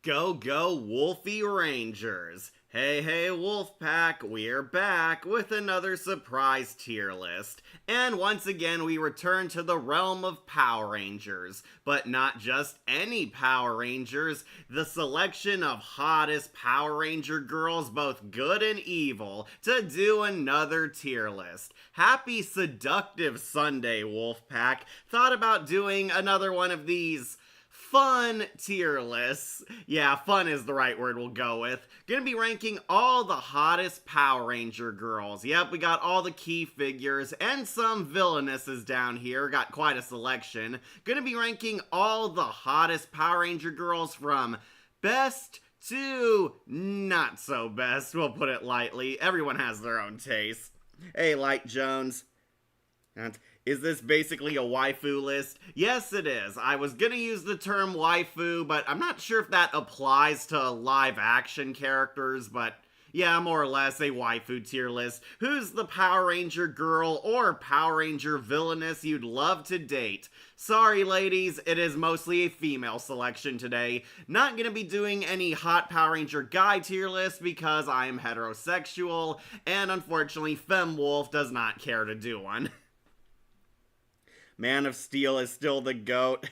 Go, go, Wolfie Rangers! Hey, hey, Wolfpack, we're back with another surprise tier list. And once again, we return to the realm of Power Rangers. But not just any Power Rangers, the selection of hottest Power Ranger girls, both good and evil, to do another tier list. Happy Seductive Sunday, Wolfpack. Thought about doing another one of these fun tier lists. Yeah, fun is the right word we'll go with. Gonna be ranking all the hottest Power Ranger girls. Yep, we got all the key figures and some villainesses down here. Got quite a selection. Gonna be ranking all the hottest Power Ranger girls from best to not so best. We'll put it lightly. Everyone has their own taste. Hey, Light Jones. Is this basically a waifu list? Yes, it is. I was gonna use the term waifu, but I'm not sure if that applies to live action characters, but yeah, more or less a waifu tier list. Who's the Power Ranger girl or Power Ranger villainess you'd love to date? Sorry, ladies, it is mostly a female selection today. Not gonna be doing any hot Power Ranger guy tier list because I am heterosexual, and unfortunately, Femme Wolf does not care to do one. Man of Steel is still the GOAT.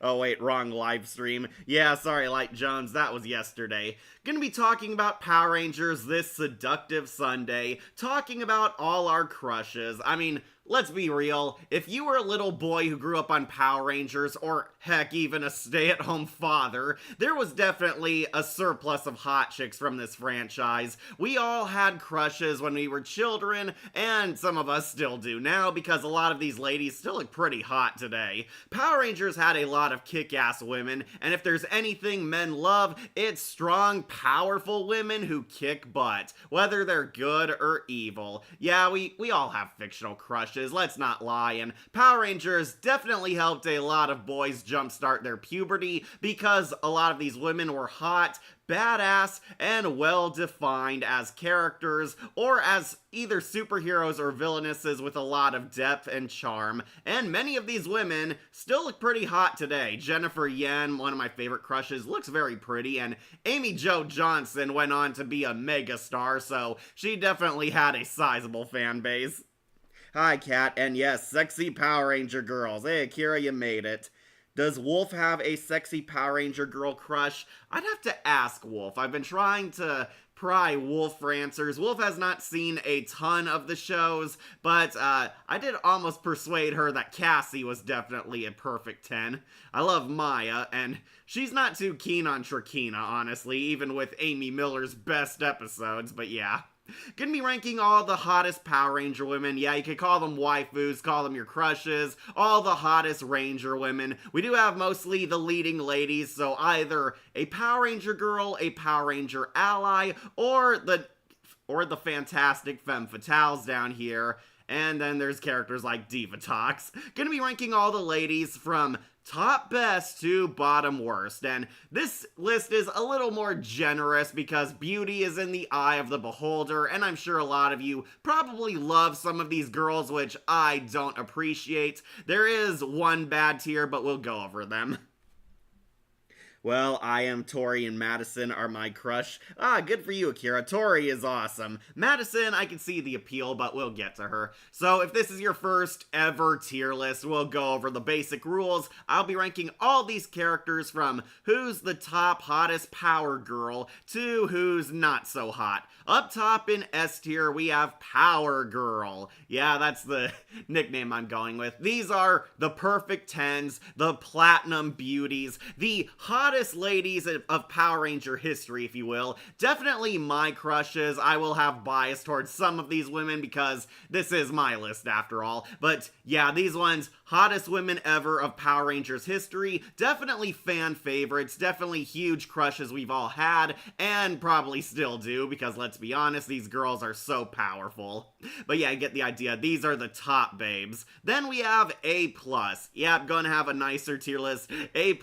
Oh wait, wrong live stream. Yeah, sorry, Light Jones, that was yesterday. Gonna be talking about Power Rangers this seductive Sunday, talking about all our crushes. I mean, let's be real, if you were a little boy who grew up on Power Rangers, or heck, even a stay-at-home father, there was definitely a surplus of hot chicks from this franchise. We all had crushes when we were children, and some of us still do now, because a lot of these ladies still look pretty hot today. Power Rangers had a lot of kick-ass women, and if there's anything men love, it's strong, powerful women who kick butt, whether they're good or evil. Yeah, we all have fictional crushes, let's not lie, and Power Rangers definitely helped a lot of boys jumpstart their puberty because a lot of these women were hot, badass, and well-defined as characters, or as either superheroes or villainesses with a lot of depth and charm, and many of these women still look pretty hot today. Jennifer Yen, one of my favorite crushes, looks very pretty, and Amy Jo Johnson went on to be a megastar, so she definitely had a sizable fan base. Hi, Kat, and yes, sexy Power Ranger girls. Hey, Akira, you made it. Does Wolf have a sexy Power Ranger girl crush? I'd have to ask Wolf. I've been trying to pry Wolf for answers. Wolf has not seen a ton of the shows, but I did almost persuade her that Cassie was definitely a perfect 10. I love Maya, and she's not too keen on Trakina, honestly, even with Amy Miller's best episodes, but yeah. Gonna be ranking all the hottest Power Ranger women. Yeah, you could call them waifus, call them your crushes, all the hottest Ranger women. We do have mostly the leading ladies, so either a Power Ranger girl, a Power Ranger ally, or the fantastic femme fatales down here. And then there's characters like Divatox. Gonna be ranking all the ladies from top best to bottom worst, and this list is a little more generous because beauty is in the eye of the beholder, and I'm sure a lot of you probably love some of these girls, which I don't appreciate. There is one bad tier, but we'll go over them. Well, I am Tori and Madison are my crush. Ah, good for you, Akira. Tori is awesome. Madison, I can see the appeal, but we'll get to her. So if this is your first ever tier list, we'll go over the basic rules. I'll be ranking all these characters from who's the top hottest power girl to who's not so hot. Up top in S tier, we have Power Girl. Yeah, that's the nickname I'm going with. These are the perfect 10s, the platinum beauties, the hottest ladies of Power Ranger history, if you will. Definitely my crushes. I will have bias towards some of these women because this is my list after all. But yeah, these ones, hottest women ever of Power Rangers history. Definitely fan favorites. Definitely huge crushes we've all had and probably still do because let's be honest, these girls are so powerful. But yeah, I get the idea. These are the top babes. Then we have A+. Yeah, I'm gonna have a nicer tier list. A+.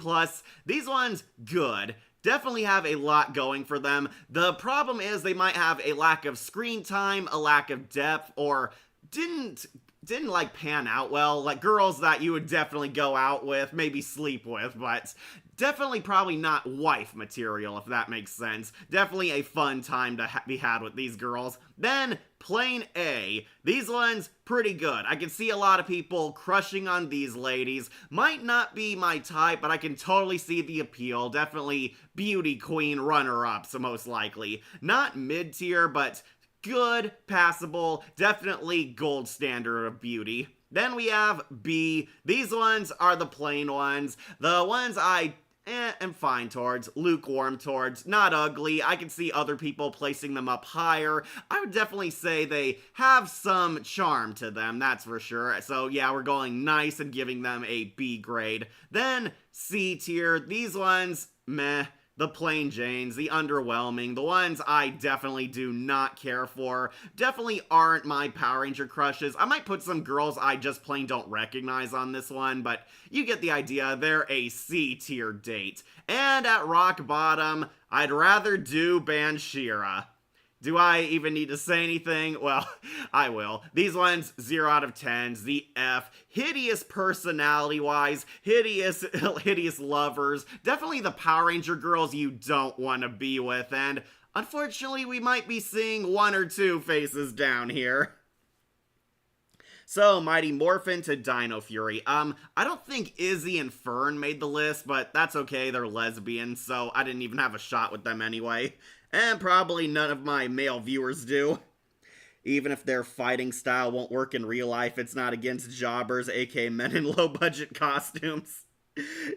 These ones, good. Definitely have a lot going for them. The problem is they might have a lack of screen time, a lack of depth, or didn't didn't like pan out well. Like girls that you would definitely go out with, maybe sleep with, but definitely probably not wife material, if that makes sense. Definitely a fun time to be had with these girls. Then Plane A. These ones, pretty good. I can see a lot of people crushing on these ladies. Might not be my type, but I can totally see the appeal. Definitely beauty queen runner-ups, most likely. Not mid-tier, but good, passable, definitely gold standard of beauty. Then we have B. These ones are the plain ones. The ones I am fine towards, lukewarm towards, not ugly. I can see other people placing them up higher. I would definitely say they have some charm to them, that's for sure. So yeah, we're going nice and giving them a B grade. Then C tier. These ones, meh. The plain Janes, the underwhelming, the ones I definitely do not care for, definitely aren't my Power Ranger crushes. I might put some girls I just plain don't recognize on this one, but you get the idea, they're a C tier date. And at rock bottom, I'd rather do Banshira. Do I even need to say anything? Well, I will. These ones, 0 out of 10s. The F. Hideous personality-wise. Hideous lovers. Definitely the Power Ranger girls you don't want to be with. And unfortunately, we might be seeing 1 or 2 faces down here. So, Mighty Morphin to Dino Fury. I don't think Izzy and Fern made the list, but that's okay. They're lesbians, so I didn't even have a shot with them anyway. And probably none of my male viewers do. Even if their fighting style won't work in real life, it's not against jobbers, aka men in low-budget costumes.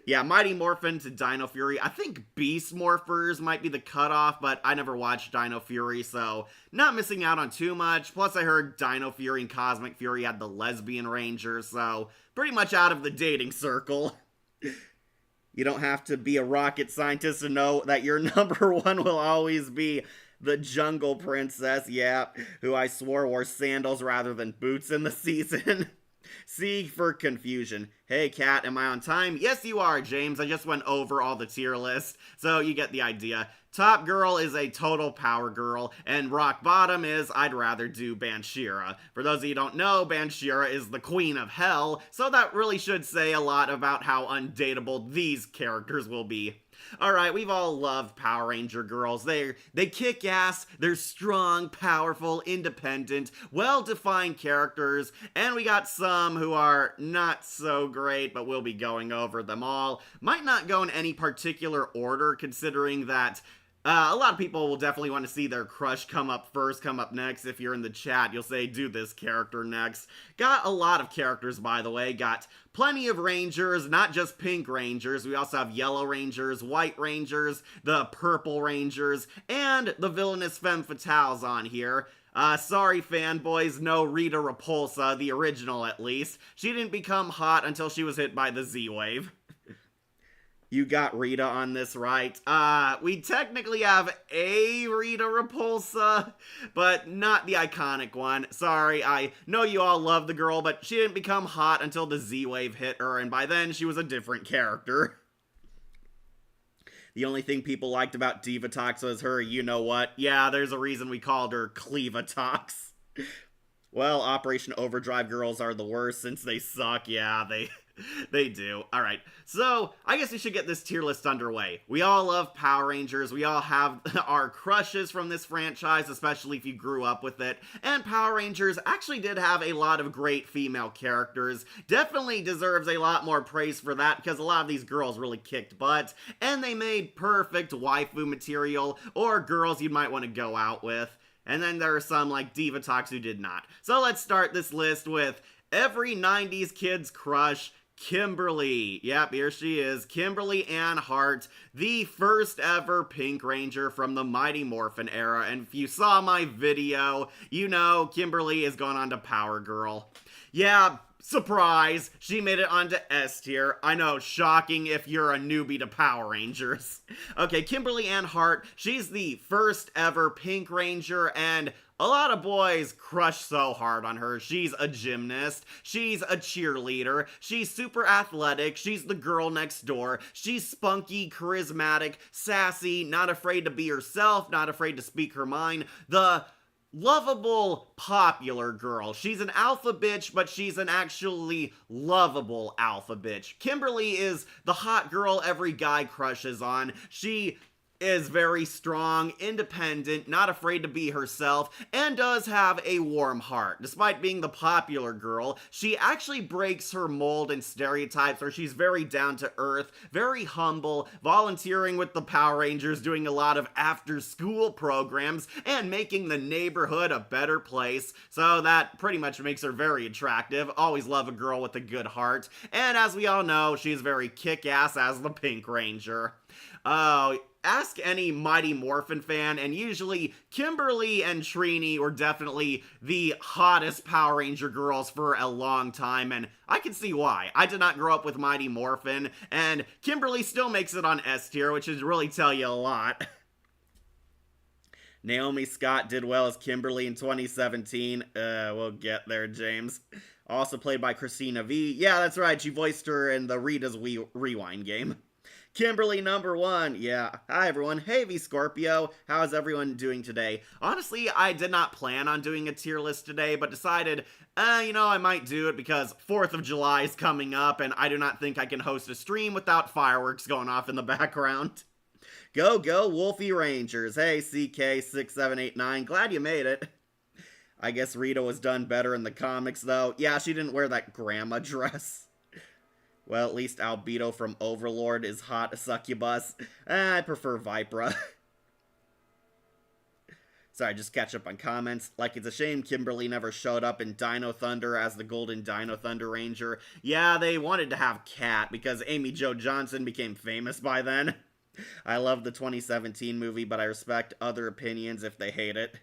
Yeah, Mighty Morphin to Dino Fury. I think Beast Morphers might be the cutoff, but I never watched Dino Fury, so not missing out on too much. Plus, I heard Dino Fury and Cosmic Fury had the lesbian Rangers, so pretty much out of the dating circle. You don't have to be a rocket scientist to know that your number one will always be the Jungle Princess, yeah, who I swore wore sandals rather than boots in the season. C for confusion. Hey, Kat, am I on time? Yes, you are, James. I just went over all the tier list, so you get the idea. Top girl is a total power girl, and rock bottom is I'd rather do Banshira. For those of you who don't know, Banshira is the queen of hell, so that really should say a lot about how undateable these characters will be. Alright, we've all loved Power Ranger girls. They kick ass, they're strong, powerful, independent, well-defined characters, and we got some who are not so great, but we'll be going over them all. Might not go in any particular order, considering that a lot of people will definitely want to see their crush come up first, come up next. If you're in the chat, you'll say, do this character next. Got a lot of characters, by the way. Got plenty of Rangers, not just pink Rangers. We also have yellow Rangers, white Rangers, the purple Rangers, and the villainous femme fatales on here. Sorry fanboys, no Rita Repulsa, the original at least. She didn't become hot until she was hit by the Z-Wave. You got Rita on this right. We technically have a Rita Repulsa, but not the iconic one. Sorry, I know you all love the girl, but she didn't become hot until the Z-Wave hit her, and by then she was a different character. The only thing people liked about Divatox was her, you know what? Yeah, there's a reason we called her Cleavatox. Well, Operation Overdrive girls are the worst since they suck. Yeah, they do. Alright, so I guess we should get this tier list underway. We all love Power Rangers. We all have our crushes from this franchise, especially if you grew up with it. And Power Rangers actually did have a lot of great female characters. Definitely deserves a lot more praise for that because a lot of these girls really kicked butt. And they made perfect waifu material or girls you might want to go out with. And then there are some like Divatox who did not. So let's start this list with every 90s kid's crush, Kimberly. Yep, here she is. Kimberly Ann Hart, the first ever Pink Ranger from the Mighty Morphin era. And if you saw my video, you know Kimberly is going on to Power Girl. Yeah, surprise, she made it onto S tier. I know, shocking if you're a newbie to Power Rangers. Okay, Kimberly Ann Hart, she's the first ever Pink Ranger, and a lot of boys crush so hard on her. She's a gymnast, she's a cheerleader, she's super athletic, she's the girl next door, she's spunky, charismatic, sassy, not afraid to be herself, not afraid to speak her mind, the lovable, popular girl. She's an alpha bitch, but she's an actually lovable alpha bitch. Kimberly is the hot girl every guy crushes on. She is very strong, independent, not afraid to be herself, and does have a warm heart. Despite being the popular girl, she actually breaks her mold and stereotypes where she's very down to earth, very humble, volunteering with the Power Rangers, doing a lot of after school programs, and making the neighborhood a better place. So that pretty much makes her very attractive. Always love a girl with a good heart. And as we all know, she's very kick-ass as the Pink Ranger. Ask any Mighty Morphin fan, and usually Kimberly and Trini were definitely the hottest Power Ranger girls for a long time, and I can see why. I did not grow up with Mighty Morphin, and Kimberly still makes it on S tier, which should really tell you a lot. Naomi Scott did well as Kimberly in 2017. We'll get there, James. Also played by Christina V. Yeah, that's right, she voiced her in the Rita's Rewind game. Kimberly number 1. Yeah. Hi, everyone. Hey, V Scorpio. How is everyone doing today? Honestly, I did not plan on doing a tier list today, but decided, I might do it because 4th of July is coming up, and I do not think I can host a stream without fireworks going off in the background. Go, Wolfie Rangers. Hey, CK6789. Glad you made it. I guess Rita was done better in the comics, though. Yeah, she didn't wear that grandma dress. Well, at least Albedo from Overlord is hot succubus. I prefer Vipra. Sorry, just catch up on comments. Like, it's a shame Kimberly never showed up in Dino Thunder as the Golden Dino Thunder Ranger. Yeah, they wanted to have Cat because Amy Jo Johnson became famous by then. I love the 2017 movie, but I respect other opinions if they hate it.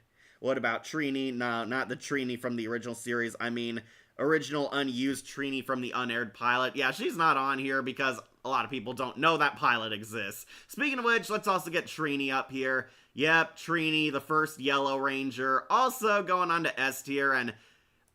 What about Trini? No, not the Trini from the original series. I mean, original unused Trini from the unaired pilot. Yeah, she's not on here because a lot of people don't know that pilot exists. Speaking of which, let's also get Trini up here. Yep, Trini, the first Yellow Ranger, also going on to S tier, and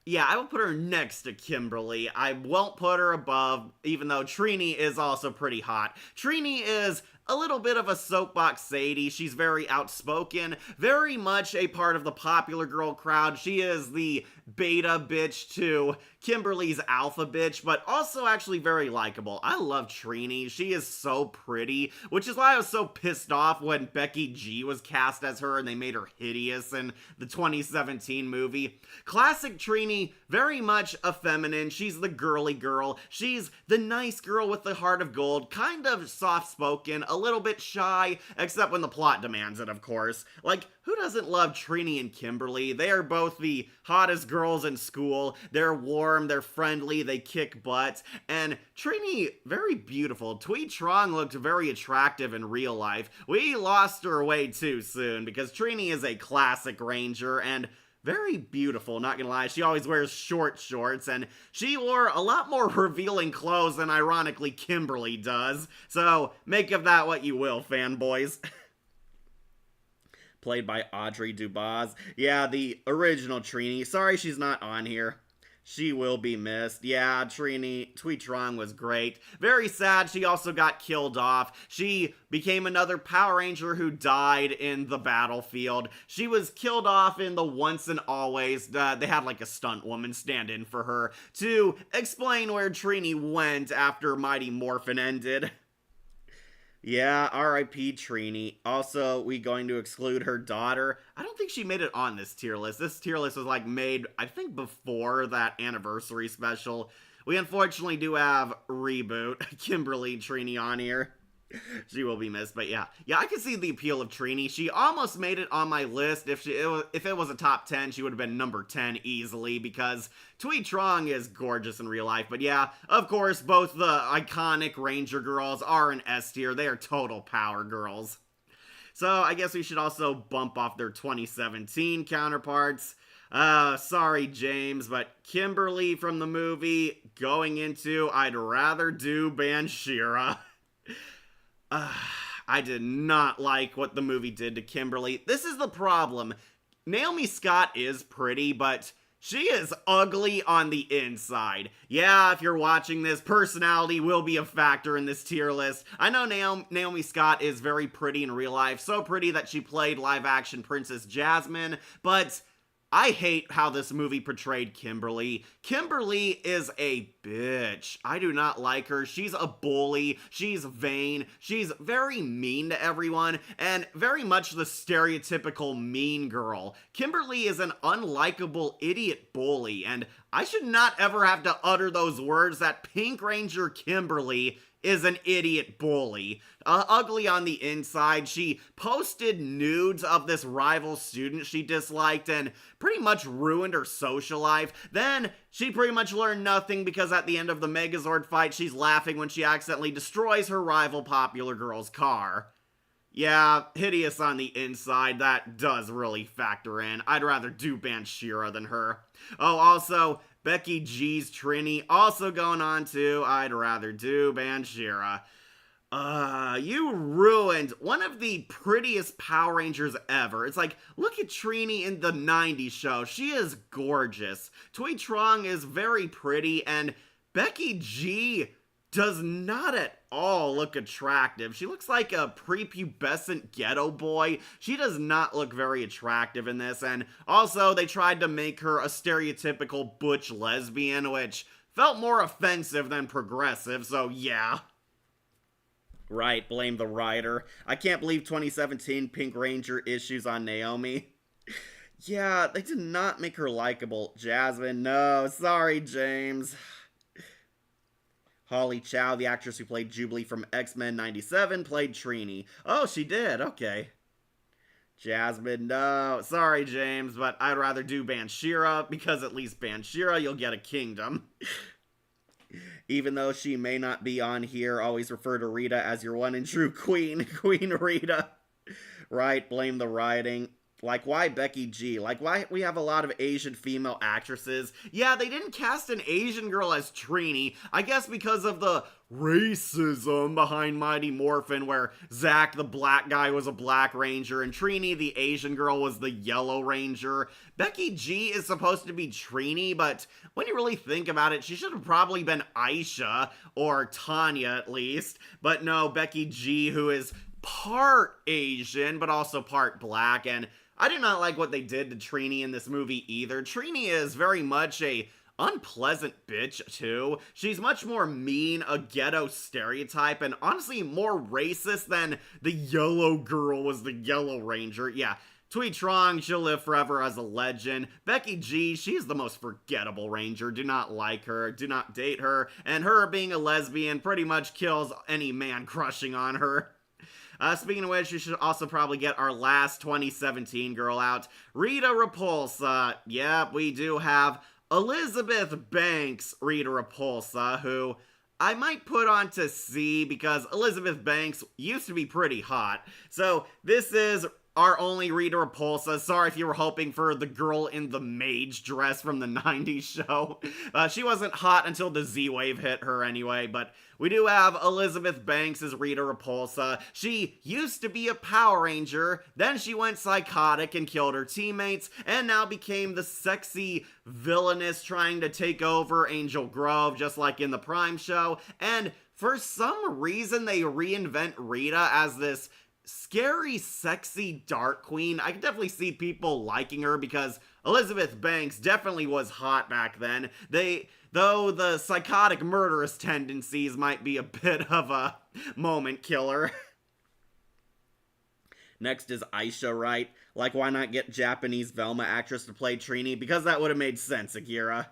yeah, I will put her next to Kimberly. I won't put her above, even though Trini is also pretty hot. Trini is a little bit of a soapbox Sadie. She's very outspoken, very much a part of the popular girl crowd. She is the beta bitch to Kimberly's alpha bitch, but also actually very likable. I love Trini. She is so pretty, which is why I was so pissed off when Becky G was cast as her and they made her hideous in the 2017 movie. Classic Trini, very much a feminine. She's the girly girl. She's the nice girl with the heart of gold, kind of soft-spoken, a little bit shy, except when the plot demands it, of course. Like, who doesn't love Trini and Kimberly? They are both the hottest girls in school. They're warm, they're friendly, they kick butt, and Trini, very beautiful. Tweet Trong looked very attractive in real life. We lost her way too soon, because Trini is a classic Ranger, and very beautiful, not gonna lie. She always wears short shorts, and she wore a lot more revealing clothes than, ironically, Kimberly does. So, make of that what you will, fanboys. Played by Audrey Dubaz. Yeah, the original Trini. Sorry she's not on here. She will be missed. Yeah, Trini, Tweetrong was great. Very sad she also got killed off. She became another Power Ranger who died in the battlefield. She was killed off in the Once and Always. They had like a stunt woman stand in for her to explain where Trini went after Mighty Morphin ended. Yeah, R.I.P. Trini. Also, we going to exclude her daughter. I don't think she made it on this tier list. This tier list was like made, I think, before that anniversary special. We unfortunately do have Reboot, Kimberly Trini on here. She will be missed, but yeah, I can see the appeal of Trini. She almost made it on my list. If it was a top 10, she would have been number 10 easily, because Tweet Trong is gorgeous in real life. But yeah, of course, both the iconic Ranger girls are in S tier. They are total power girls. So I guess we should also bump off their 2017 counterparts. Sorry, James, but Kimberly from the movie going into I'd rather do Banshira. I did not like what the movie did to Kimberly. This is the problem. Naomi Scott is pretty, but she is ugly on the inside. Yeah, if you're watching this, personality will be a factor in this tier list. I know Naomi Scott is very pretty in real life, so pretty that she played live-action Princess Jasmine, but I hate how this movie portrayed Kimberly. Kimberly is a bitch. I do not like her. She's a bully. She's vain. She's very mean to everyone, and very much the stereotypical mean girl. Kimberly is an unlikable idiot bully, and I should not ever have to utter those words that Pink Ranger Kimberly is an idiot bully. Ugly on the inside, she posted nudes of this rival student she disliked and pretty much ruined her social life. Then she pretty much learned nothing because at the end of the Megazord fight, she's laughing when she accidentally destroys her rival popular girl's car. Yeah, hideous on the inside, that does really factor in. I'd rather do Banshira than her. Oh, also, Becky G's Trini also going on too. I'd rather do Banshira. You ruined one of the prettiest Power Rangers ever. It's like, look at Trini in the 90s show. She is gorgeous. Tui Trong is very pretty, and Becky G does not at all look attractive. She looks like a prepubescent ghetto boy. She does not look very attractive in this, and also they tried to make her a stereotypical butch lesbian, which felt more offensive than progressive, so yeah. Right, blame the writer. I can't believe 2017 Pink Ranger issues on Naomi. Yeah, they did not make her likable. Jasmine, no, sorry, James. Holly Chow, the actress who played Jubilee from X-Men 97, played Trini. Oh, she did, okay. Jasmine, no. Sorry, James, but I'd rather do Banshira, because at least Banshira, you'll get a kingdom. Even though she may not be on here, always refer to Rita as your one and true queen, Queen Rita. Right, blame the writing. Like, why Becky G? Like, why we have a lot of Asian female actresses? Yeah, they didn't cast an Asian girl as Trini. I guess because of the racism behind Mighty Morphin, where Zack, the black guy, was a black ranger, and Trini, the Asian girl, was the yellow ranger. Becky G is supposed to be Trini, but when you really think about it, she should have probably been Aisha, or Tanya at least. But no, Becky G, who is part Asian, but also part black, and I do not like what they did to Trini in this movie either. Trini is very much a unpleasant bitch, too. She's much more mean, a ghetto stereotype, and honestly more racist than the yellow girl was the Yellow Ranger. Yeah, Tui Trong, she'll live forever as a legend. Becky G, she's the most forgettable ranger. Do not like her, do not date her, and her being a lesbian pretty much kills any man crushing on her. Speaking of which, we should also probably get our last 2017 girl out, Rita Repulsa. Yep, we do have Elizabeth Banks, Rita Repulsa, who I might put on to C because Elizabeth Banks used to be pretty hot. So this is our only Rita Repulsa. Sorry if you were hoping for the girl in the mage dress from the 90s show. She wasn't hot until the Z-Wave hit her anyway, but we do have Elizabeth Banks as Rita Repulsa. She used to be a Power Ranger, then she went psychotic and killed her teammates, and now became the sexy villainess trying to take over Angel Grove, just like in the Prime show, and for some reason they reinvent Rita as this scary, sexy Dark Queen. I can definitely see people liking her because Elizabeth Banks definitely was hot back then. Though the psychotic murderous tendencies might be a bit of a moment killer. Next is Aisha, right? Like, why not get Japanese Velma actress to play Trini? Because that would have made sense, Akira.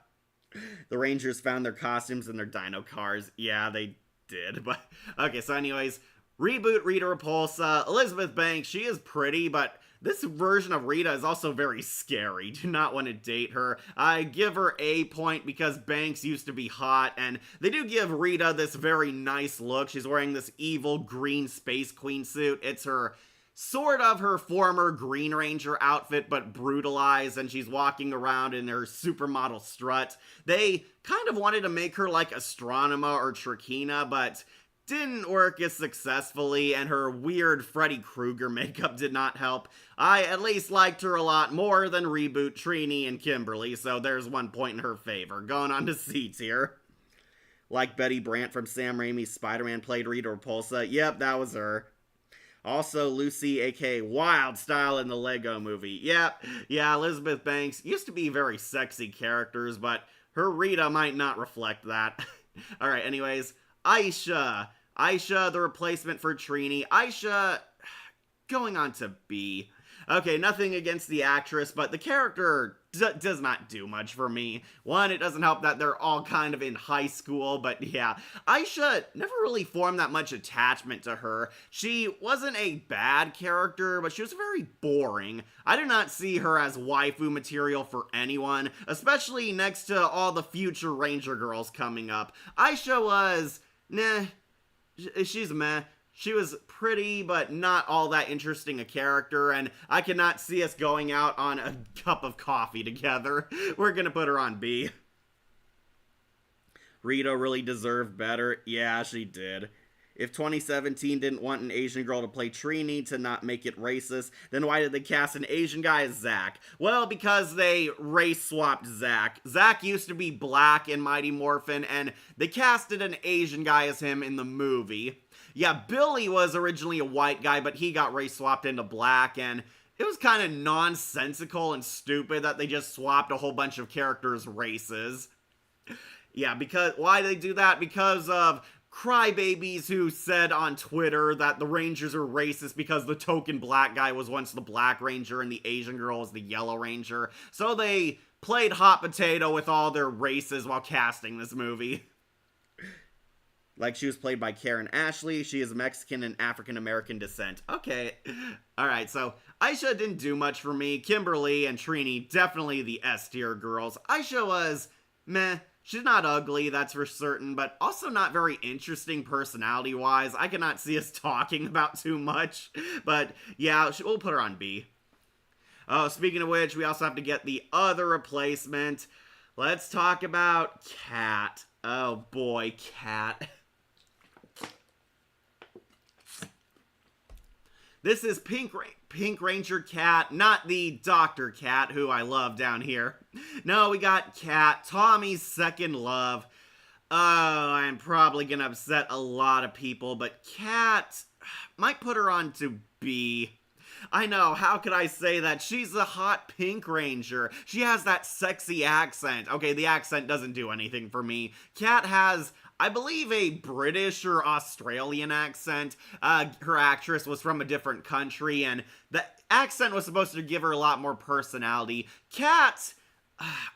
The Rangers found their costumes in their dino cars. Yeah, they did. But okay, so anyways, reboot Rita Repulsa. Elizabeth Banks, she is pretty, but this version of Rita is also very scary. Do not want to date her. I give her a point because Banks used to be hot, and they do give Rita this very nice look. She's wearing this evil green Space Queen suit. It's her sort of her former Green Ranger outfit, but brutalized, and she's walking around in her supermodel strut. They kind of wanted to make her like Astronema or Trakina, but didn't work as successfully, and her weird Freddy Krueger makeup did not help. I at least liked her a lot more than reboot Trini and Kimberly, so there's 1 point in her favor. Going on to C tier. Like Betty Brant from Sam Raimi's Spider-Man played Rita Repulsa. Yep, that was her. Also, Lucy, aka Wild Style in the Lego movie. Yep, yeah, Elizabeth Banks used to be very sexy characters, but her Rita might not reflect that. Alright, anyways, Aisha. Aisha, the replacement for Trini. Aisha, going on to B. Okay, nothing against the actress, but the character does not do much for me. One, it doesn't help that they're all kind of in high school, but yeah, Aisha never really formed that much attachment to her. She wasn't a bad character, but she was very boring. I do not see her as waifu material for anyone, especially next to all the future Ranger girls coming up. Aisha was, nah, she's meh. She was pretty, but not all that interesting a character, and I cannot see us going out on a cup of coffee together. We're gonna put her on B. Rita really deserved better. Yeah, she did. If 2017 didn't want an Asian girl to play Trini to not make it racist, then why did they cast an Asian guy as Zack? Well, because they race swapped Zack. Zack used to be black in Mighty Morphin, and they casted an Asian guy as him in the movie. Yeah, Billy was originally a white guy, but he got race swapped into black, and it was kind of nonsensical and stupid that they just swapped a whole bunch of characters' races. Yeah, because why did they do that? Because of crybabies who said on Twitter that the Rangers are racist because the token black guy was once the Black Ranger and the Asian girl was the Yellow Ranger. So they played hot potato with all their races while casting this movie. Like, she was played by Karen Ashley. She is Mexican and African-American descent. Okay. Alright, so Aisha didn't do much for me. Kimberly and Trini, definitely the S-tier girls. Aisha was meh. She's not ugly, that's for certain, but also not very interesting personality-wise. I cannot see us talking about too much. But yeah, we'll put her on B. Oh, speaking of which, we also have to get the other replacement. Let's talk about Cat. Oh boy, Cat. This is Pink Ranger Cat, not the Dr. Cat, who I love down here. No, we got Cat, Tommy's second love. Oh, I'm probably gonna upset a lot of people, but Cat might put her on to B. I know, how could I say that? She's a hot Pink Ranger. She has that sexy accent. Okay, the accent doesn't do anything for me. Cat has, I believe, a British or Australian accent. Her actress was from a different country, and the accent was supposed to give her a lot more personality. Cat,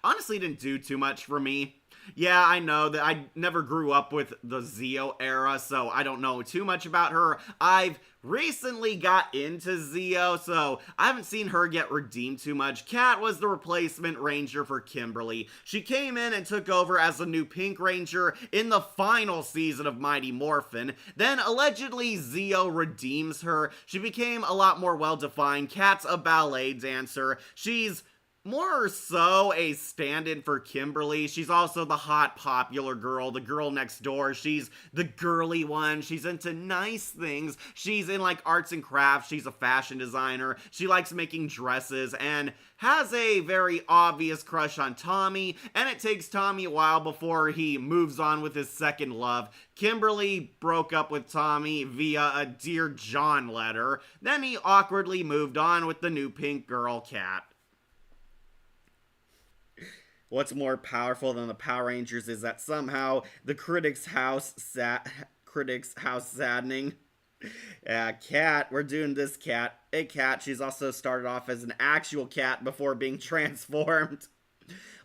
honestly, didn't do too much for me. Yeah, I know that I never grew up with the Zeo era, so I don't know too much about her. I've recently got into Zeo, so I haven't seen her get redeemed too much. Cat was the replacement Ranger for Kimberly. She came in and took over as the new Pink Ranger in the final season of Mighty Morphin. Then, allegedly, Zeo redeems her. She became a lot more well-defined. Cat's a ballet dancer. She's more so a stand-in for Kimberly. She's also the hot, popular girl, the girl next door. She's the girly one. She's into nice things. She's in, like, arts and crafts. She's a fashion designer. She likes making dresses and has a very obvious crush on Tommy, and it takes Tommy a while before he moves on with his second love. Kimberly broke up with Tommy via a Dear John letter. Then he awkwardly moved on with the new pink girl, Cat. What's more powerful than the Power Rangers is that somehow the critics' house saddening. Yeah, Cat, we're doing this, Cat. Hey, Cat, she's also started off as an actual cat before being transformed.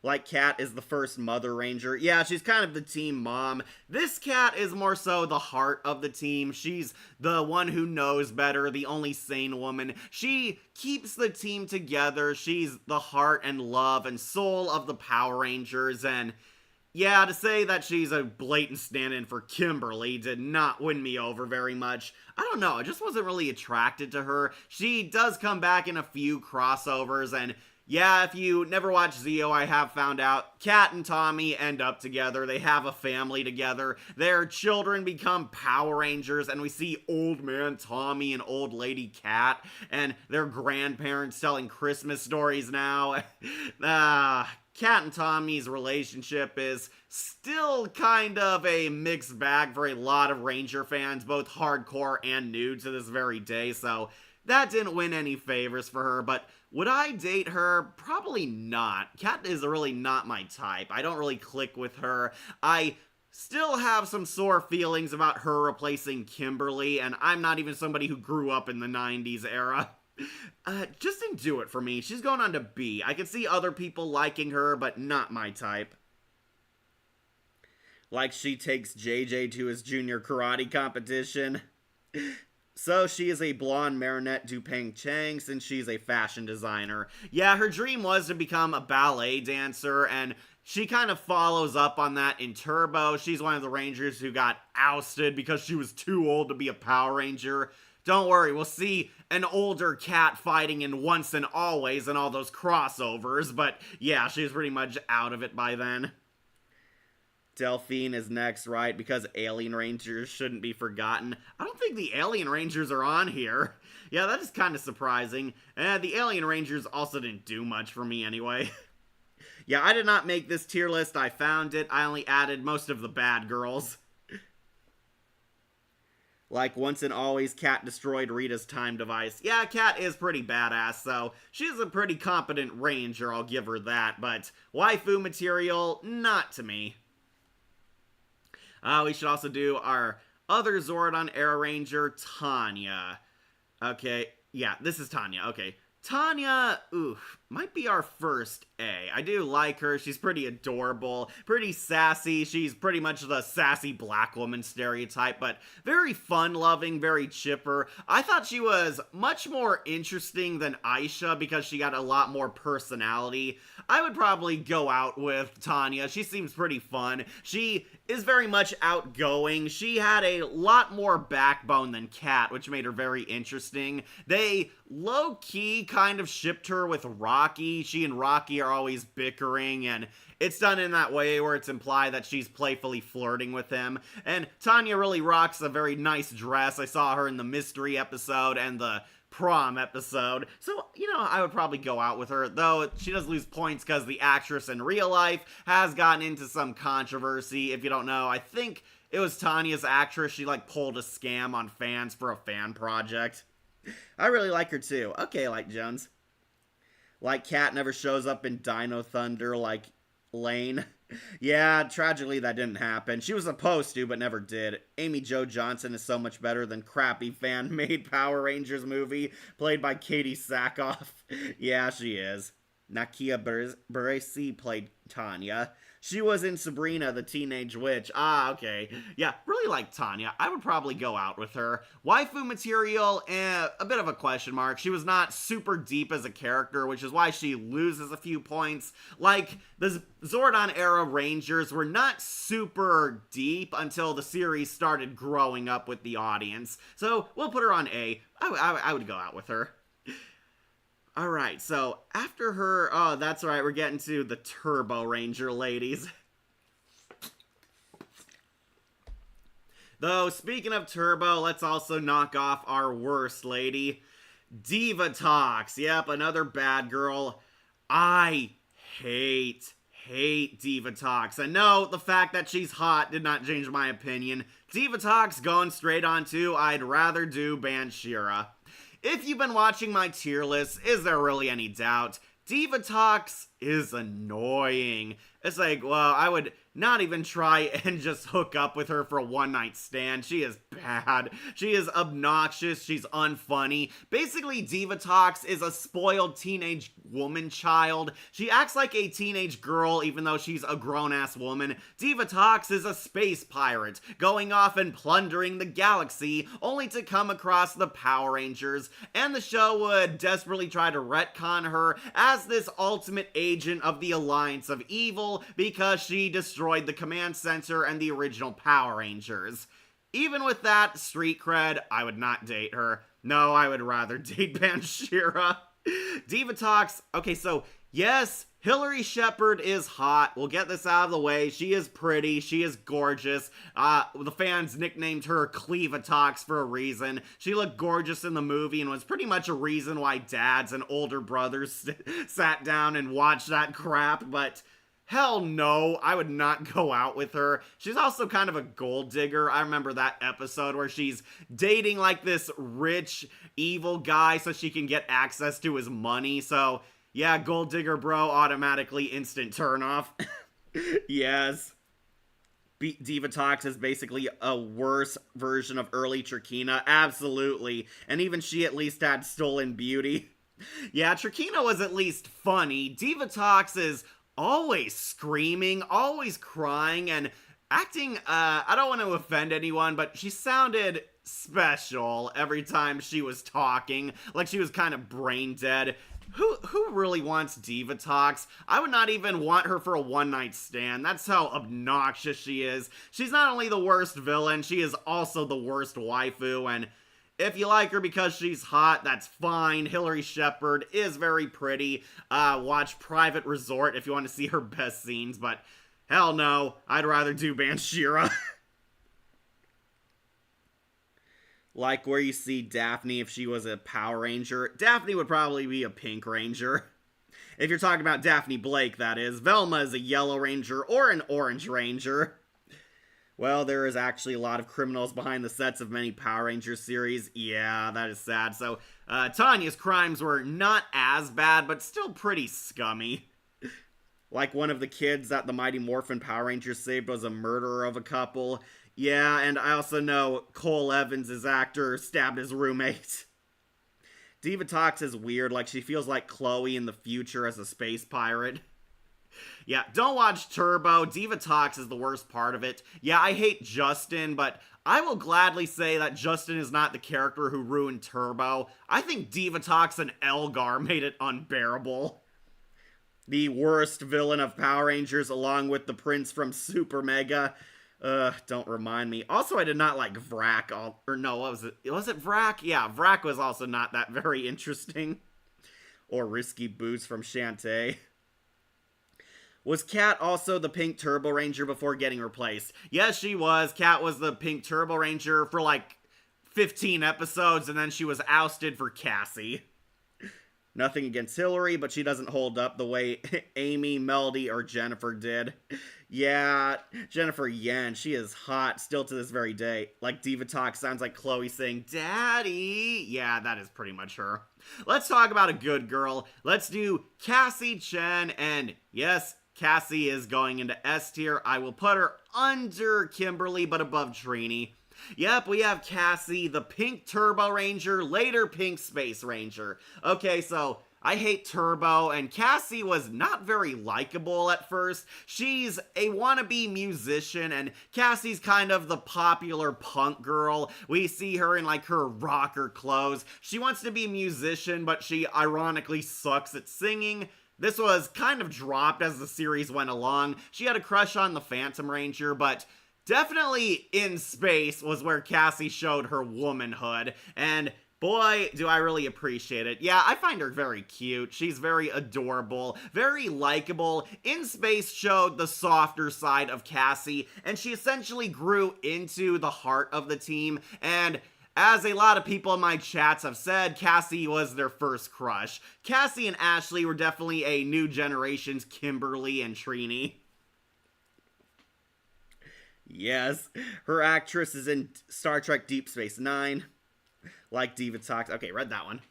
Like, Cat is the first Mother Ranger. Yeah, she's kind of the team mom. This Cat is more so the heart of the team. She's the one who knows better, the only sane woman. She keeps the team together. She's the heart and love and soul of the Power Rangers, and yeah, to say that she's a blatant stand-in for Kimberly did not win me over very much. I don't know, I just wasn't really attracted to her. She does come back in a few crossovers, and yeah, if you never watched Zeo, I have found out, Cat and Tommy end up together. They have a family together. Their children become Power Rangers, and we see old man Tommy and old lady Cat, and their grandparents telling Christmas stories now. Kat and Tommy's relationship is still kind of a mixed bag for a lot of Ranger fans, both hardcore and new to this very day, so that didn't win any favors for her, but would I date her? Probably not. Kat is really not my type. I don't really click with her. I still have some sore feelings about her replacing Kimberly, and I'm not even somebody who grew up in the 90s era. Just didn't do it for me. She's going on to B. I can see other people liking her, but not my type. Like she takes JJ to his junior karate competition. So she is a blonde Marinette Dupang Chang since she's a fashion designer. Yeah, her dream was to become a ballet dancer, and she kind of follows up on that in Turbo. She's one of the Rangers who got ousted because she was too old to be a Power Ranger. Don't worry, we'll see an older Kat fighting in Once and Always and all those crossovers, but yeah, she's pretty much out of it by then. Delphine is next, right? Because Alien Rangers shouldn't be forgotten. I don't think the Alien Rangers are on here. Yeah, that is kind of surprising. And the Alien Rangers also didn't do much for me anyway. Yeah, I did not make this tier list. I found it. I only added most of the bad girls. Like Once and Always, Kat destroyed Rita's time device. Yeah, Kat is pretty badass, so she's a pretty competent Ranger, I'll give her that, but waifu material, not to me. We should also do our other Zordon Era Ranger, Tanya. Okay, yeah, this is Tanya, okay. Tanya, oof, might be our first A. I do like her. She's pretty adorable, pretty sassy. She's pretty much the sassy black woman stereotype, but very fun-loving, very chipper. I thought she was much more interesting than Aisha because she got a lot more personality. I would probably go out with Tanya. She seems pretty fun. She is very much outgoing. She had a lot more backbone than Kat, which made her very interesting. They low-key kind of shipped her with Rocky. She and Rocky are always bickering, and it's done in that way where it's implied that she's playfully flirting with him. And Tanya really rocks a very nice dress. I saw her in the mystery episode and the prom episode, so, you know, I would probably go out with her, though she does lose points because the actress in real life has gotten into some controversy. If you don't know, I think it was Tanya's actress. She, like, pulled a scam on fans for a fan project. I really like her, too. Okay, like Jones. Like Kat never shows up in Dino Thunder like Lane. Yeah, tragically that didn't happen. She was supposed to, but never did. Amy Jo Johnson is so much better than crappy fan-made Power Rangers movie played by Katie Sackhoff. Yeah, she is. Nakia Baresi played Tanya. She was in Sabrina the Teenage Witch. Ah, okay. Yeah, really like Tanya. I would probably go out with her. Waifu material, a bit of a question mark. She was not super deep as a character, which is why she loses a few points. Like, the Zordon era Rangers were not super deep until the series started growing up with the audience. So, we'll put her on A. I would go out with her. Alright, so after her, oh, that's right, we're getting to the Turbo Ranger ladies. Though, speaking of Turbo, let's also knock off our worst lady, Diva Tox. Yep, another bad girl. I hate Diva Tox. And no, the fact that she's hot did not change my opinion. Diva Tox going straight on to I'd rather do Banshira. If you've been watching my tier list, is there really any doubt? Diva Tox is annoying. It's like, well, I would not even try and just hook up with her for a one-night stand. She is bad. She is obnoxious. She's unfunny. Basically, Diva Tox is a spoiled teenage woman child. She acts like a teenage girl even though she's a grown-ass woman. Diva Tox is a space pirate, going off and plundering the galaxy, only to come across the Power Rangers, and the show would desperately try to retcon her as this ultimate agent of the Alliance of Evil because she destroyed the command center and the original Power Rangers. Even with that street cred, I would not date her. No, I would rather date Banshira. Diva Tox, okay, so yes, Hillary Shepard is hot. We'll get this out of the way. She is pretty. She is gorgeous. The fans nicknamed her Cleavatox for a reason. She looked gorgeous in the movie and was pretty much a reason why dads and older brothers sat down and watched that crap, but hell no, I would not go out with her. She's also kind of a gold digger. I remember that episode where she's dating like this rich, evil guy so she can get access to his money. So, yeah, gold digger bro, automatically instant turnoff. Yes. Divatox is basically a worse version of early Trakina. Absolutely. And even she at least had stolen beauty. Yeah, Trakina was at least funny. Divatox is always screaming, always crying, and acting, I don't want to offend anyone, but she sounded special every time she was talking, like she was kind of brain dead. Who really wants Divatox? I would not even want her for a one-night stand. That's how obnoxious she is. She's not only the worst villain, she is also the worst waifu, and if you like her because she's hot, that's fine. Hillary Shepard is very pretty. Watch Private Resort if you want to see her best scenes, but hell no, I'd rather do Banshira. Like where you see Daphne if she was a Power Ranger. Daphne would probably be a Pink Ranger. If you're talking about Daphne Blake, that is. Velma is a Yellow Ranger or an Orange Ranger. Well, there is actually a lot of criminals behind the sets of many Power Rangers series. Yeah, that is sad. So, Tanya's crimes were not as bad, but still pretty scummy. Like one of the kids that the Mighty Morphin Power Rangers saved was a murderer of a couple. Yeah, and I also know Cole Evans' actor stabbed his roommate. Divatox is weird, like she feels like Chloe in the future as a space pirate. Yeah, don't watch Turbo. Divatox is the worst part of it. Yeah, I hate Justin, but I will gladly say that Justin is not the character who ruined Turbo. I think Divatox and Elgar made it unbearable. The worst villain of Power Rangers, along with the prince from Super Mega. Don't remind me. Also, I did not like Vrak. What was it? Was it Vrak? Yeah, Vrak was also not that very interesting. Or Risky Boots from Shantae. Was Kat also the Pink Turbo Ranger before getting replaced? Yes, she was. Kat was the Pink Turbo Ranger for like 15 episodes, and then she was ousted for Cassie. Nothing against Hillary, but she doesn't hold up the way Amy, Melody, or Jennifer did. Yeah, Jennifer Yen, she is hot still to this very day. Like Divatox sounds like Chloe saying, Daddy! Yeah, that is pretty much her. Let's talk about a good girl. Let's do Cassie Chen, and yes, Cassie is going into S tier. I will put her under Kimberly, but above Trini. Yep, we have Cassie, the Pink Turbo Ranger, later Pink Space Ranger. Okay, so I hate Turbo, and Cassie was not very likable at first. She's a wannabe musician, and Cassie's kind of the popular punk girl. We see her in like her rocker clothes. She wants to be a musician, but she ironically sucks at singing. This was kind of dropped as the series went along. She had a crush on the Phantom Ranger, but definitely in Space was where Cassie showed her womanhood, and boy, do I really appreciate it. Yeah, I find her very cute. She's very adorable, very likable. In Space showed the softer side of Cassie, and she essentially grew into the heart of the team, and as a lot of people in my chats have said, Cassie was their first crush. Cassie and Ashley were definitely a new generation's Kimberly and Trini. Yes, her actress is in Star Trek Deep Space Nine. Like Divatox. Okay, read that one.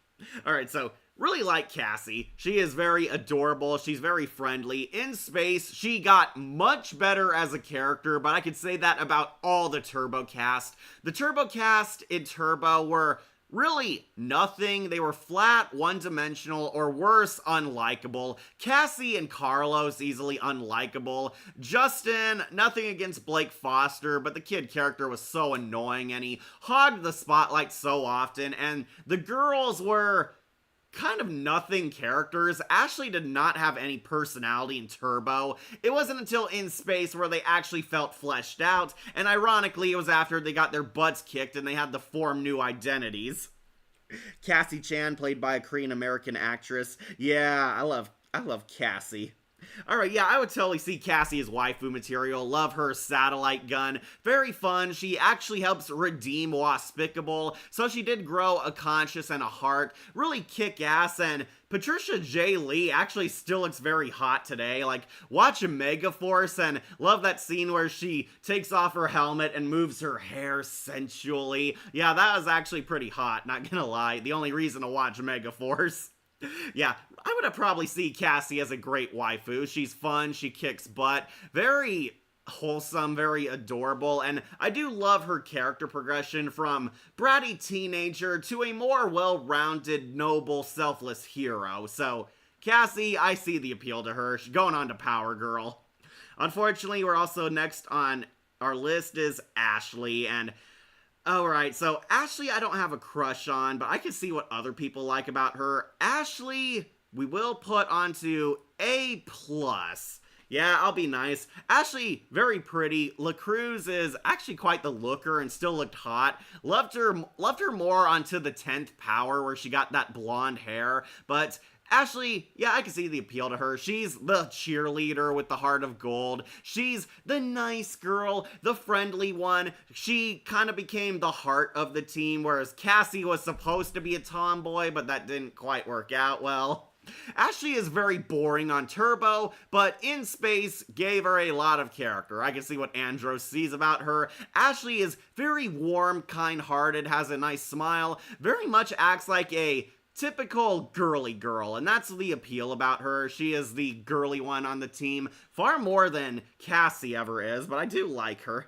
Alright, so really like Cassie. She is very adorable. She's very friendly. In Space, she got much better as a character, but I could say that about all the Turbo cast. The Turbo cast in Turbo were really nothing. They were flat, one-dimensional, or worse, unlikable. Cassie and Carlos, easily unlikable. Justin, nothing against Blake Foster, but the kid character was so annoying, and he hogged the spotlight so often, and the girls were kind of nothing characters. Ashley did not have any personality in Turbo. It wasn't until In Space where they actually felt fleshed out, and ironically it was after they got their butts kicked and they had to form new identities. Cassie Chan, played by a Korean American actress. Yeah, I love Cassie. Alright, yeah, I would totally see Cassie as waifu material. Love her satellite gun. Very fun. She actually helps redeem Waspicable, so she did grow a conscience and a heart. Really kick ass, and Patricia J. Lee actually still looks very hot today. Like, watch Megaforce and love that scene where she takes off her helmet and moves her hair sensually. Yeah, that was actually pretty hot, not gonna lie. The only reason to watch Megaforce. Yeah, I would have probably see Cassie as a great waifu. She's fun, she kicks butt, very wholesome, very adorable, and I do love her character progression from bratty teenager to a more well-rounded, noble, selfless hero. So, Cassie, I see the appeal to her. She's going on to Power Girl. Unfortunately, we're also next on our list is Ashley, and alright, so Ashley I don't have a crush on, but I can see what other people like about her. Ashley, we will put onto A+. Yeah, I'll be nice. Ashley, very pretty. La Cruz is actually quite the looker and still looked hot. Loved her more onto the 10th Power where she got that blonde hair, but Ashley, yeah, I can see the appeal to her. She's the cheerleader with the heart of gold. She's the nice girl, the friendly one. She kind of became the heart of the team, whereas Cassie was supposed to be a tomboy, but that didn't quite work out well. Ashley is very boring on Turbo, but in space gave her a lot of character. I can see what Andros sees about her. Ashley is very warm, kind-hearted, has a nice smile, very much acts like a typical girly girl, and that's the appeal about her. She is the girly one on the team, far more than Cassie ever is, but I do like her.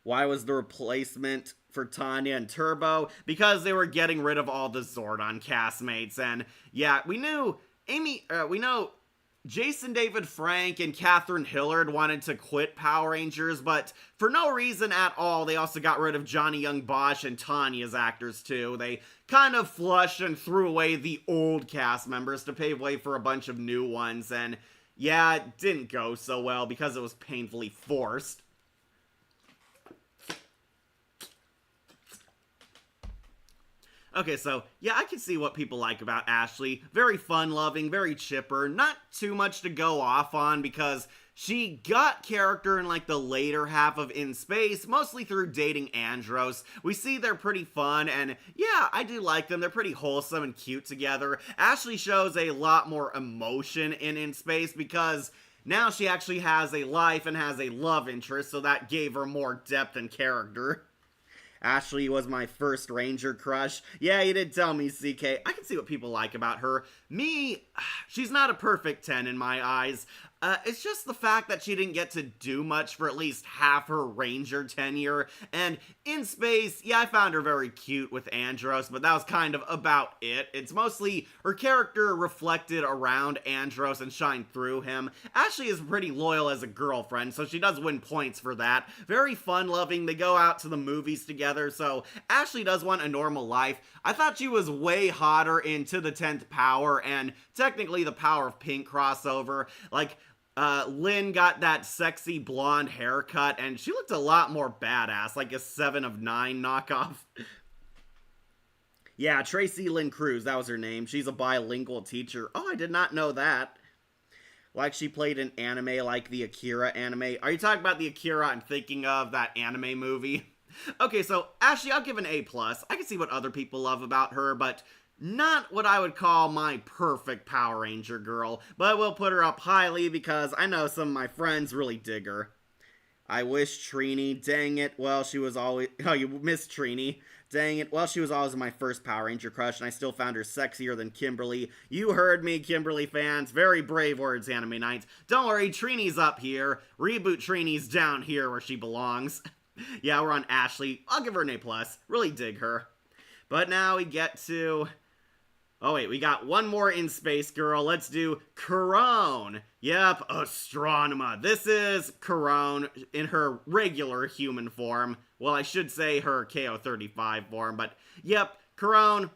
Why was the replacement for Tanya and Turbo? Because they were getting rid of all the Zordon castmates, and yeah, we know Jason David Frank and Catherine Hillard wanted to quit Power Rangers, but for no reason at all, they also got rid of Johnny Young Bosch and Tanya's actors too. They kind of flushed and threw away the old cast members to pave way for a bunch of new ones, and yeah, it didn't go so well because it was painfully forced. Okay, so, yeah, I can see what people like about Ashley. Very fun-loving, very chipper, not too much to go off on because she got character in, like, the later half of In Space, mostly through dating Andros. We see they're pretty fun, and yeah, I do like them. They're pretty wholesome and cute together. Ashley shows a lot more emotion in Space because now she actually has a life and has a love interest, so that gave her more depth and character. Ashley was my first Ranger crush. Yeah, you did tell me, CK. I can see what people like about her. Me, she's not a perfect 10 in my eyes. It's just the fact that she didn't get to do much for at least half her Ranger tenure. And in Space, yeah, I found her very cute with Andros, but that was kind of about it. It's mostly her character reflected around Andros and shined through him. Ashley is pretty loyal as a girlfriend, so she does win points for that. Very fun-loving. They go out to the movies together, so Ashley does want a normal life. I thought she was way hotter in To the 10th Power and technically the Power of Pink crossover. Like, Lynn got that sexy blonde haircut, and she looked a lot more badass, like a 7 of 9 knockoff. Yeah, Tracy Lynn Cruz, that was her name. She's a bilingual teacher. Oh, I did not know that. Like she played an anime like the Akira anime. Are you talking about the Akira I'm thinking of, that anime movie? Okay, so Ashley, I'll give an A+. I can see what other people love about her, but not what I would call my perfect Power Ranger girl, but we'll put her up highly because I know some of my friends really dig her. I wish Trini, dang it, well, she was always, oh, you missed Trini. Dang it, well, she was always my first Power Ranger crush, and I still found her sexier than Kimberly. You heard me, Kimberly fans. Very brave words, Anime Nights. Don't worry, Trini's up here. Reboot Trini's down here where she belongs. Yeah, we're on Ashley. I'll give her an A+. Really dig her. But now we get to... Oh wait, we got one more In Space girl. Let's do Corone. Yep, Astronema. This is Corone in her regular human form. Well, I should say her KO-35 form, but yep, Corone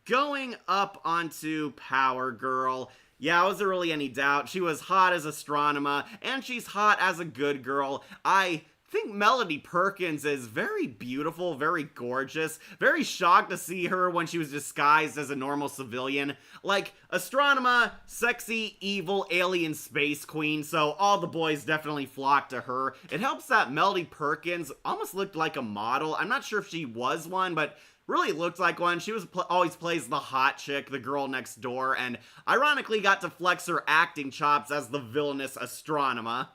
going up onto Power Girl. Yeah, was there really any doubt? She was hot as Astronema, and she's hot as a good girl. I think Melody Perkins is very beautiful, very gorgeous, very shocked to see her when she was disguised as a normal civilian. Like, Astronema, sexy, evil, alien space queen, so all the boys definitely flocked to her. It helps that Melody Perkins almost looked like a model. I'm not sure if she was one, but really looked like one. She was always plays the hot chick, the girl next door, and ironically got to flex her acting chops as the villainous Astronema.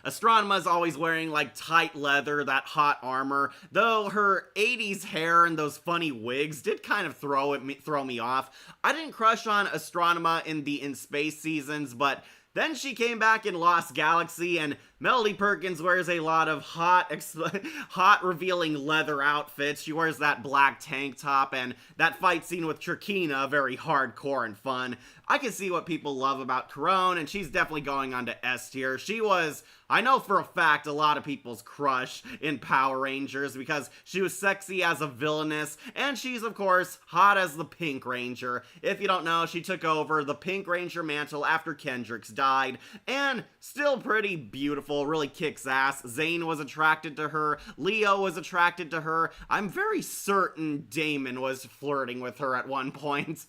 Astronema's always wearing like tight leather, that hot armor, though her 80s hair and those funny wigs did kind of throw me off. I didn't crush on Astronema in the In Space seasons, but then she came back in Lost Galaxy, and Melody Perkins wears a lot of hot revealing leather outfits. She wears that black tank top, and that fight scene with Trakina, very hardcore and fun. I can see what people love about Corone, and she's definitely going on to S tier. She was, I know for a fact, a lot of people's crush in Power Rangers because she was sexy as a villainess, and she's, of course, hot as the Pink Ranger. If you don't know, she took over the Pink Ranger mantle after Kendrix died, and still pretty beautiful, really kicks ass. Zane was attracted to her, Leo was attracted to her. I'm very certain Damon was flirting with her at one point.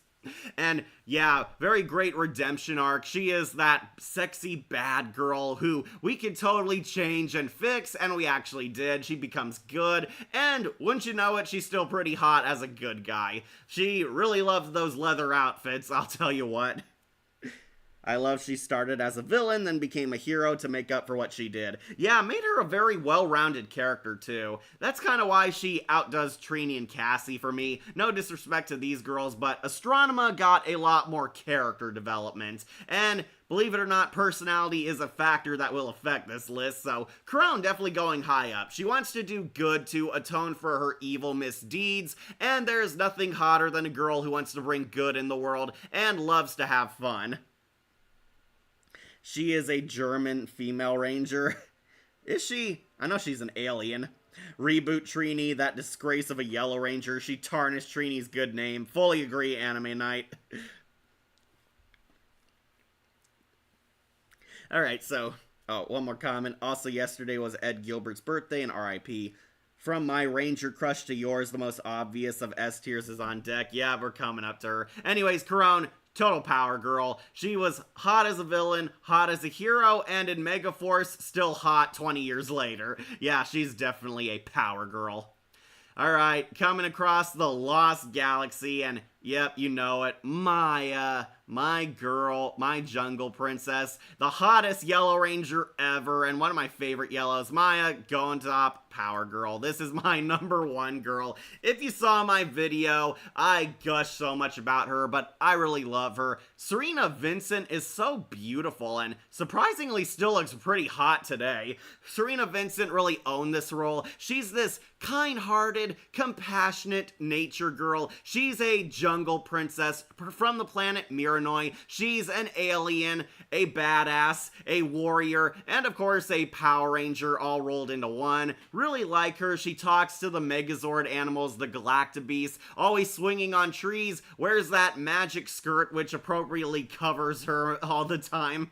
And yeah, very great redemption arc. She is that sexy bad girl who we could totally change and fix, and we actually did. She becomes good, and wouldn't you know it, she's still pretty hot as a good guy. She really loves those leather outfits, I'll tell you what. I love she started as a villain, then became a hero to make up for what she did. Yeah, made her a very well-rounded character, too. That's kind of why she outdoes Trini and Cassie for me. No disrespect to these girls, but Astronema got a lot more character development. And believe it or not, personality is a factor that will affect this list, so Corone definitely going high up. She wants to do good to atone for her evil misdeeds, and there's nothing hotter than a girl who wants to bring good in the world and loves to have fun. She is a German female ranger. Is she? I know she's an alien. Reboot Trini, that disgrace of a Yellow Ranger. She tarnished Trini's good name. Fully agree, Anime Night. Alright, so, one more comment. Also, yesterday was Ed Gilbert's birthday, and RIP. From my Ranger crush to yours, the most obvious of S tiers is on deck. Yeah, we're coming up to her. Anyways, Corone, total power girl. She was hot as a villain, hot as a hero, and in Megaforce, still hot 20 years later. Yeah, she's definitely a power girl. Alright, coming across the Lost Galaxy, and yep, you know it, Maya, my girl, my jungle princess, the hottest Yellow Ranger ever, and one of my favorite yellows. Maya, going top, power girl. This is my #1 girl. If you saw my video, I gush so much about her, but I really love her. Serena Vincent is so beautiful, and surprisingly still looks pretty hot today. Serena Vincent really owned this role. She's this kind-hearted, compassionate nature girl. She's a jungle princess from the planet Miranoi. She's an alien, a badass, a warrior, and of course a Power Ranger all rolled into one. Really like her. She talks to the Megazord animals, the Galactabeasts, always swinging on trees, wears that magic skirt which appropriately covers her all the time.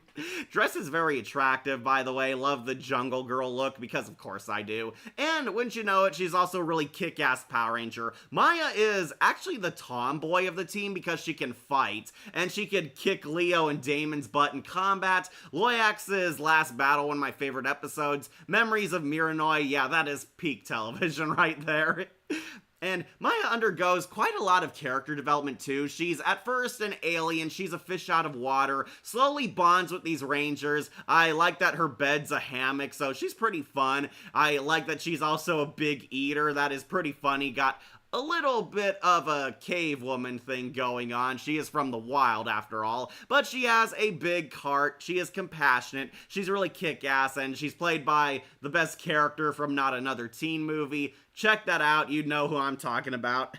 Dress is very attractive, by the way. Love the jungle girl look, because of course I do. And wouldn't you know it, she's also a really kick-ass Power Ranger. Maya is actually the tomboy of the team because she can fight, and she could kick Leo and Damon's butt in combat. Loyax's last battle, one of my favorite episodes. Memories of Miranoi, yeah, that is peak television right there. And Maya undergoes quite a lot of character development too. She's at first an alien, she's a fish out of water, slowly bonds with these rangers. I like that her bed's a hammock, so she's pretty fun. I like that she's also a big eater, that is pretty funny. Got a little bit of a cave woman thing going on. She is from the wild after all, but she has a big heart. She is compassionate. She's really kick-ass, and she's played by the best character from Not Another Teen Movie. Check that out. You know who I'm talking about.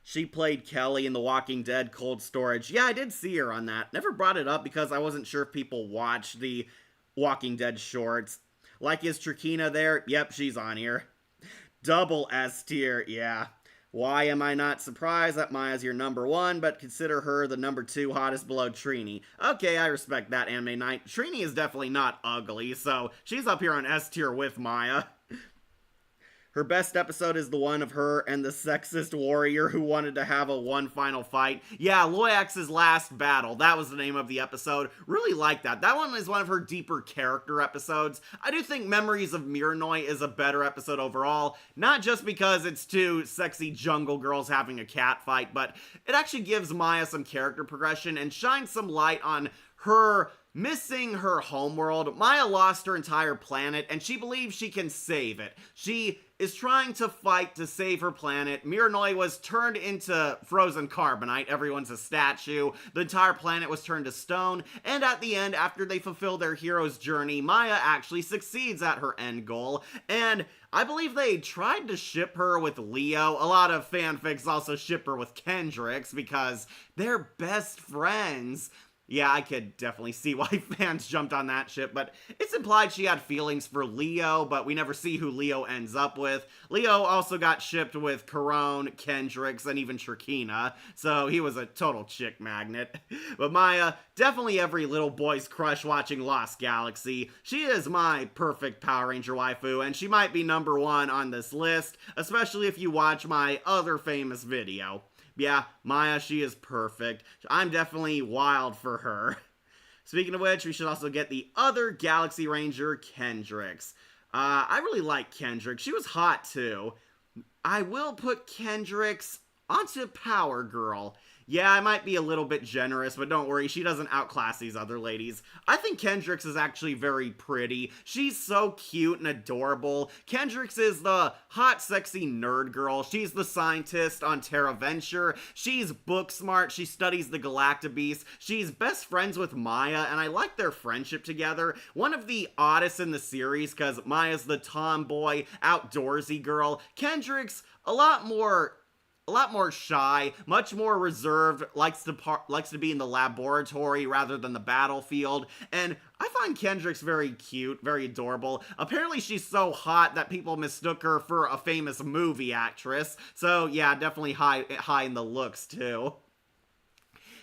She played Kelly in The Walking Dead Cold Storage. Yeah, I did see her on that. Never brought it up because I wasn't sure if people watched the Walking Dead shorts. Like, is Trakina there? Yep, she's on here. Double S tier, yeah. Why am I not surprised that Maya's your number one, but consider her the number two hottest below Trini? Okay, I respect that, Anime Knight. Trini is definitely not ugly, so she's up here on S tier with Maya. Her best episode is the one of her and the sexist warrior who wanted to have a one final fight. Yeah, Loyax's last battle. That was the name of the episode. Really like that. That one is one of her deeper character episodes. I do think Memories of Miranoi is a better episode overall. Not just because it's two sexy jungle girls having a cat fight, but it actually gives Maya some character progression and shines some light on her missing her homeworld. Maya lost her entire planet, and she believes she can save it. She is trying to fight to save her planet. Miranoi was turned into frozen carbonite. Everyone's a statue. The entire planet was turned to stone. And at the end, after they fulfill their hero's journey, Maya actually succeeds at her end goal. And I believe they tried to ship her with Leo. A lot of fanfics also ship her with Kendricks because they're best friends. Yeah, I could definitely see why fans jumped on that ship, but it's implied she had feelings for Leo, but we never see who Leo ends up with. Leo also got shipped with Corone, Kendricks, and even Trakina, so he was a total chick magnet. But Maya, definitely every little boy's crush watching Lost Galaxy. She is my perfect Power Ranger waifu, and she might be number one on this list, especially if you watch my other famous video. Yeah, Maya, she is perfect. I'm definitely wild for her. Speaking of which, we should also get the other Galaxy Ranger, Kendricks. I really like Kendricks. She was hot, too. I will put Kendricks onto Power Girl. Yeah, I might be a little bit generous, but don't worry, she doesn't outclass these other ladies. I think Kendricks is actually very pretty. She's so cute and adorable. Kendricks is the hot, sexy nerd girl. She's the scientist on Terra Venture. She's book smart. She studies the Galactabeast. She's best friends with Maya, and I like their friendship together. One of the oddest in the series, because Maya's the tomboy, outdoorsy girl. Kendricks, a lot more shy, much more reserved, likes to be in the laboratory rather than the battlefield, and I find Kendricks very cute, very adorable. Apparently she's so hot that people mistook her for a famous movie actress, so yeah, definitely high in the looks too.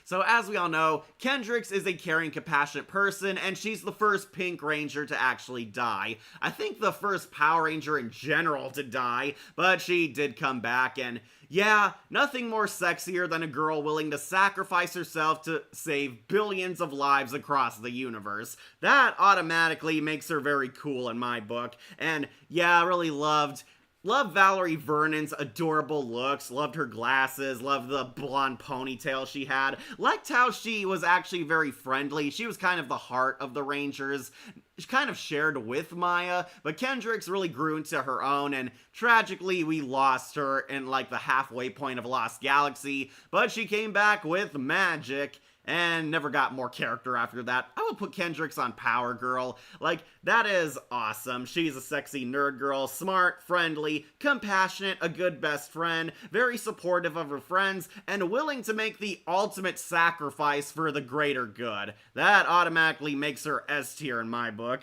So as we all know, Kendricks is a caring, compassionate person, and she's the first Pink Ranger to actually die. I think the first Power Ranger in general to die, but she did come back, and yeah, nothing more sexier than a girl willing to sacrifice herself to save billions of lives across the universe. That automatically makes her very cool in my book, and yeah, I really loved Valerie Vernon's adorable looks, loved her glasses, loved the blonde ponytail she had, liked how she was actually very friendly. She was kind of the heart of the Rangers. She kind of shared with Maya, but Kendricks really grew into her own, and tragically we lost her in like the halfway point of Lost Galaxy, but she came back with magic and never got more character after that. I would put Kendricks on Power Girl. Like, that is awesome. She's a sexy nerd girl, smart, friendly, compassionate, a good best friend, very supportive of her friends, and willing to make the ultimate sacrifice for the greater good. That automatically makes her S tier in my book.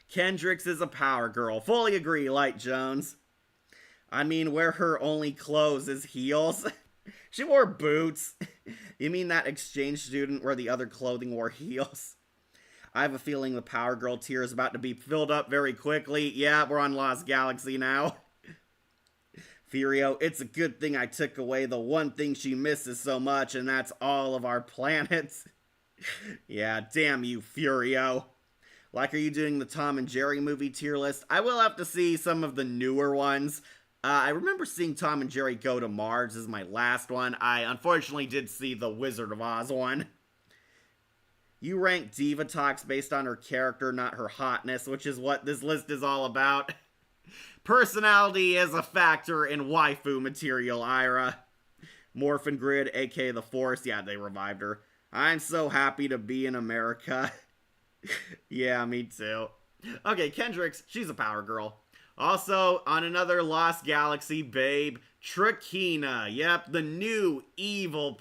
Kendricks is a Power Girl. Fully agree, Light Jones. I mean, where her only clothes is heels. She wore boots. You mean that exchange student where the other clothing wore heels? I have a feeling the Power Girl tier is about to be filled up very quickly. Yeah, we're on Lost Galaxy now. Furio, it's a good thing I took away the one thing she misses so much, and that's all of our planets. Yeah, damn you, Furio. Like, are you doing the Tom and Jerry movie tier list? I will have to see some of the newer ones. I remember seeing Tom and Jerry Go to Mars as my last one. I unfortunately did see the Wizard of Oz one. You rank Diva Talks based on her character, not her hotness, which is what this list is all about. Personality is a factor in waifu material, Ira. Morphin Grid, aka The Force. Yeah, they revived her. I'm so happy to be in America. Yeah, me too. Okay, Kendricks, she's a Power Girl. Also, on another Lost Galaxy babe, Trakina. Yep, the new evil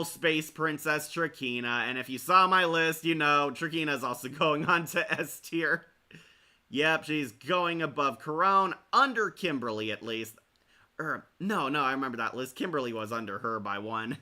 space princess Trakina. And if you saw my list, you know Trakina is also going on to S tier. Yep, she's going above Corone, under Kimberly at least. No, I remember that list. Kimberly was under her by one.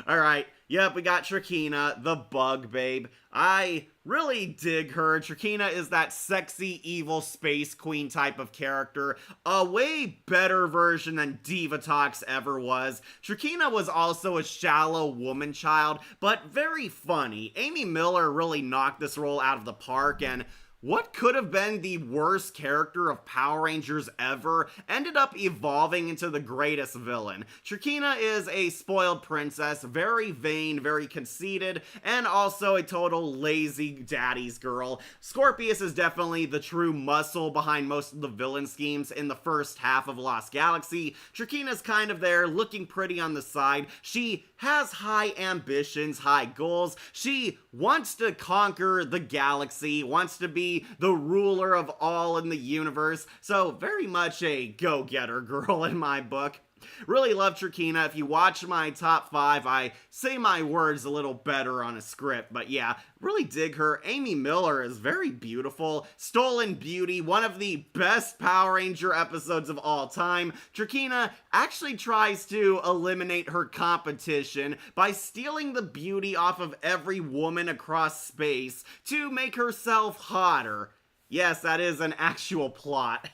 Alright, yep, we got Trakina, the bug babe. I really dig her. Trakina is that sexy, evil space queen type of character. A way better version than Divatox ever was. Trakina was also a shallow woman child, but very funny. Amy Miller really knocked this role out of the park, and what could have been the worst character of Power Rangers ever ended up evolving into the greatest villain. Trakina is a spoiled princess, very vain, very conceited, and also a total lazy daddy's girl. Scorpius is definitely the true muscle behind most of the villain schemes in the first half of Lost Galaxy. Trakina's kind of there, looking pretty on the side. She has high ambitions, high goals. She wants to conquer the galaxy, wants to be the ruler of all in the universe, so very much a go-getter girl in my book. Really love Trakina. If you watch my top 5, I say my words a little better on a script, but yeah, really dig her. Amy Miller is very beautiful. Stolen Beauty, one of the best Power Ranger episodes of all time. Trakina actually tries to eliminate her competition by stealing the beauty off of every woman across space to make herself hotter. Yes, that is an actual plot.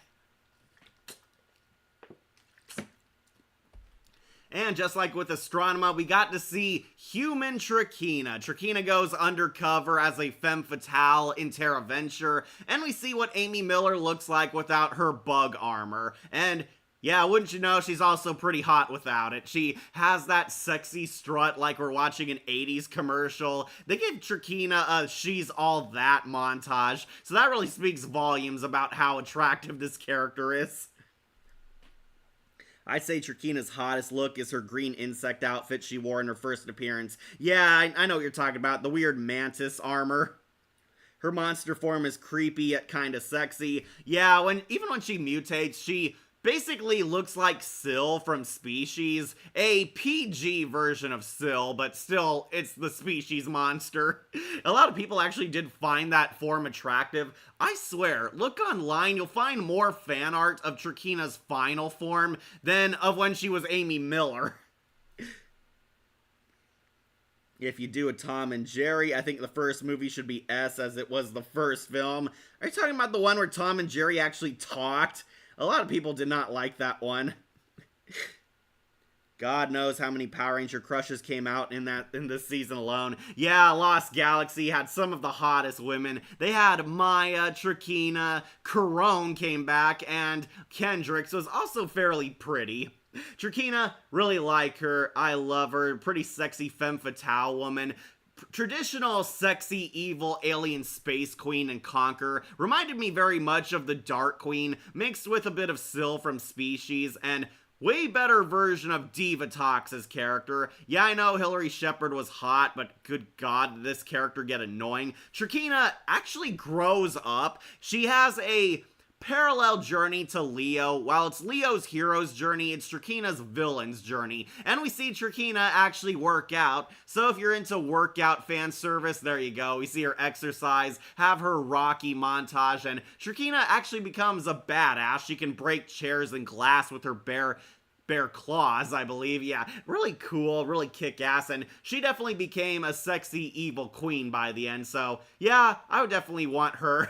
And just like with Astronema, we got to see human Trakina. Trakina goes undercover as a femme fatale in Terra Venture, and we see what Amy Miller looks like without her bug armor. And yeah, wouldn't you know, she's also pretty hot without it. She has that sexy strut like we're watching an 80s commercial. They give Trakina a She's All That montage, so that really speaks volumes about how attractive this character is. I'd say Trakina's hottest look is her green insect outfit she wore in her first appearance. Yeah, I know what you're talking about, the weird mantis armor. Her monster form is creepy yet kinda sexy. Yeah, even when she mutates, she basically looks like Syl from Species. A PG version of Syl, but still, it's the Species monster. A lot of people actually did find that form attractive. I swear, look online, you'll find more fan art of Trakina's final form than of when she was Amy Miller. If you do a Tom and Jerry, I think the first movie should be S, as it was the first film. Are you talking about the one where Tom and Jerry actually talked? A lot of people did not like that one. God knows how many Power Ranger crushes came out in this season alone. Yeah, Lost Galaxy had some of the hottest women. They had Maya, Trakina, Corone came back, and Kendricks was also fairly pretty. Trakina, really like her. I love her. Pretty sexy femme fatale woman. Traditional sexy evil alien space queen and conqueror. Reminded me very much of the Dark Queen, mixed with a bit of Syl from Species, and way better version of Divatox's character. Yeah, I know Hilary Shepard was hot, but good god, did this character get annoying. Trakina actually grows up. She has a parallel journey to Leo. While it's Leo's hero's journey, it's Trakina's villain's journey. And we see Trakina actually work out. So if you're into workout fan service, there you go. We see her exercise, have her Rocky montage, and Trakina actually becomes a badass. She can break chairs and glass with her bare claws, I believe. Yeah, really cool, really kick-ass, and she definitely became a sexy evil queen by the end. So yeah, I would definitely want her.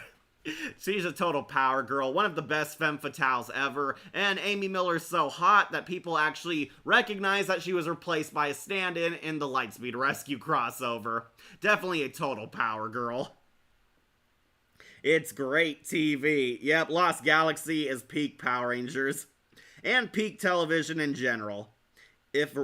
She's a total power girl, one of the best femme fatales ever, and Amy Miller's so hot that people actually recognize that she was replaced by a stand-in in the Lightspeed Rescue crossover. Definitely a total power girl. It's great TV. Yep, Lost Galaxy is peak Power Rangers, and peak television in general. If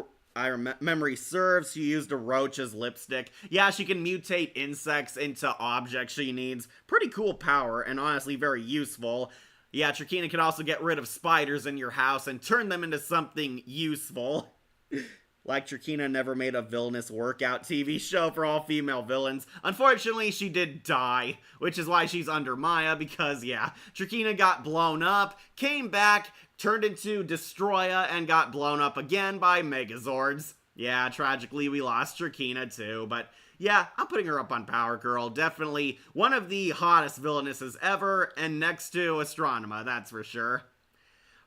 memory serves, she used a roach as lipstick. Yeah, she can mutate insects into objects she needs. Pretty cool power, and honestly very useful. Yeah, Trakina can also get rid of spiders in your house and turn them into something useful. Like Trakina never made a villainous workout TV show for all female villains. Unfortunately, she did die, which is why she's under Maya, because yeah, Trakina got blown up, came back, turned into Destroya, and got blown up again by Megazords. Yeah, tragically we lost Trakina too, but Yeah, I'm putting her up on Power Girl. Definitely one of the hottest villainesses ever, and next to Astronema, that's for sure.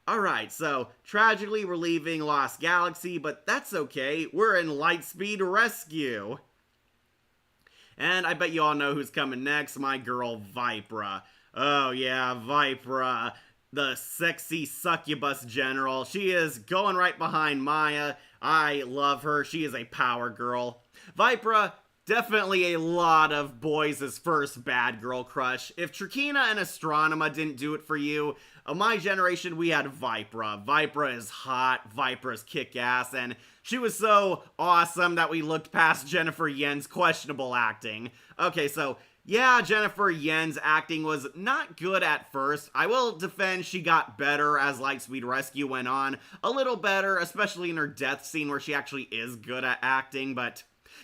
Alright, so tragically we're leaving Lost Galaxy, but that's okay. We're in Lightspeed Rescue. And I bet you all know who's coming next, my girl Vipra. Oh yeah, Vipra, the sexy succubus general. She is going right behind Maya. I love her. She is a power girl. Vipra, definitely a lot of boys' first bad girl crush. If Trakina and Astronema didn't do it for you, my generation, we had Vipra. Vipra is hot, Vipra's kick-ass, and she was so awesome that we looked past Jennifer Yen's questionable acting. Okay, so yeah, Jennifer Yen's acting was not good at first. I will defend she got better as Lightspeed Rescue went on. A little better, especially in her death scene where she actually is good at acting, but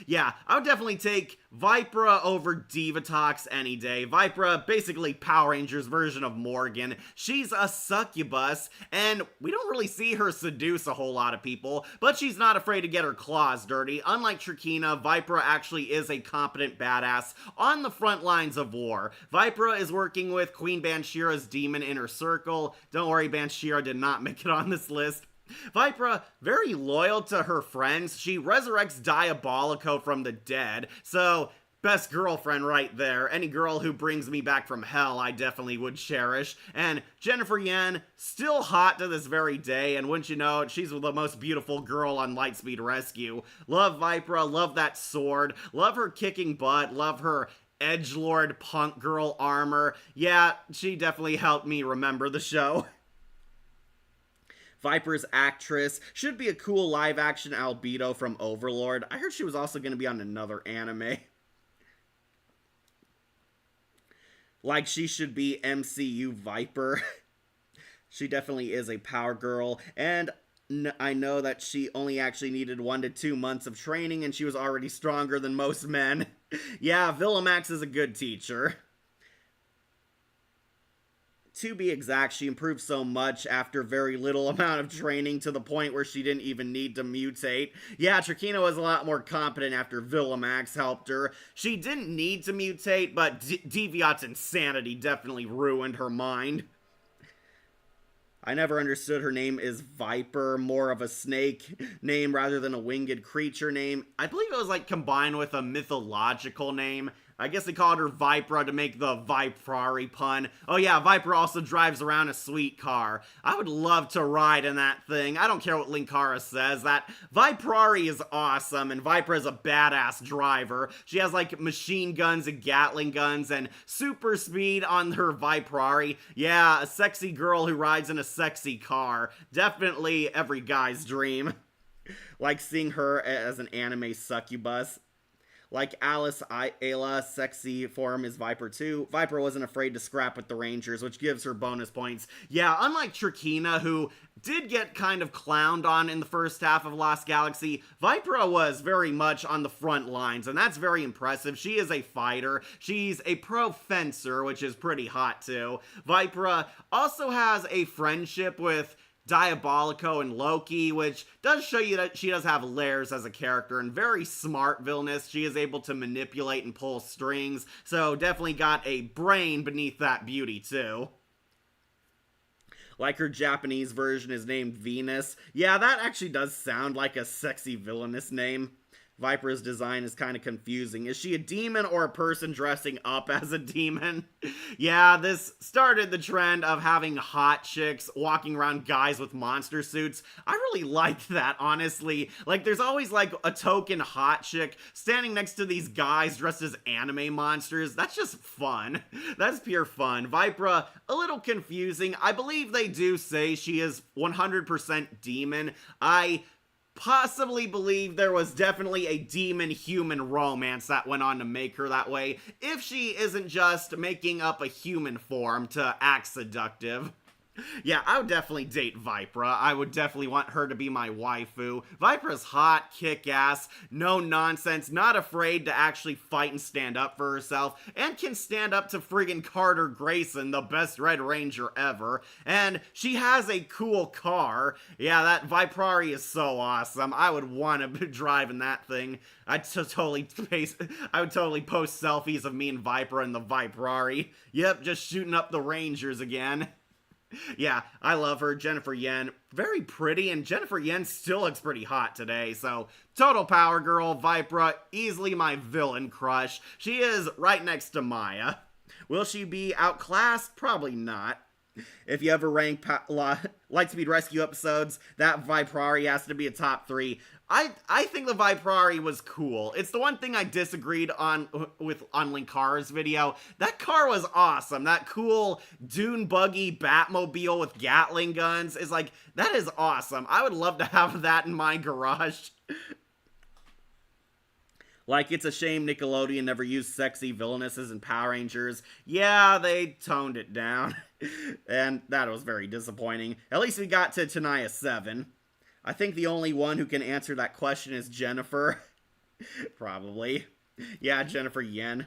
yeah, I would definitely take Vipra over Divatox any day. Vipra, basically Power Rangers version of Morgan. She's a succubus, and we don't really see her seduce a whole lot of people, but she's not afraid to get her claws dirty. Unlike Trakina, Vipra actually is a competent badass on the front lines of war. Vipra is working with Queen Banshira's demon inner circle. Don't worry, Banshira did not make it on this list. Vipra, very loyal to her friends. She resurrects Diabolico from the dead, so best girlfriend right there. Any girl who brings me back from hell, I definitely would cherish. And Jennifer Yen, still hot to this very day, and wouldn't you know it, she's the most beautiful girl on Lightspeed Rescue. Love Vipra, love that sword, love her kicking butt, love her edgelord punk girl armor. Yeah, she definitely helped me remember the show. Viper's actress should be a cool live-action Albedo from Overlord. I heard she was also going to be on another anime. Like she should be MCU Viper. She definitely is a power girl, and I know that she only actually needed 1 to 2 months of training, and she was already stronger than most men. Yeah, Villamax is a good teacher. To be exact, she improved so much after very little amount of training to the point where she didn't even need to mutate. Yeah, Trakina was a lot more competent after Villamax helped her. She didn't need to mutate, but Deviat's insanity definitely ruined her mind. I never understood her name is Viper, more of a snake name rather than a winged creature name. I believe it was like combined with a mythological name. I guess they called her Vipra to make the Viprari pun. Oh yeah, Vipra also drives around a sweet car. I would love to ride in that thing. I don't care what Linkara says. That Viprari is awesome, and Vipra is a badass driver. She has like machine guns and Gatling guns and super speed on her Viprari. Yeah, a sexy girl who rides in a sexy car. Definitely every guy's dream. Like seeing her as an anime succubus. Like Alice Ayla's sexy form is Viper too. Viper wasn't afraid to scrap with the Rangers, which gives her bonus points. Yeah, unlike Trakina, who did get kind of clowned on in the first half of Lost Galaxy, Vipra was very much on the front lines, and that's very impressive. She is a fighter. She's a pro fencer, which is pretty hot too. Vipra also has a friendship with Diabolico and Loki, which does show you that she does have layers as a character, and very smart villainess. She is able to manipulate and pull strings, so definitely got a brain beneath that beauty too. Like her Japanese version is named Venus. Yeah, that actually does sound like a sexy villainous name. Viper's design is kind of confusing. Is she a demon or a person dressing up as a demon? Yeah, this started the trend of having hot chicks walking around guys with monster suits. I really like that, honestly. Like, there's always, like, a token hot chick standing next to these guys dressed as anime monsters. That's just fun. That's pure fun. Vipra, a little confusing. I believe they do say she is 100% demon. I possibly believe there was definitely a demon-human romance that went on to make her that way, if she isn't just making up a human form to act seductive. Yeah, I would definitely date Vipra. I would definitely want her to be my waifu. Vipra's hot, kick-ass, no nonsense, not afraid to actually fight and stand up for herself, and can stand up to friggin' Carter Grayson, the best Red Ranger ever. And she has a cool car. Yeah, that Viprari is so awesome. I would want to be driving that thing. I would totally post selfies of me and Vipra in the Viprari. Yep, just shooting up the Rangers again. Yeah, I love her. Jennifer Yen, very pretty, and Jennifer Yen still looks pretty hot today, so total power girl, Vipra, easily my villain crush. She is right next to Maya. Will she be outclassed? Probably not. If you ever rank Lightspeed Rescue episodes, that Viprari has to be a top 3. I think the Viprari was cool. It's the one thing I disagreed on Linkar's video. That car was awesome. That cool dune buggy Batmobile with Gatling guns is like, that is awesome. I would love to have that in my garage. Like, it's a shame Nickelodeon never used sexy villainesses in Power Rangers. Yeah, they toned it down. And that was very disappointing. At least we got to Tenaya 7. I think the only one who can answer that question is Jennifer. Probably. Yeah, Jennifer Yen.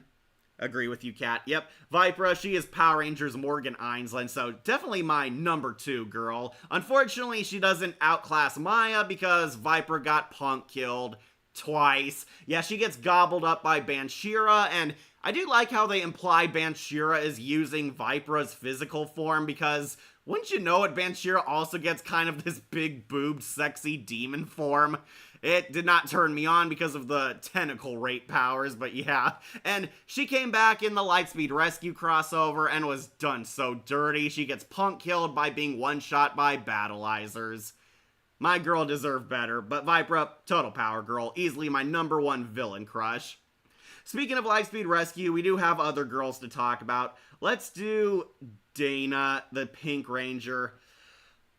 Agree with you, Kat. Yep, Vipra, she is Power Rangers Morgan Einsland, so definitely my number 2 girl. Unfortunately, she doesn't outclass Maya because Vipra got punk killed twice. Yeah, she gets gobbled up by Banshira, and I do like how they imply Banshira is using Vipra's physical form because, wouldn't you know it, Banshira also gets kind of this big boobed sexy demon form. It did not turn me on because of the tentacle rape powers, but yeah. And she came back in the Lightspeed Rescue crossover and was done so dirty. She gets punk killed by being one-shot by Battleizers. My girl deserved better, but Vipra, total power girl, easily my number 1 villain crush. Speaking of Lightspeed Rescue, we do have other girls to talk about. Let's do Dana, the Pink Ranger.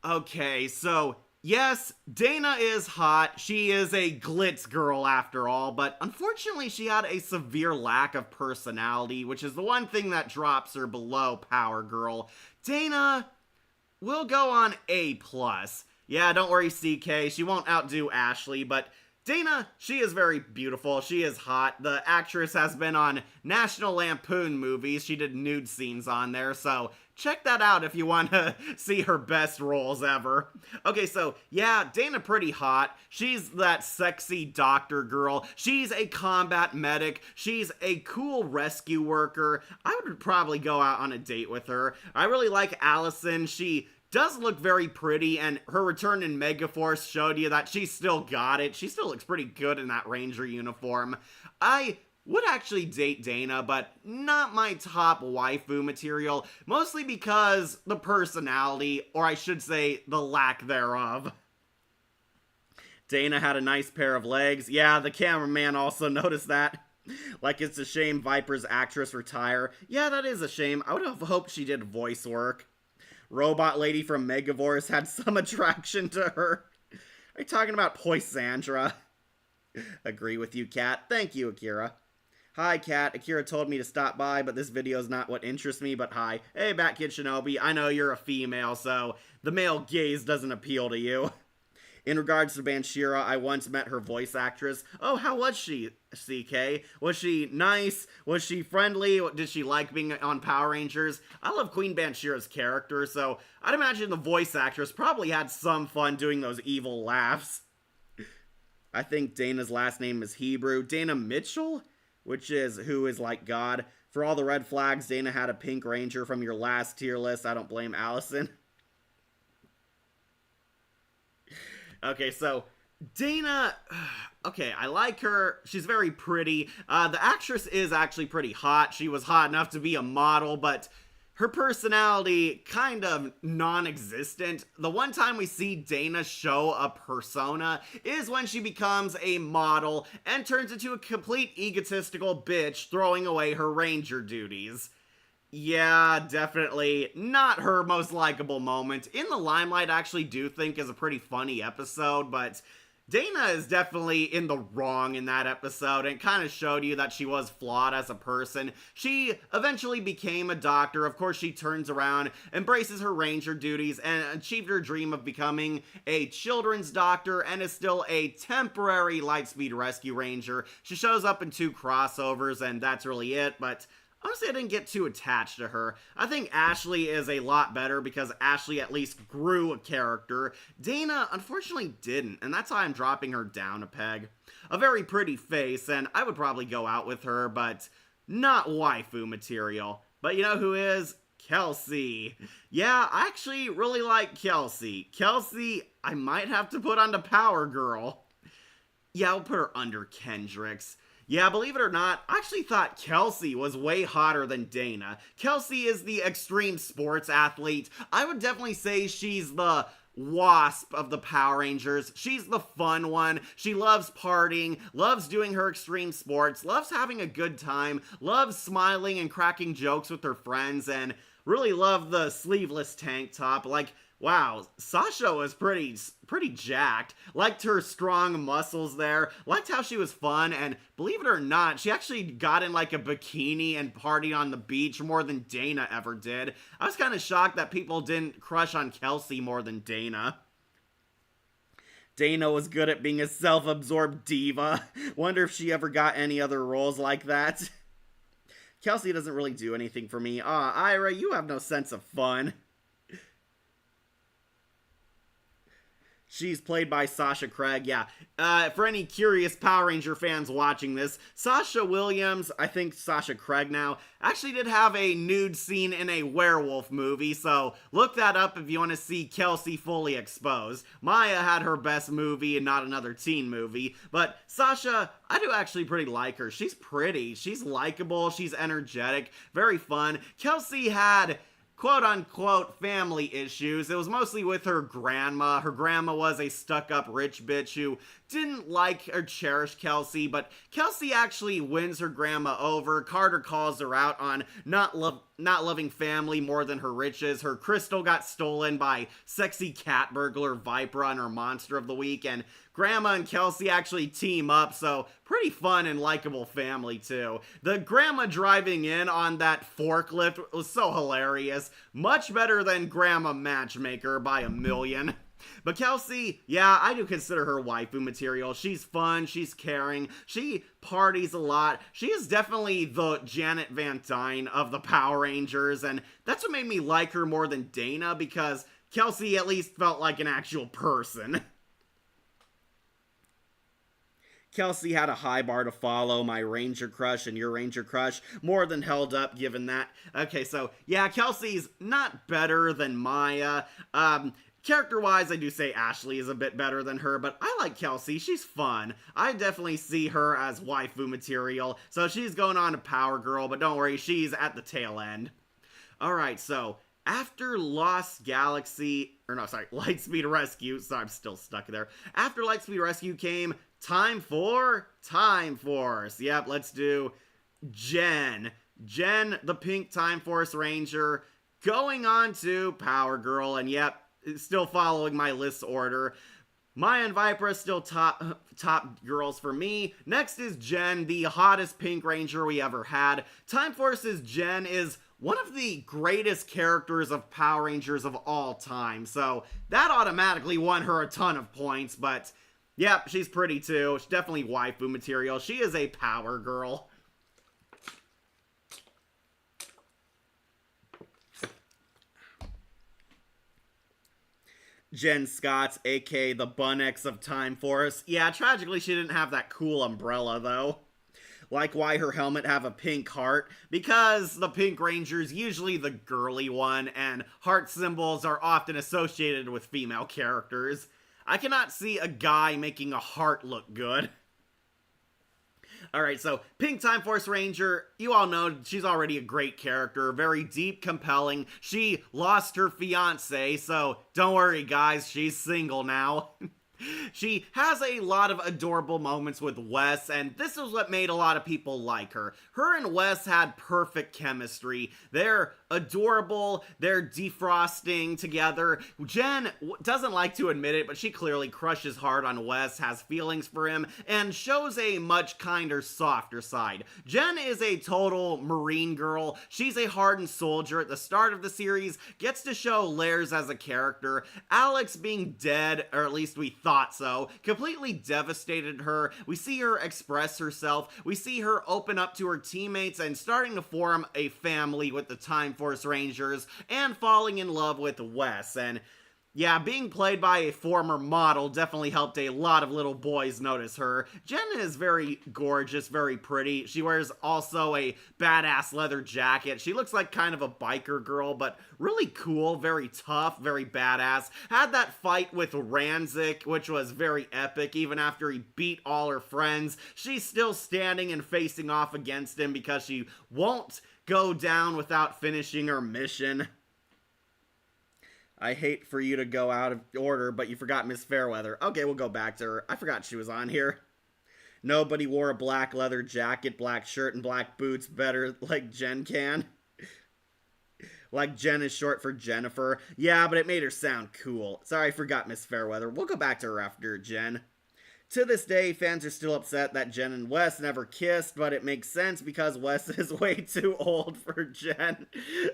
Okay, so yes, Dana is hot. She is a glitz girl after all, but unfortunately she had a severe lack of personality, which is the one thing that drops her below Power Girl. Dana will go on A+. Yeah, don't worry, CK, she won't outdo Ashley, but Dana, she is very beautiful. She is hot. The actress has been on National Lampoon movies. She did nude scenes on there, so check that out if you want to see her best roles ever. Okay, so yeah, Dana pretty hot. She's that sexy doctor girl. She's a combat medic. She's a cool rescue worker. I would probably go out on a date with her. I really like Allison. She does look very pretty, and her return in Megaforce showed you that she still got it. She still looks pretty good in that Ranger uniform. I would actually date Dana, but not my top waifu material, mostly because the personality, or I should say, the lack thereof. Dana had a nice pair of legs. Yeah, the cameraman also noticed that. Like, it's a shame Viper's actress retire. Yeah, that is a shame. I would have hoped she did voice work. Robot lady from Megaforce had some attraction to her. Are you talking about Poisandra? Agree with you, Kat. Thank you, Akira. Hi, Kat. Akira told me to stop by, but this video is not what interests me, but hi. Hey, Batkid Shinobi. I know you're a female, so the male gaze doesn't appeal to you. In regards to Banshira, I once met her voice actress. Oh, how was she, CK? Was she nice? Was she friendly? Did she like being on Power Rangers? I love Queen Banshira's character, so I'd imagine the voice actress probably had some fun doing those evil laughs. I think Dana's last name is Hebrew. Dana Mitchell? Which is who is like God. For all the red flags, Dana had a Pink Ranger from your last tier list. I don't blame Allison. Okay, so Dana, okay, I like her. She's very pretty. The actress is actually pretty hot. She was hot enough to be a model, but her personality kind of non-existent. The one time we see Dana show a persona is when she becomes a model and turns into a complete egotistical bitch, throwing away her ranger duties. Yeah, definitely not her most likable moment. In the Limelight, I actually do think is a pretty funny episode, but Dana is definitely in the wrong in that episode and kind of showed you that she was flawed as a person. She eventually became a doctor. Of course, she turns around, embraces her ranger duties, and achieved her dream of becoming a children's doctor and is still a temporary Lightspeed Rescue Ranger. She shows up in 2 crossovers, and that's really it, but honestly, I didn't get too attached to her. I think Ashley is a lot better because Ashley at least grew a character. Dana, unfortunately, didn't, and that's why I'm dropping her down a peg. A very pretty face, and I would probably go out with her, but not waifu material. But you know who is? Kelsey. Yeah, I actually really like Kelsey. Kelsey, I might have to put on the Power Girl. Yeah, I'll put her under Kendricks. Yeah, believe it or not, I actually thought Kelsey was way hotter than Dana. Kelsey is the extreme sports athlete. I would definitely say she's the Wasp of the Power Rangers. She's the fun one. She loves partying, loves doing her extreme sports, loves having a good time, loves smiling and cracking jokes with her friends, and really love the sleeveless tank top. Like, wow, Sasha was pretty jacked. Liked her strong muscles there. Liked how she was fun, and believe it or not, she actually got in like a bikini and partied on the beach more than Dana ever did. I was kind of shocked that people didn't crush on Kelsey more than Dana. Dana was good at being a self-absorbed diva. Wonder if she ever got any other roles like that. Kelsey doesn't really do anything for me. Ira, you have no sense of fun. She's played by Sasha Craig, yeah. For any curious Power Ranger fans watching this, Sasha Williams, I think Sasha Craig now, actually did have a nude scene in a werewolf movie, so look that up if you want to see Kelsey fully exposed. Maya had her best movie and not another teen movie, but Sasha, I do actually pretty like her. She's pretty, she's likable, she's energetic, very fun. Kelsey had quote-unquote family issues. It was mostly with her grandma. Her grandma was a stuck-up rich bitch who didn't like or cherish Kelsey, but Kelsey actually wins her grandma over. Carter calls her out on not loving family more than her riches. Her crystal got stolen by sexy cat burglar Viper on her Monster of the Week, and Grandma and Kelsey actually team up, so pretty fun and likable family too. The grandma driving in on that forklift was so hilarious. Much better than Grandma Matchmaker by a million. But Kelsey, yeah, I do consider her waifu material. She's fun, she's caring, she parties a lot. She is definitely the Janet Van Dyne of the Power Rangers, and that's what made me like her more than Dana, because Kelsey at least felt like an actual person. Kelsey had a high bar to follow. My Ranger crush and your Ranger crush more than held up given that. Okay, so yeah, Kelsey's not better than Maya. Character-wise, I do say Ashley is a bit better than her, but I like Kelsey. She's fun. I definitely see her as waifu material, so she's going on to Power Girl, but don't worry, she's at the tail end. Alright, so after Lightspeed Rescue, so I'm still stuck there. After Lightspeed Rescue came Time Force. Yep, let's do Jen. Jen, the pink Time Force Ranger, going on to Power Girl, and yep, still following my list order. Maya and Viper still top girls for me. Next is Jen, the hottest pink ranger we ever had. Time Force's Jen is one of the greatest characters of Power Rangers of all time, so that automatically won her a ton of points, but yep, she's pretty too. She's definitely waifu material. She is a Power Girl. Jen Scott, aka the Bunnex of Time Force. Yeah, tragically she didn't have that cool umbrella though. Like why her helmet have a pink heart? Because the Pink Ranger's usually the girly one, and heart symbols are often associated with female characters. I cannot see a guy making a heart look good. Alright, so Pink Time Force Ranger, you all know she's already a great character, very deep, compelling. She lost her fiancé, so don't worry guys, she's single now. She has a lot of adorable moments with Wes, and this is what made a lot of people like her. Her and Wes had perfect chemistry. Their adorable. They're defrosting together. Jen doesn't like to admit it, but she clearly crushes hard on Wes, has feelings for him, and shows a much kinder, softer side. Jen is a total Marine girl. She's a hardened soldier at the start of the series, gets to show layers as a character. Alex being dead, or at least we thought so, completely devastated her. We see her express herself. We see her open up to her teammates and starting to form a family with the Time Force Rangers and falling in love with Wes. And yeah, being played by a former model definitely helped a lot of little boys notice her. Jen is very gorgeous, very pretty. She wears also a badass leather jacket. She looks like kind of a biker girl, but really cool, very tough, very badass. Had that fight with Ranzik, which was very epic. Even after he beat all her friends, she's still standing and facing off against him because she won't go down without finishing her mission. I hate for you to go out of order, but you forgot Miss Fairweather. Okay, we'll go back to her. I forgot she was on here. Nobody wore a black leather jacket, black shirt, and black boots better like Jen can. Like Jen is short for Jennifer. Yeah, but it made her sound cool. Sorry, I forgot Miss Fairweather. We'll go back to her after Jen. To this day, fans are still upset that Jen and Wes never kissed, but it makes sense because Wes is way too old for Jen.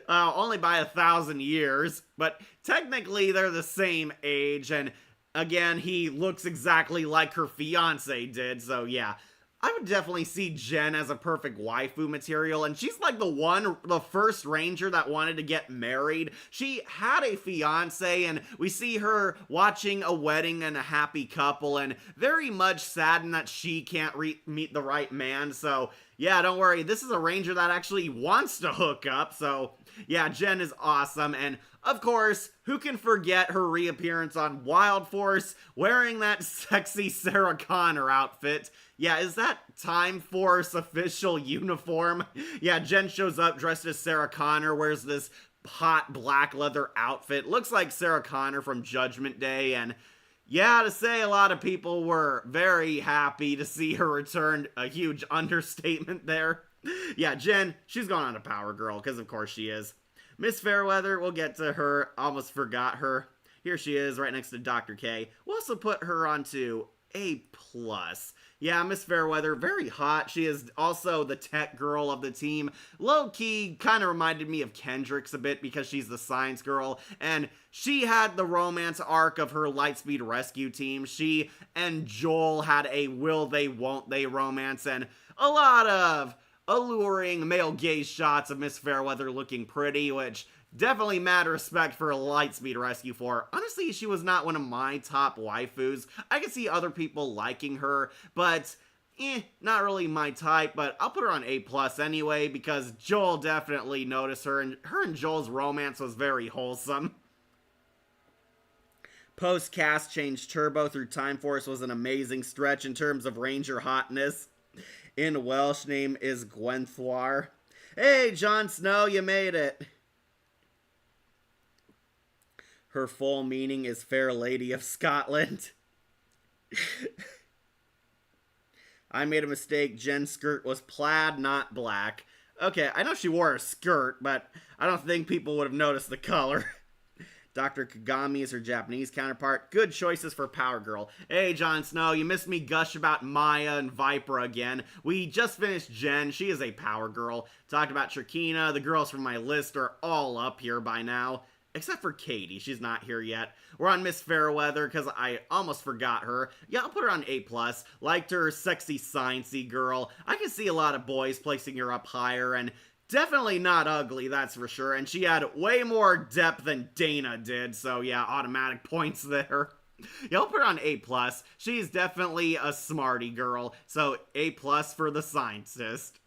Only by 1,000 years, but technically they're the same age, and again, he looks exactly like her fiance did, so yeah. I would definitely see Jen as a perfect waifu material, and she's like the first ranger that wanted to get married. She had a fiance, and we see her watching a wedding and a happy couple, and very much saddened that she can't meet the right man, so yeah, don't worry, this is a ranger that actually wants to hook up, so yeah, Jen is awesome, and of course, who can forget her reappearance on Wild Force wearing that sexy Sarah Connor outfit? Yeah, is that Time Force official uniform? Yeah, Jen shows up dressed as Sarah Connor, wears this hot black leather outfit. Looks like Sarah Connor from Judgment Day, and yeah, to say a lot of people were very happy to see her return. A huge understatement there. Yeah, Jen, she's gone on to Power Girl, because of course she is. Miss Fairweather, we'll get to her. Almost forgot her. Here she is, right next to Dr. K. We'll also put her onto A+. Yeah, Miss Fairweather, very hot. She is also the tech girl of the team. Low-key, kind of reminded me of Kendrix a bit because she's the science girl. And she had the romance arc of her Lightspeed rescue team. She and Joel had a will they, won't they romance. And a lot of alluring male gaze shots of Miss Fairweather looking pretty, which definitely mad respect for Lightspeed Rescue for. Honestly, she was not one of my top waifus. I can see other people liking her, but not really my type, but I'll put her on A+ anyway, because Joel definitely noticed her, and her and Joel's romance was very wholesome. Post-cast change Turbo through Time Force was an amazing stretch in terms of Ranger hotness. In Welsh, name is Gwenthwar. Hey, Jon Snow, you made it. Her full meaning is Fair Lady of Scotland. I made a mistake. Jen's skirt was plaid, not black. Okay, I know she wore a skirt, but I don't think people would have noticed the color. Dr. Kagami is her Japanese counterpart. Good choices for Power Girl. Hey, Jon Snow, you missed me gush about Maya and Vipra again. We just finished Jen. She is a Power Girl. Talked about Shirkina. The girls from my list are all up here by now. Except for Katie. She's not here yet. We're on Miss Fairweather because I almost forgot her. Yeah, I'll put her on A+. Liked her sexy, sciencey girl. I can see a lot of boys placing her up higher, and definitely not ugly, that's for sure. And she had way more depth than Dana did, so yeah, automatic points there. Yeah, I'll put her on A+. She's definitely a smarty girl, so A+ for the scientist.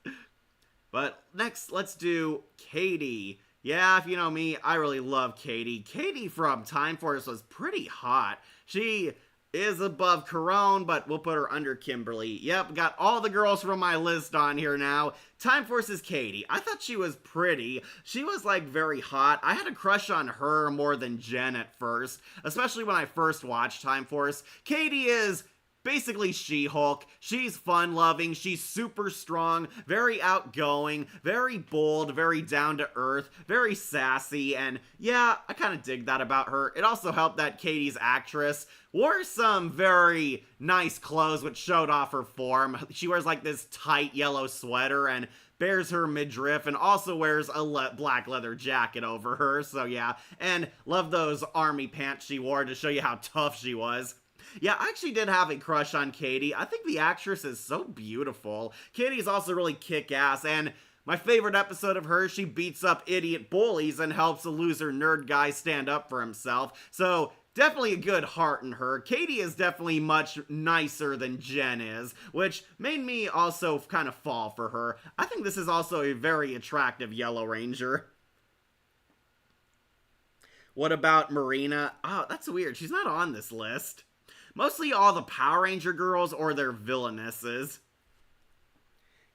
But next, let's do Katie. Yeah, if you know me, I really love Katie. Katie from Time Force was pretty hot. She is above Corone, but we'll put her under Kimberly. Yep, got all the girls from my list on here now. Time Force's Katie. I thought she was pretty. She was, like, very hot. I had a crush on her more than Jen at first, especially when I first watched Time Force. Katie is basically She-Hulk. She's fun-loving, she's super strong, very outgoing, very bold, very down-to-earth, very sassy, and yeah, I kind of dig that about her. It also helped that Katie's actress wore some very nice clothes which showed off her form. She wears like this tight yellow sweater and bears her midriff, and also wears a black leather jacket over her, so yeah. And love those army pants she wore to show you how tough she was. Yeah, I actually did have a crush on Katie. I think the actress is so beautiful. Katie's also really kick-ass, and my favorite episode of her, she beats up idiot bullies and helps a loser nerd guy stand up for himself. So definitely a good heart in her. Katie is definitely much nicer than Jen is, which made me also kind of fall for her. I think this is also a very attractive Yellow Ranger. What about Marina? Oh, that's weird. She's not on this list. Mostly all the Power Ranger girls or their villainesses.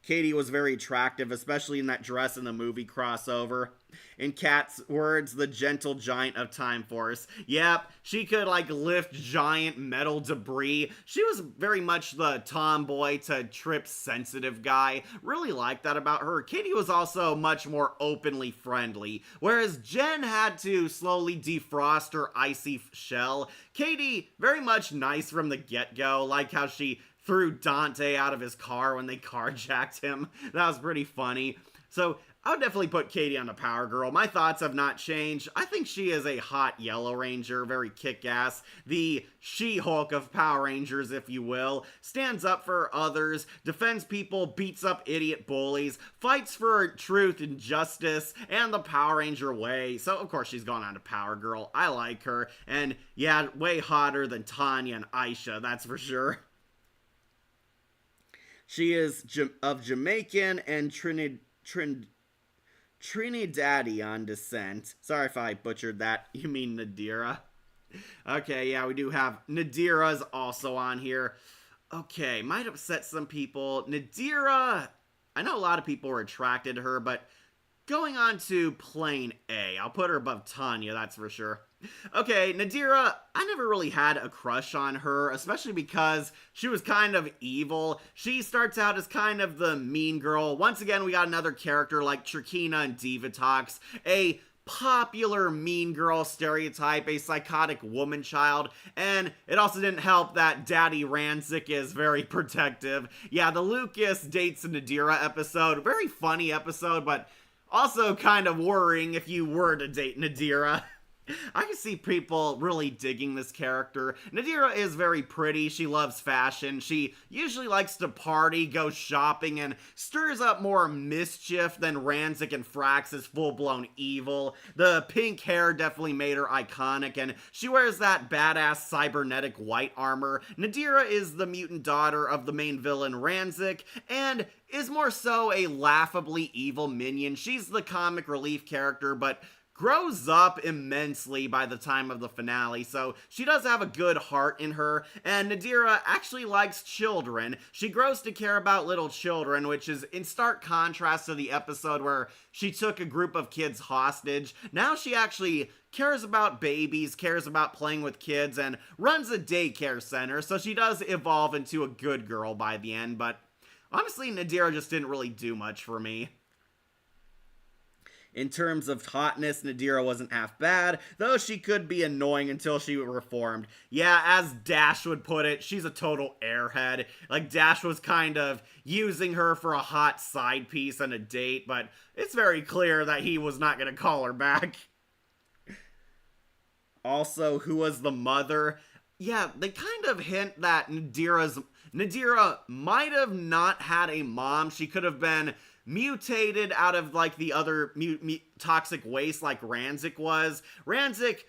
Katie was very attractive, especially in that dress in the movie crossover. In Kat's words, the gentle giant of Time Force. Yep, she could like lift giant metal debris. She was very much the tomboy to Trip sensitive guy. Really liked that about her. Katie was also much more openly friendly, whereas Jen had to slowly defrost her icy shell. Katie, very much nice from the get-go, like how she threw Dante out of his car when they carjacked him. That was pretty funny. So I would definitely put Katie on the Power Girl. My thoughts have not changed. I think she is a hot Yellow Ranger, very kick-ass. The She-Hulk of Power Rangers, if you will. Stands up for others, defends people, beats up idiot bullies, fights for truth and justice, and the Power Ranger way. So, of course, she's gone on to Power Girl. I like her. And, yeah, way hotter than Tanya and Aisha, that's for sure. She is of Jamaican and Trinidadian descent. Sorry if I butchered that. You mean Nadira. Okay, yeah, we do have Nadira's also on here. Okay, might upset some people. Nadira, I know a lot of people were attracted to her, but going on to plain A. I'll put her above Tanya, that's for sure. Okay, Nadira, I never really had a crush on her, especially because she was kind of evil. She starts out as kind of the mean girl. Once again, we got another character like Trakina and Divatox, a popular mean girl stereotype, a psychotic woman child, and it also didn't help that Daddy Rancic is very protective. Yeah, the Lucas dates Nadira episode, very funny episode, but also kind of worrying if you were to date Nadira. I can see people really digging this character. Nadira is very pretty, she loves fashion, she usually likes to party, go shopping, and stirs up more mischief than Rancic and Frax's full-blown evil. The pink hair definitely made her iconic, and she wears that badass cybernetic white armor. Nadira is the mutant daughter of the main villain Rancic, and is more so a laughably evil minion. She's the comic relief character, but grows up immensely by the time of the finale, so she does have a good heart in her, and Nadira actually likes children. She grows to care about little children, which is in stark contrast to the episode where she took a group of kids hostage. Now she actually cares about babies, cares about playing with kids, and runs a daycare center, so she does evolve into a good girl by the end, but honestly, Nadira just didn't really do much for me. In terms of hotness, Nadira wasn't half bad, though she could be annoying until she reformed. Yeah, as Dash would put it, she's a total airhead. Like, Dash was kind of using her for a hot side piece and a date, but it's very clear that he was not going to call her back. Also, who was the mother? Yeah, they kind of hint that Nadira might have not had a mom. She could have been mutated out of like the other toxic waste like Rancic was. Rancic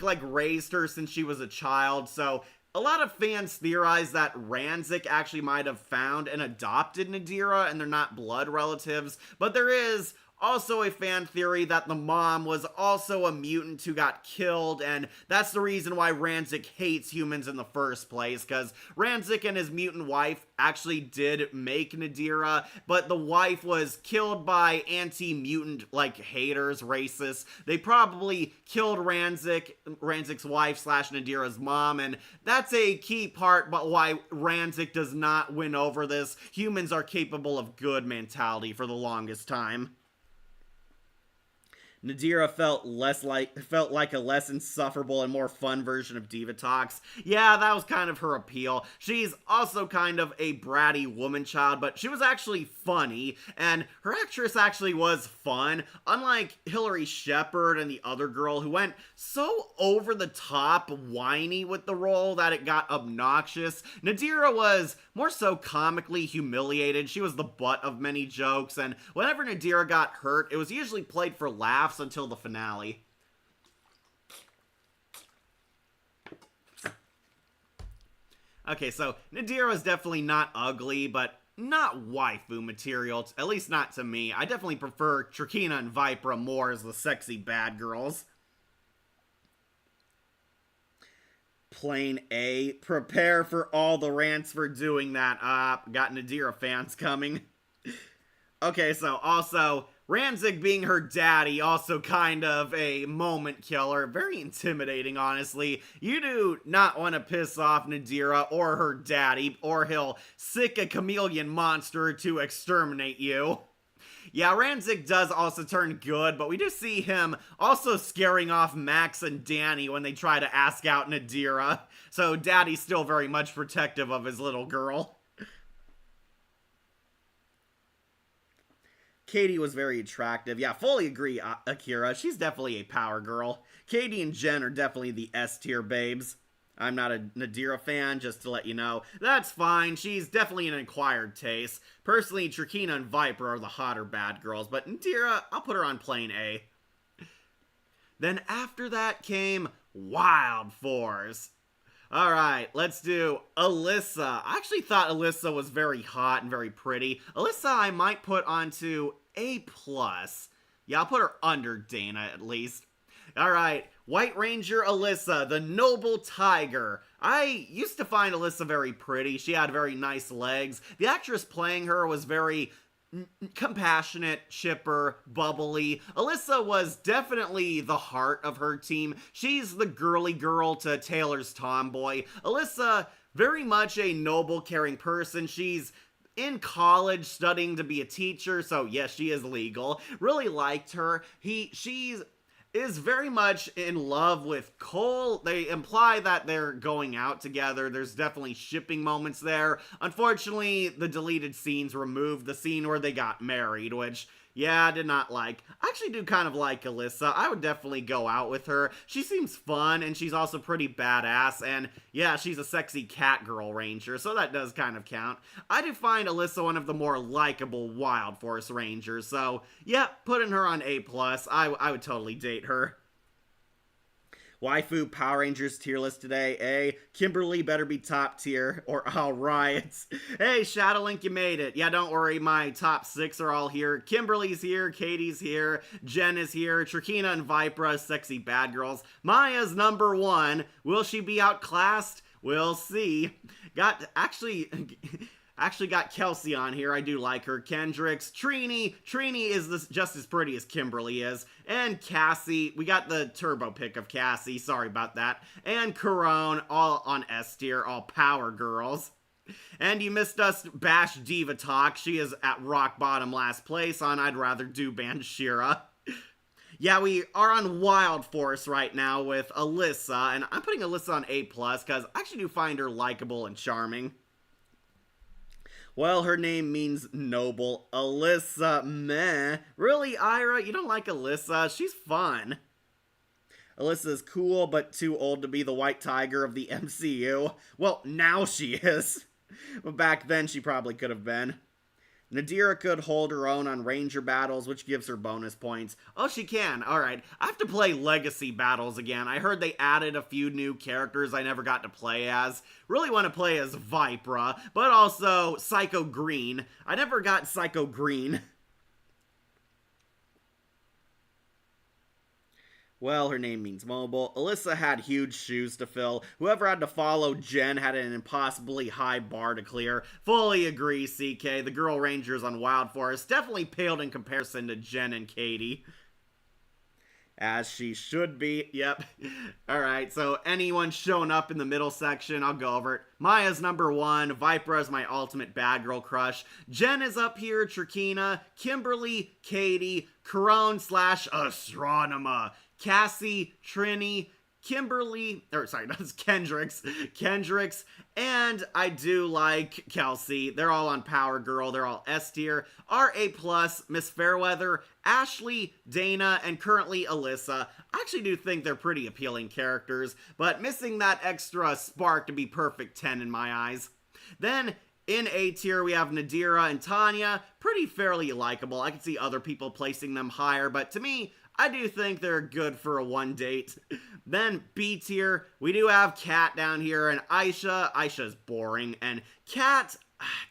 like raised her since she was a child, so a lot of fans theorize that Rancic actually might have found and adopted Nadira and they're not blood relatives, but there is Also a fan theory that the mom was also a mutant who got killed, and that's the reason why Rancic hates humans in the first place, because Rancic and his mutant wife actually did make Nadira, but the wife was killed by anti-mutant, like, haters, racists. They probably killed Rancic's wife slash Nadira's mom, and that's a key part but why Rancic does not win over this. Humans are capable of good mentality for the longest time. Nadira felt like a less insufferable and more fun version of Divatox. Yeah, that was kind of her appeal. She's also kind of a bratty woman child, but she was actually funny, and her actress actually was fun, unlike Hilary Shepard and the other girl who went so over the top whiny with the role that it got obnoxious. Nadira was more so comically humiliated. She was the butt of many jokes, and whenever Nadira got hurt, it was usually played for laughs until the finale. Okay, so Nadira was definitely not ugly, but not waifu material, at least not to me. I definitely prefer Trakina and Vipra more as the sexy bad girls. Plain A. Prepare for all the rants for doing that. Got Nadira fans coming. Okay, so also, Rancic being her daddy, also kind of a moment killer. Very intimidating, honestly. You do not want to piss off Nadira or her daddy, or he'll sick a chameleon monster to exterminate you. Yeah, Rancic does also turn good, but we do see him also scaring off Max and Danny when they try to ask out Nadira. So Daddy's still very much protective of his little girl. Katie was very attractive. Yeah, fully agree, Akira. She's definitely a power girl. Katie and Jen are definitely the S-tier babes. I'm not a Nadira fan, just to let you know. That's fine, she's definitely an acquired taste. Personally, Trakina and Viper are the hotter bad girls, but Nadira, I'll put her on plain A. Then after that came Wild Force. Alright, let's do Alyssa. I actually thought Alyssa was very hot and very pretty. Alyssa I might put onto A+. Yeah, I'll put her under Dana at least. Alright, White Ranger Alyssa, the noble tiger. I used to find Alyssa very pretty. She had very nice legs. The actress playing her was very compassionate, chipper, bubbly. Alyssa was definitely the heart of her team. She's the girly girl to Taylor's tomboy. Alyssa, very much a noble, caring person. She's in college studying to be a teacher, so yes, she is legal. Really liked her. She's is very much in love with Cole. They imply that they're going out together. There's definitely shipping moments there. Unfortunately, the deleted scenes removed the scene where they got married, which, yeah, I did not like. I actually do kind of like Alyssa. I would definitely go out with her. She seems fun, and she's also pretty badass, and yeah, she's a sexy cat girl ranger, so that does kind of count. I do find Alyssa one of the more likable Wild Force Rangers, so yeah, putting her on A+. I would totally date her. Waifu Power Rangers tier list today. A. Kimberly better be top tier, or I'll riot. Hey, Shadowlink, you made it. Yeah, don't worry, my top 6 are all here. Kimberly's here, Katie's here, Jen is here, Trakina and Vipra, sexy bad girls. Maya's number 1. Will she be outclassed? We'll see. Actually got Kelsey on here. I do like her. Kendricks. Trini is just as pretty as Kimberly is. And Cassie. We got the turbo pick of Cassie. Sorry about that. And Corone. All on S tier. All power girls. And you missed us bash Diva Talk. She is at rock bottom last place on I'd Rather Do Banshira. Yeah, we are on Wild Force right now with Alyssa. And I'm putting Alyssa on A+, because I actually do find her likable and charming. Well, her name means noble. Alyssa, meh. Really, Ira? You don't like Alyssa? She's fun. Alyssa's cool, but too old to be the white tiger of the MCU. Well, now she is. But back then, she probably could have been. Nadira could hold her own on Ranger battles, which gives her bonus points. Oh, she can. Alright. I have to play Legacy battles again. I heard they added a few new characters I never got to play as. Really want to play as Vipra, but also Psycho Green. I never got Psycho Green. Well, her name means mobile. Alyssa had huge shoes to fill. Whoever had to follow Jen had an impossibly high bar to clear. Fully agree, CK. The Girl Rangers on Wild Forest definitely paled in comparison to Jen and Katie. As she should be. Yep. Alright, so anyone showing up in the middle section, I'll go over it. Maya's number 1. Vipra is my ultimate bad girl crush. Jen is up here. Trakina, Kimberly, Katie, Corone slash Astronema, Cassie, Trini, that's Kendricks, and I do like Kelsey. They're all on Power Girl. They're all S tier. RA+, Miss Fairweather, Ashley, Dana, and currently Alyssa. I actually do think they're pretty appealing characters, but missing that extra spark to be perfect 10 in my eyes. Then in A tier, we have Nadira and Tanya. Pretty fairly likable. I can see other people placing them higher, but to me, I do think they're good for a one date. Then B tier, we do have Kat down here and Aisha. Aisha's boring, and Kat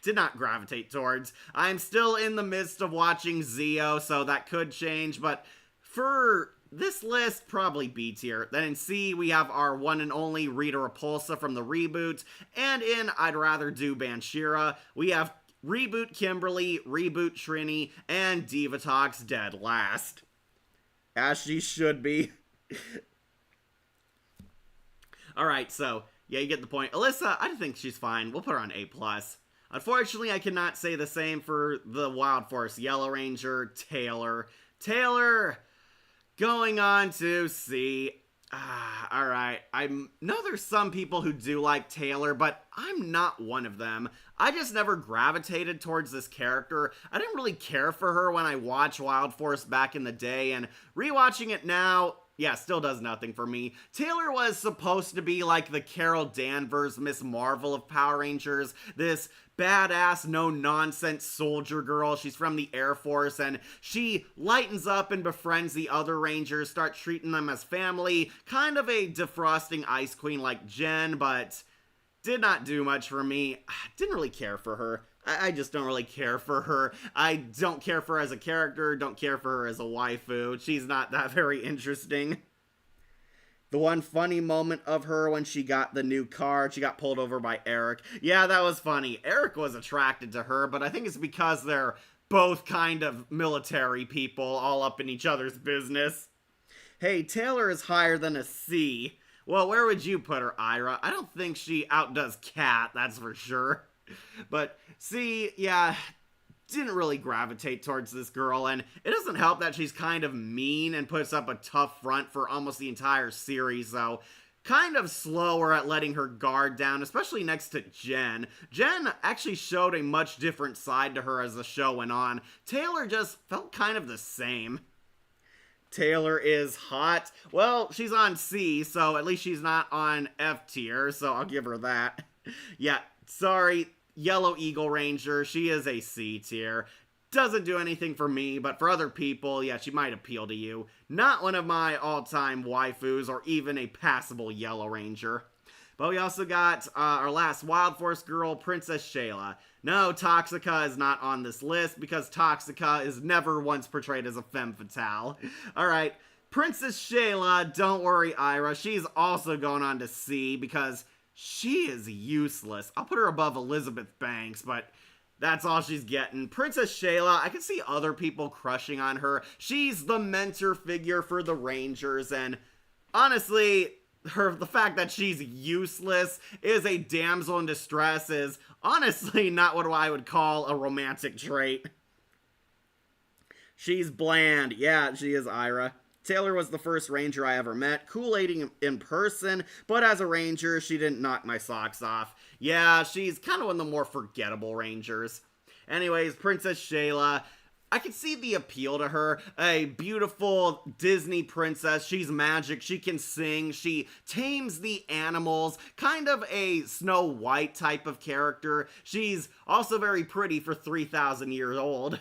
did not gravitate towards. I'm still in the midst of watching Zio, so that could change, but for this list, probably B tier. Then in C, we have our one and only Rita Repulsa from the reboot, and in I'd Rather Do Banshira, we have Reboot Kimberly, Reboot Trini, and Divatox dead last. As she should be. Alright, so, yeah, you get the point. Alyssa, I think she's fine. We'll put her on A+. Unfortunately, I cannot say the same for the Wild Force Yellow Ranger, Taylor. Taylor, going on to C. Alright, I know there's some people who do like Taylor, but I'm not one of them. I just never gravitated towards this character. I didn't really care for her when I watched Wild Force back in the day, and rewatching it now, yeah, still does nothing for me. Taylor was supposed to be like the Carol Danvers Miss Marvel of Power Rangers, this badass, no-nonsense soldier girl. She's from the Air Force, and she lightens up and befriends the other Rangers, start treating them as family. Kind of a defrosting Ice Queen like Jen, but did not do much for me. Didn't really care for her. I just don't really care for her. I don't care for her as a character, don't care for her as a waifu. She's not that very interesting. The one funny moment of her when she got the new car, she got pulled over by Eric. Yeah, that was funny. Eric was attracted to her, but I think it's because they're both kind of military people, all up in each other's business. Hey, Taylor is higher than a C. Well, where would you put her, Ira? I don't think she outdoes Kat, that's for sure. But C, yeah, didn't really gravitate towards this girl, and it doesn't help that she's kind of mean and puts up a tough front for almost the entire series, though. Kind of slower at letting her guard down, especially next to Jen. Jen actually showed a much different side to her as the show went on. Taylor just felt kind of the same. Taylor is hot. Well, she's on C, so at least she's not on F tier, so I'll give her that. Yeah, sorry, Yellow Eagle Ranger, she is a C tier. Doesn't do anything for me, but for other people, yeah, she might appeal to you. Not one of my all-time waifus, or even a passable Yellow Ranger. But we also got our last Wild Force girl, Princess Shayla. No, Toxica is not on this list, because Toxica is never once portrayed as a femme fatale. Alright, Princess Shayla, don't worry, Ira, she's also going on to C, because she is useless. I'll put her above Elizabeth Banks, but that's all she's getting. Princess Shayla, I can see other people crushing on her. She's the mentor figure for the Rangers, and honestly, the fact that she's useless, is a damsel in distress, is honestly not what I would call a romantic trait. She's bland. Yeah, she is, Ira. Taylor was the first Ranger I ever met. Cool lady in person, but as a Ranger, she didn't knock my socks off. Yeah, she's kind of one of the more forgettable Rangers. Anyways, Princess Shayla, I can see the appeal to her. A beautiful Disney princess. She's magic. She can sing. She tames the animals. Kind of a Snow White type of character. She's also very pretty for 3,000 years old.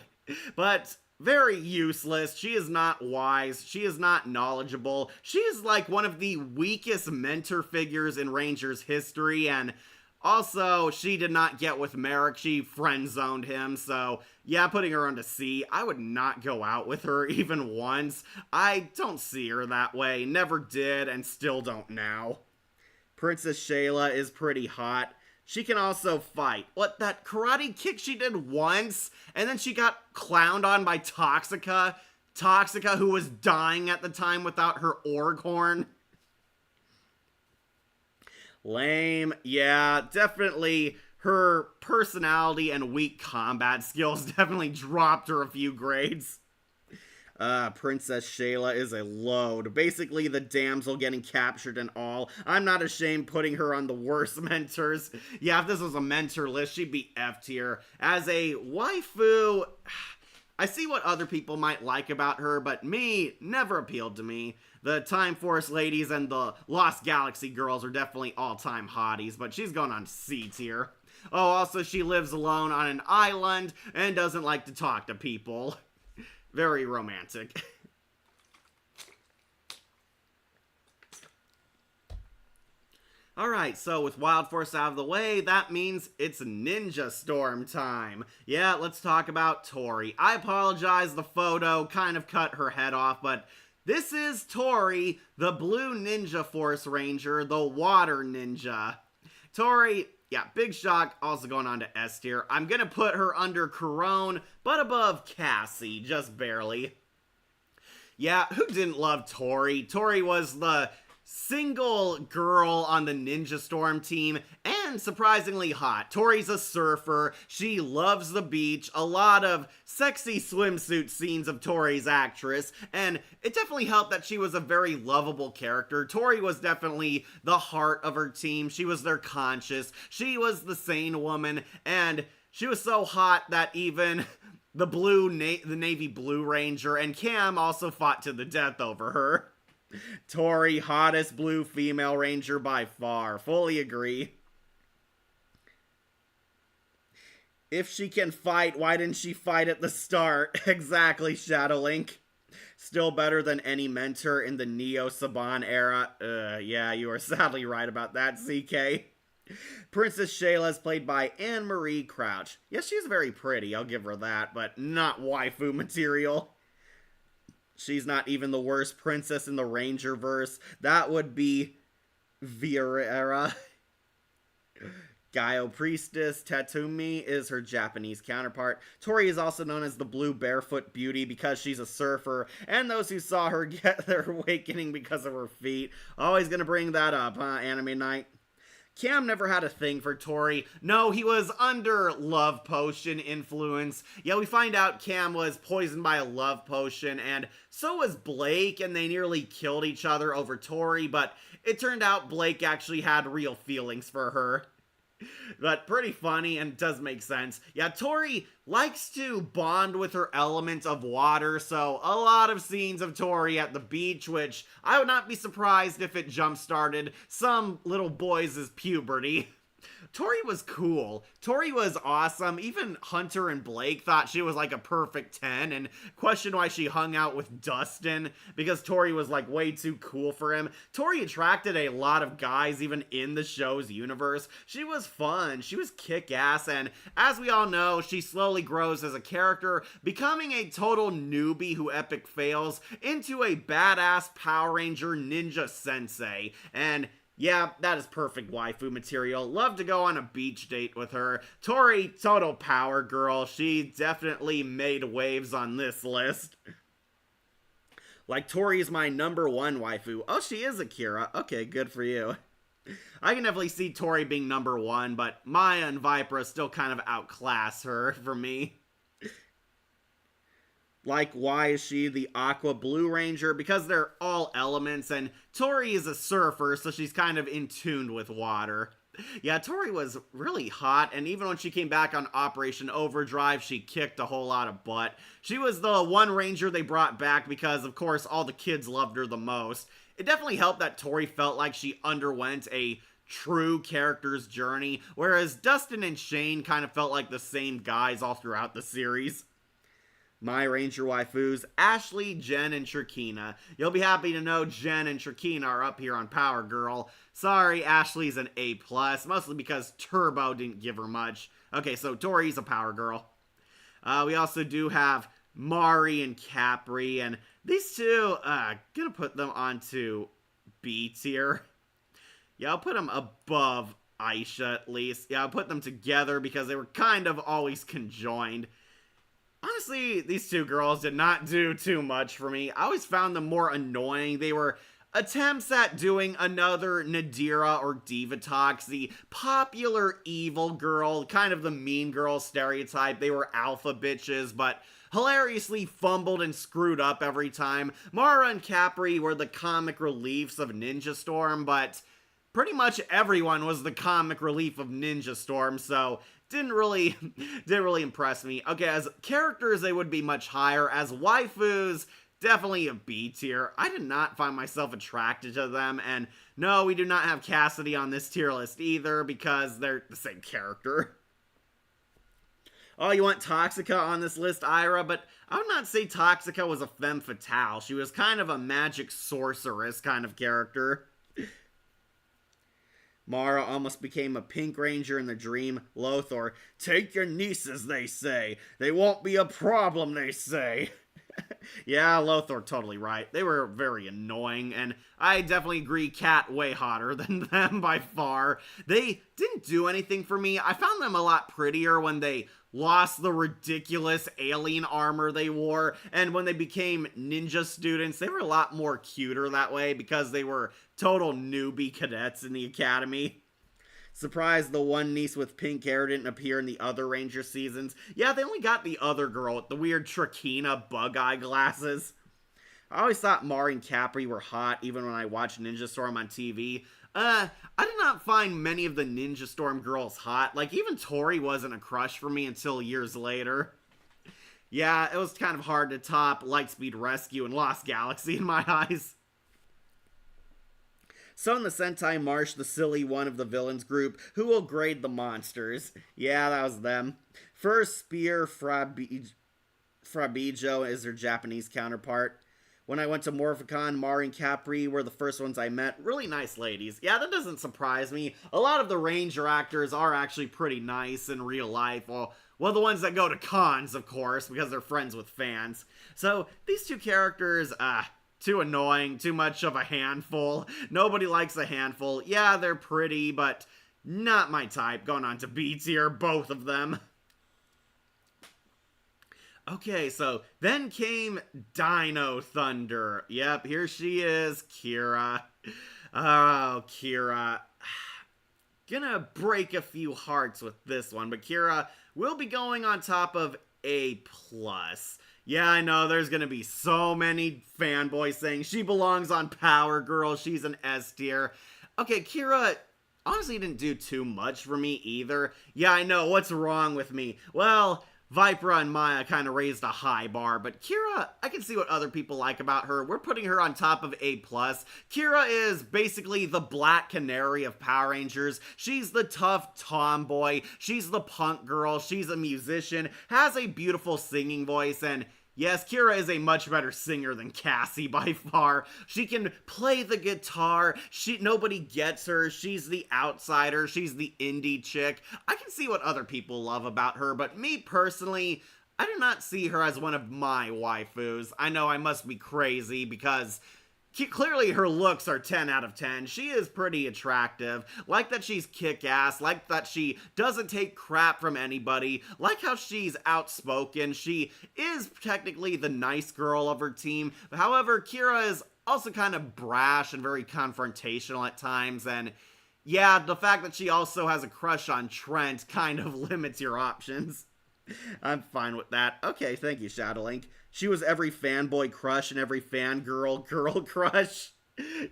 But very useless. She is not wise. She is not knowledgeable. She is like one of the weakest mentor figures in Rangers history, and Also, she did not get with Merrick. She friend-zoned him, so yeah, putting her on to C. I would not go out with her even once. I don't see her that way. Never did, and still don't now. Princess Shayla is pretty hot. She can also fight. What, that karate kick she did once, and then she got clowned on by Toxica? Toxica, who was dying at the time without her org horn? Lame. Yeah, definitely her personality and weak combat skills definitely dropped her a few grades. Princess Shayla is a load. Basically, the damsel getting captured and all. I'm not ashamed putting her on the worst mentors. Yeah, if this was a mentor list, she'd be F tier. As a waifu, I see what other people might like about her, but me, never appealed to me. The Time Force ladies and the Lost Galaxy girls are definitely all-time hotties, but she's going on C tier. Oh, also, she lives alone on an island and doesn't like to talk to people. Very romantic. Alright, so with Wild Force out of the way, that means it's Ninja Storm time. Yeah, let's talk about Tori. I apologize, the photo kind of cut her head off, but this is Tori, the Blue Ninja Force Ranger, the Water Ninja. Tori, yeah, big shock, also going on to S tier. I'm gonna put her under Corone, but above Cassie, just barely. Yeah, who didn't love Tori? Tori was the single girl on the Ninja Storm team, and surprisingly hot. Tori's a surfer, she loves the beach, a lot of sexy swimsuit scenes of Tori's actress, and it definitely helped that she was a very lovable character. Tori was definitely the heart of her team, she was their conscience, she was the sane woman, and she was so hot that even the Navy Blue Ranger and Cam also fought to the death over her. Tori, hottest blue female ranger by far. Fully agree. If she can fight, why didn't she fight at the start? Exactly, Shadowlink. Still better than any mentor in the Neo Saban era. Yeah, you are sadly right about that, CK. Princess Shayla is played by Anne-Marie Crouch. Yes, she's very pretty, I'll give her that, but not waifu material. She's not even the worst princess in the Ranger verse. That would be Vieira. Gaio Priestess Tatumi is her Japanese counterpart. Tori is also known as the Blue Barefoot Beauty because she's a surfer, and those who saw her get their awakening because of her feet. Always gonna bring that up, huh, Anime Night? Cam never had a thing for Tori. No, he was under love potion influence. Yeah, we find out Cam was poisoned by a love potion, and so was Blake, and they nearly killed each other over Tori, but it turned out Blake actually had real feelings for her. But pretty funny and does make sense. Yeah, Tori likes to bond with her element of water, so a lot of scenes of Tori at the beach, which I would not be surprised if it jump-started some little boys' puberty. Tori was cool. Tori was awesome. Even Hunter and Blake thought she was like a perfect 10 and questioned why she hung out with Dustin because Tori was like way too cool for him. Tori attracted a lot of guys even in the show's universe. She was fun. She was kick-ass, and as we all know, she slowly grows as a character, becoming a total newbie who epic fails into a badass Power Ranger ninja sensei. And yeah, that is perfect waifu material. Love to go on a beach date with her. Tori, total power girl. She definitely made waves on this list. Like, Tori is my number one waifu. Oh, she is Akira. Okay, good for you. I can definitely see Tori being number one, but Maya and Vipera still kind of outclass her for me. Like, why is she the Aqua Blue Ranger? Because they're all elements, and Tori is a surfer, so she's kind of in tune with water. Yeah, Tori was really hot, and even when she came back on Operation Overdrive, she kicked a whole lot of butt. She was the one ranger they brought back because, of course, all the kids loved her the most. It definitely helped that Tori felt like she underwent a true character's journey, whereas Dustin and Shane kind of felt like the same guys all throughout the series. My Ranger waifus, Ashley, Jen, and Shirkina. You'll be happy to know Jen and Shirkina are up here on Power Girl. Sorry, Ashley's an A+, mostly because Turbo didn't give her much. Okay, so Tori's a Power Girl. We also do have Mari and Capri, and these two, gonna put them onto B tier. Yeah, I'll put them above Aisha at least. Yeah, I'll put them together because they were kind of always conjoined. Honestly, these two girls did not do too much for me. I always found them more annoying. They were attempts at doing another Nadira or Divatox, the popular evil girl, kind of the mean girl stereotype. They were alpha bitches, but hilariously fumbled and screwed up every time. Mara and Capri were the comic reliefs of Ninja Storm, but pretty much everyone was the comic relief of Ninja Storm, so didn't really impress me. Okay, as characters, they would be much higher. As waifus, definitely a B tier. I did not find myself attracted to them, and no, we do not have Cassidy on this tier list either, because they're the same character. Oh, you want Toxica on this list, Ira? But I would not say Toxica was a femme fatale. She was kind of a magic sorceress kind of character. Mara almost became a Pink Ranger in the dream. Lothar, take your nieces, they say. They won't be a problem, they say. Yeah, Lothar, totally right. They were very annoying, and I definitely agree Cat way hotter than them by far. They didn't do anything for me. I found them a lot prettier when they lost the ridiculous alien armor they wore, and when they became ninja students, they were a lot more cuter that way because they were total newbie cadets in the academy. Surprised the one niece with pink hair didn't appear in the other Ranger seasons. Yeah, they only got the other girl with the weird Trakina bug eye glasses. I always thought Mari and Capri were hot, even when I watched Ninja Storm on TV. I did not find many of the Ninja Storm girls hot. Like, even Tori wasn't a crush for me until years later. Yeah, it was kind of hard to top Lightspeed Rescue and Lost Galaxy in my eyes. So in the Sentai Marsh, the silly one of the villains group, who will grade the monsters? Yeah, that was them. First, Spear Frabijo is their Japanese counterpart. When I went to Morphicon, Mari and Capri were the first ones I met. Really nice ladies. Yeah, that doesn't surprise me. A lot of the Ranger actors are actually pretty nice in real life. Well, the ones that go to cons, of course, because they're friends with fans. So, these two characters, too annoying, too much of a handful. Nobody likes a handful. Yeah, they're pretty, but not my type. Going on to B tier, both of them. Okay, so then came Dino Thunder. Yep, here she is, Kira. Oh, Kira. Gonna break a few hearts with this one, but Kira will be going on top of A+. Yeah, I know, there's gonna be so many fanboys saying she belongs on Power Girl, she's an S tier. Okay, Kira honestly didn't do too much for me either. Yeah, I know, what's wrong with me? Well, Vipera and Maya kind of raised a high bar, but Kira, I can see what other people like about her. We're putting her on top of A+. Kira is basically the Black Canary of Power Rangers. She's the tough tomboy, she's the punk girl, she's a musician, has a beautiful singing voice, and yes, Kira is a much better singer than Cassie by far. She can play the guitar. Nobody gets her. She's the outsider. She's the indie chick. I can see what other people love about her, but me personally, I do not see her as one of my waifus. I know I must be crazy because clearly her looks are 10 out of 10. She is pretty attractive. Like that she's kick-ass. Like that she doesn't take crap from anybody. Like how she's outspoken. She is technically the nice girl of her team. However, Kira is also kind of brash and very confrontational at times. And yeah, the fact that she also has a crush on Trent kind of limits your options. I'm fine with that. Okay, thank you, Shadowlink. She was every fanboy crush and every fangirl girl crush.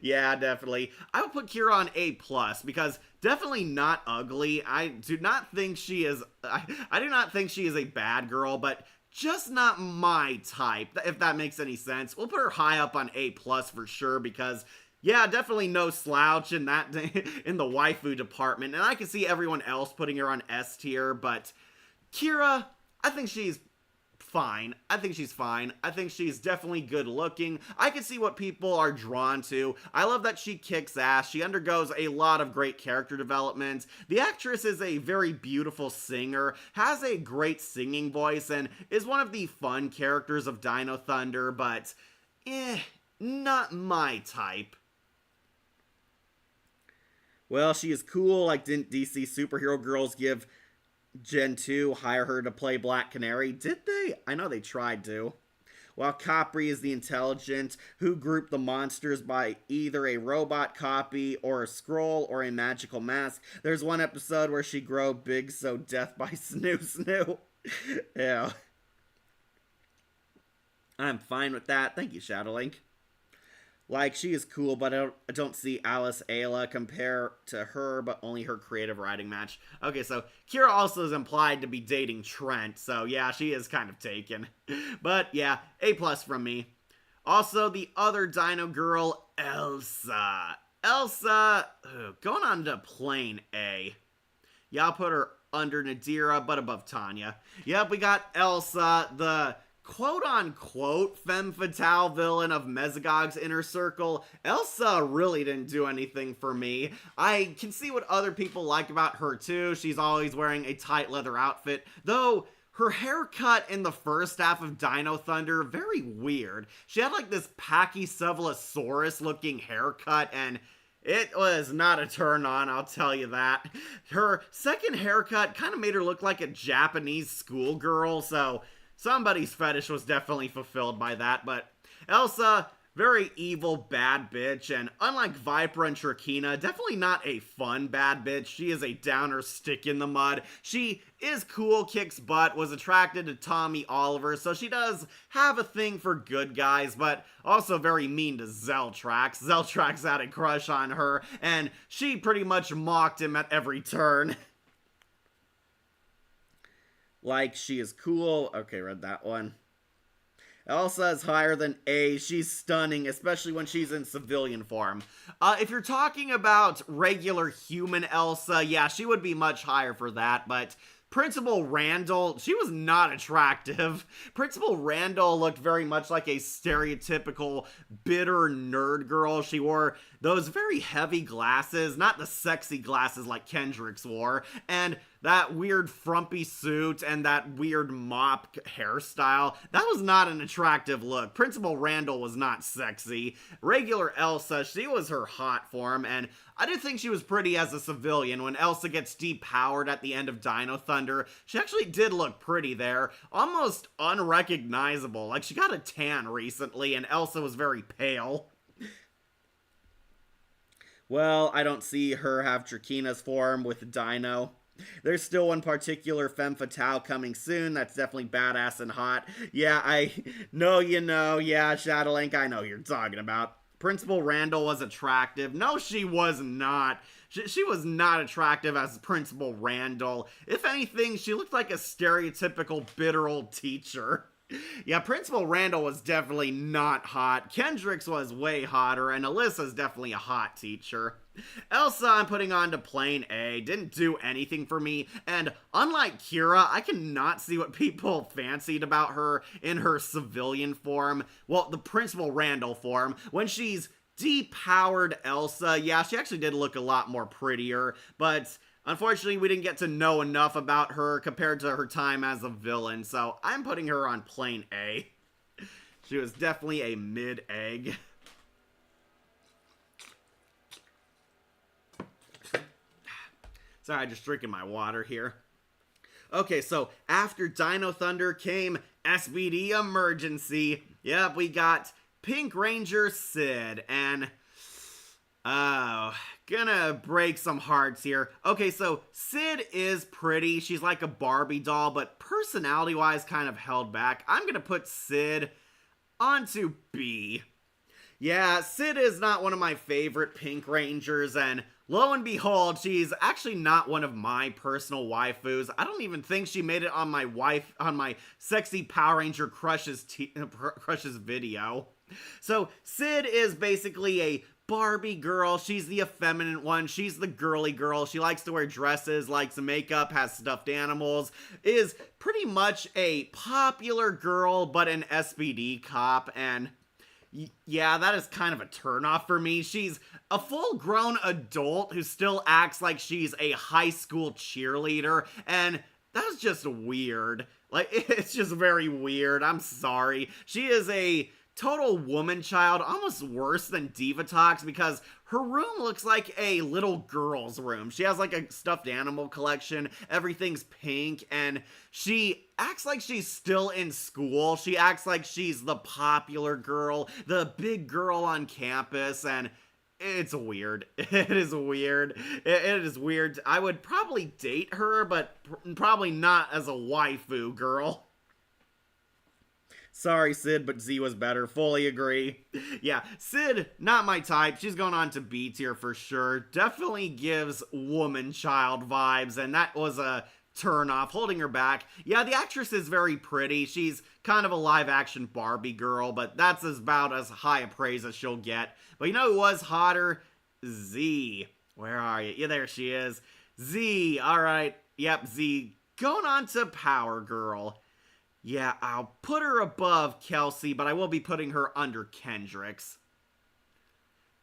Yeah, definitely. I would put Kira on A+, because definitely not ugly. I do not think she is a bad girl, but just not my type, if that makes any sense. We'll put her high up on A+ for sure, because yeah, definitely no slouch in that in the waifu department. And I can see everyone else putting her on S tier, but Kira, I think she's fine. I think she's fine. I think she's definitely good looking. I can see what people are drawn to. I love that she kicks ass. She undergoes a lot of great character development. The actress is a very beautiful singer, has a great singing voice, and is one of the fun characters of Dino Thunder, but not my type. Well, she is cool. Like, didn't DC Superhero Girls give Gen 2 hire her to play Black Canary? Did they? I know they tried to. While Capri is the intelligent who grouped the monsters by either a robot copy or a scroll or a magical mask. There's one episode where she grow big so death by snoo snoo. Yeah. I'm fine with that. Thank you, Shadowlink. Like, she is cool, but I don't see Alice Ayla compare to her, but only her creative writing match. Okay, so Kira also is implied to be dating Trent, so yeah, she is kind of taken. But yeah, A+ from me. Also, the other Dino girl, Elsa. Elsa, going on to plain A. Yeah, I'll put her under Nadira, but above Tanya. Yep, we got Elsa, the quote-unquote femme fatale villain of Mesogog's inner circle. Elsa really didn't do anything for me. I can see what other people like about her too. She's always wearing a tight leather outfit, though her haircut in the first half of Dino Thunder, very weird. She had like this Pachycephalosaurus looking haircut, and it was not a turn on, I'll tell you that. Her second haircut kind of made her look like a Japanese schoolgirl, so somebody's fetish was definitely fulfilled by that. But Elsa, very evil bad bitch, and unlike Viper and Trakina, definitely not a fun bad bitch. She is a downer, stick in the mud. She is cool, kicks butt, was attracted to Tommy Oliver, so she does have a thing for good guys, but also very mean to Zeltrax. Zeltrax had a crush on her, and she pretty much mocked him at every turn. Like, she is cool. Okay, read that one. Elsa is higher than A. She's stunning, especially when she's in civilian form. If you're talking about regular human Elsa, yeah, she would be much higher for that, but Principal Randall, she was not attractive. Principal Randall looked very much like a stereotypical bitter nerd girl. She wore those very heavy glasses, not the sexy glasses like Kendrick's wore, and that weird frumpy suit and that weird mop hairstyle. That was not an attractive look. Principal Randall was not sexy. Regular Elsa, she was her hot form, and I did think she was pretty as a civilian. When Elsa gets depowered at the end of Dino Thunder, she actually did look pretty there. Almost unrecognizable. Like, she got a tan recently, and Elsa was very pale. Well, I don't see her have Trakina's form with Dino. There's still one particular femme fatale coming soon that's definitely badass and hot. Yeah, I know you know. Yeah, Shadowlink, I know who you're talking about. Principal Randall was attractive. No, she was not. She was not attractive as Principal Randall. If anything, she looked like a stereotypical bitter old teacher. Yeah, Principal Randall was definitely not hot. Kendrick's was way hotter, and Alyssa's definitely a hot teacher. Elsa, I'm putting on to plain A. Didn't do anything for me, and unlike Kira, I cannot see what people fancied about her in her civilian form. Well, the Principal Randall form. When she's depowered Elsa, yeah, she actually did look a lot more prettier, but unfortunately, we didn't get to know enough about her compared to her time as a villain, so I'm putting her on plain A. She was definitely a mid-egg. Sorry, I'm just drinking my water here. Okay, so after Dino Thunder came SBD Emergency. Yep, we got Pink Ranger Sid, and gonna break some hearts here. Okay, so Sid is pretty. She's like a Barbie doll, but personality-wise kind of held back. I'm gonna put Sid onto B. Yeah, Sid is not one of my favorite Pink Rangers, and lo and behold, she's actually not one of my personal waifus. I don't even think she made it on my sexy Power Ranger crushes video. So Sid is basically a Barbie girl. She's the effeminate one. She's the girly girl. She likes to wear dresses, likes makeup, has stuffed animals, is pretty much a popular girl, but an SPD cop, and yeah, that is kind of a turnoff for me. She's a full-grown adult who still acts like she's a high school cheerleader, and that's just weird. Like, it's just very weird. I'm sorry. She is a total woman child, almost worse than Divatox, because her room looks like a little girl's room. She has like a stuffed animal collection, everything's pink, and she acts like she's still in school. She acts like she's the popular girl, the big girl on campus, and it's weird. It is weird. It is weird. I would probably date her, but probably not as a waifu girl. Sorry, Sid, but Z was better. Fully agree. Yeah, Sid, not my type. She's going on to B tier for sure. Definitely gives woman-child vibes, and that was a turn off, holding her back. Yeah, the actress is very pretty. She's kind of a live-action Barbie girl, but that's about as high a praise as she'll get. But you know who was hotter? Z. Where are you? Yeah, there she is. Z. All right. Yep, Z. Going on to Power Girl. Yeah, I'll put her above Kelsey, but I will be putting her under Kendricks.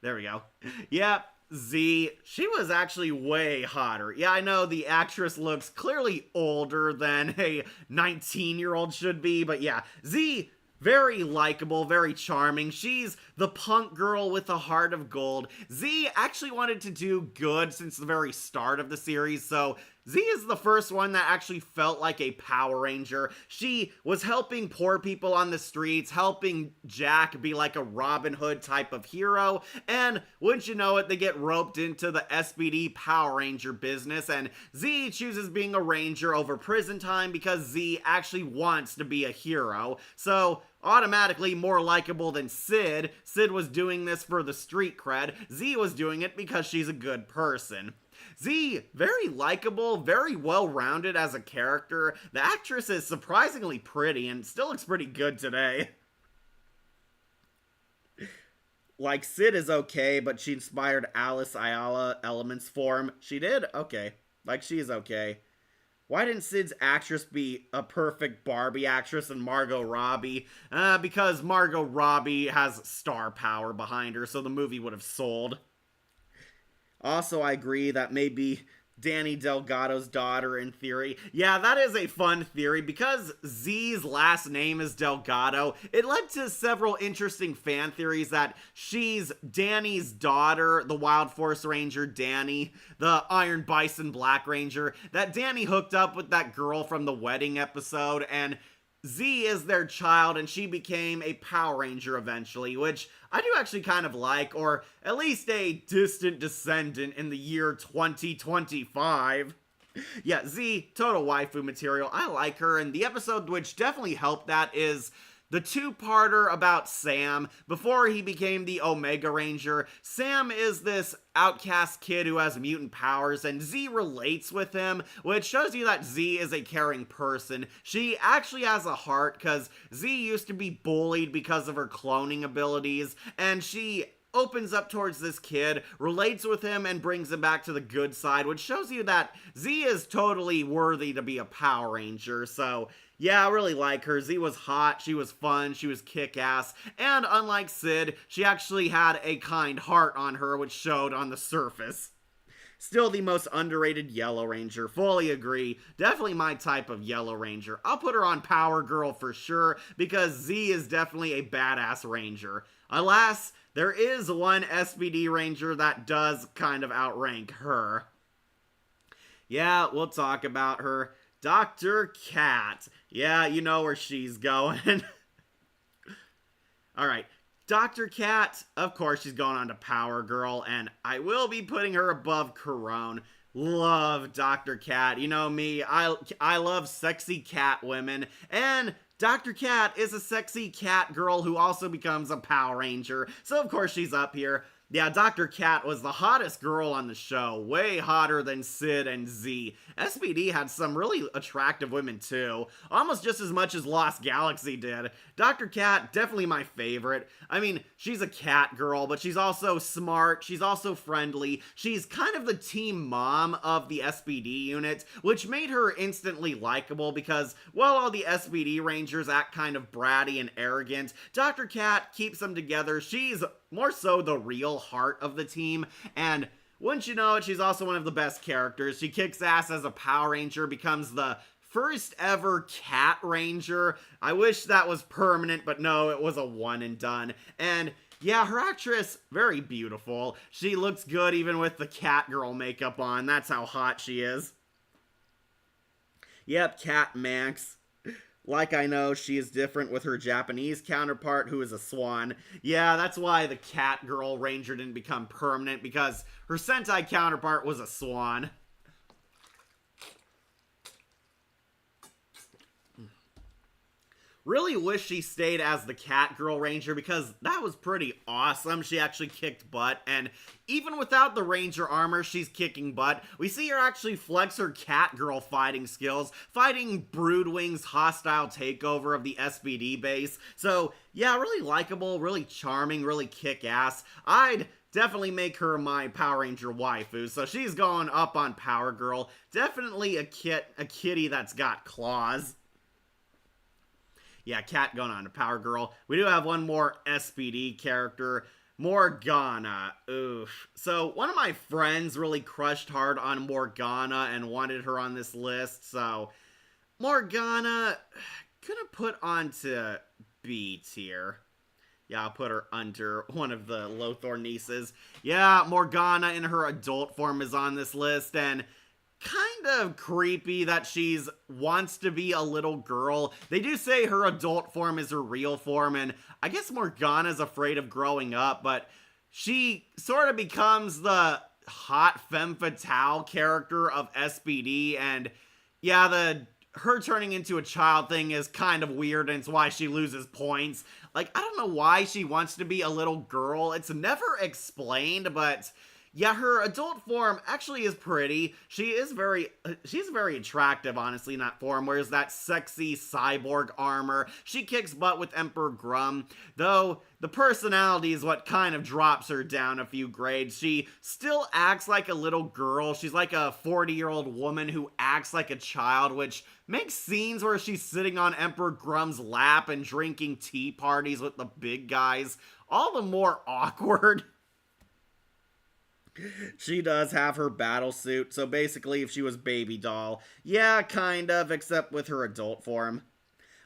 There we go. Yep, Z. She was actually way hotter. Yeah, I know the actress looks clearly older than a 19-year-old should be, but yeah, Z, very likable, very charming. She's the punk girl with a heart of gold. Z actually wanted to do good since the very start of the series, so Z is the first one that actually felt like a Power Ranger. She was helping poor people on the streets, helping Jack be like a Robin Hood type of hero, and wouldn't you know it, they get roped into the SPD Power Ranger business, and Z chooses being a ranger over prison time because Z actually wants to be a hero. So automatically more likable than Sid. Sid was doing this for the street cred. Z was doing it because she's a good person. Z, very likable, very well-rounded as a character. The actress is surprisingly pretty and still looks pretty good today. Like, Sid is okay, but she inspired Alice Ayala Elements form. She did? Okay. Like, she's okay. Why didn't Sid's actress be a perfect Barbie actress and Margot Robbie? Because Margot Robbie has star power behind her, so the movie would have sold. Also, I agree that maybe Danny Delgado's daughter in theory. Yeah, that is a fun theory. Because Z's last name is Delgado, it led to several interesting fan theories that she's Danny's daughter, the Wild Force Ranger Danny, the Iron Bison Black Ranger, that Danny hooked up with that girl from the wedding episode, and Z is their child, and she became a Power Ranger eventually, which I do actually kind of like, or at least a distant descendant in the year 2025. Yeah, Z, total waifu material. I like her, and the episode which definitely helped that is the two-parter about Sam. Before he became the Omega Ranger, Sam is this outcast kid who has mutant powers, and Z relates with him, which shows you that Z is a caring person. She actually has a heart, because Z used to be bullied because of her cloning abilities, and she opens up towards this kid, relates with him, and brings him back to the good side, which shows you that Z is totally worthy to be a Power Ranger. So yeah, I really like her. Z was hot, she was fun, she was kick-ass, and unlike Sid, she actually had a kind heart on her, which showed on the surface. Still the most underrated Yellow Ranger, fully agree. Definitely my type of Yellow Ranger. I'll put her on Power Girl for sure, because Z is definitely a badass Ranger. Alas, there is one SPD Ranger that does kind of outrank her. Yeah, we'll talk about her. Dr. Cat. Yeah, you know where she's going. Alright, Dr. Cat, of course she's going on to Power Girl, and I will be putting her above Corone. Love Dr. Cat. You know me, I love sexy cat women, and Dr. Cat is a sexy cat girl who also becomes a Power Ranger, so of course she's up here. Yeah, Dr. Cat was the hottest girl on the show, way hotter than Sid and Z. SPD had some really attractive women too, almost just as much as Lost Galaxy did. Dr. Cat, definitely my favorite. I mean, she's a cat girl, but she's also smart, she's also friendly, she's kind of the team mom of the SPD unit, which made her instantly likable because, while all the SPD Rangers act kind of bratty and arrogant, Dr. Cat keeps them together. She's more so the real heart of the team, and wouldn't you know it, she's also one of the best characters. She kicks ass as a Power Ranger, becomes the first ever Cat Ranger. I wish that was permanent, but no, it was a one and done. And yeah, her actress, very beautiful. She looks good even with the cat girl makeup on. That's how hot she is. Yep, Cat Max. Like I know, she is different with her Japanese counterpart, who is a swan. Yeah, that's why the Cat Girl Ranger didn't become permanent, because her Sentai counterpart was a swan. Really wish she stayed as the Cat Girl Ranger, because that was pretty awesome. She actually kicked butt, and even without the Ranger armor, she's kicking butt. We see her actually flex her Cat Girl fighting skills, fighting Broodwing's hostile takeover of the SPD base. So yeah, really likable, really charming, really kick-ass. I'd definitely make her my Power Ranger waifu, so she's going up on Power Girl. Definitely a kitty that's got claws. Yeah, Cat going on to Power Girl. We do have one more SPD character, Morgana. Oof. So, one of my friends really crushed hard on Morgana and wanted her on this list, so Morgana, gonna put onto B tier. Yeah, I'll put her under one of the Lothor nieces. Yeah, Morgana in her adult form is on this list, and kind of creepy that she's wants to be a little girl. They do say her adult form is her real form, and I guess Morgana's afraid of growing up, but she sort of becomes the hot femme fatale character of SPD, and yeah, her turning into a child thing is kind of weird, and it's why she loses points. Like, I don't know why she wants to be a little girl. It's never explained, but yeah, her adult form actually is pretty. She's very attractive, honestly, in that form. Wears that sexy cyborg armor. She kicks butt with Emperor Grum, though the personality is what kind of drops her down a few grades. She still acts like a little girl. She's like a 40-year-old woman who acts like a child, which makes scenes where she's sitting on Emperor Grum's lap and drinking tea parties with the big guys all the more awkward. She does have her battle suit, so basically if she was Baby Doll, yeah, kind of, except with her adult form.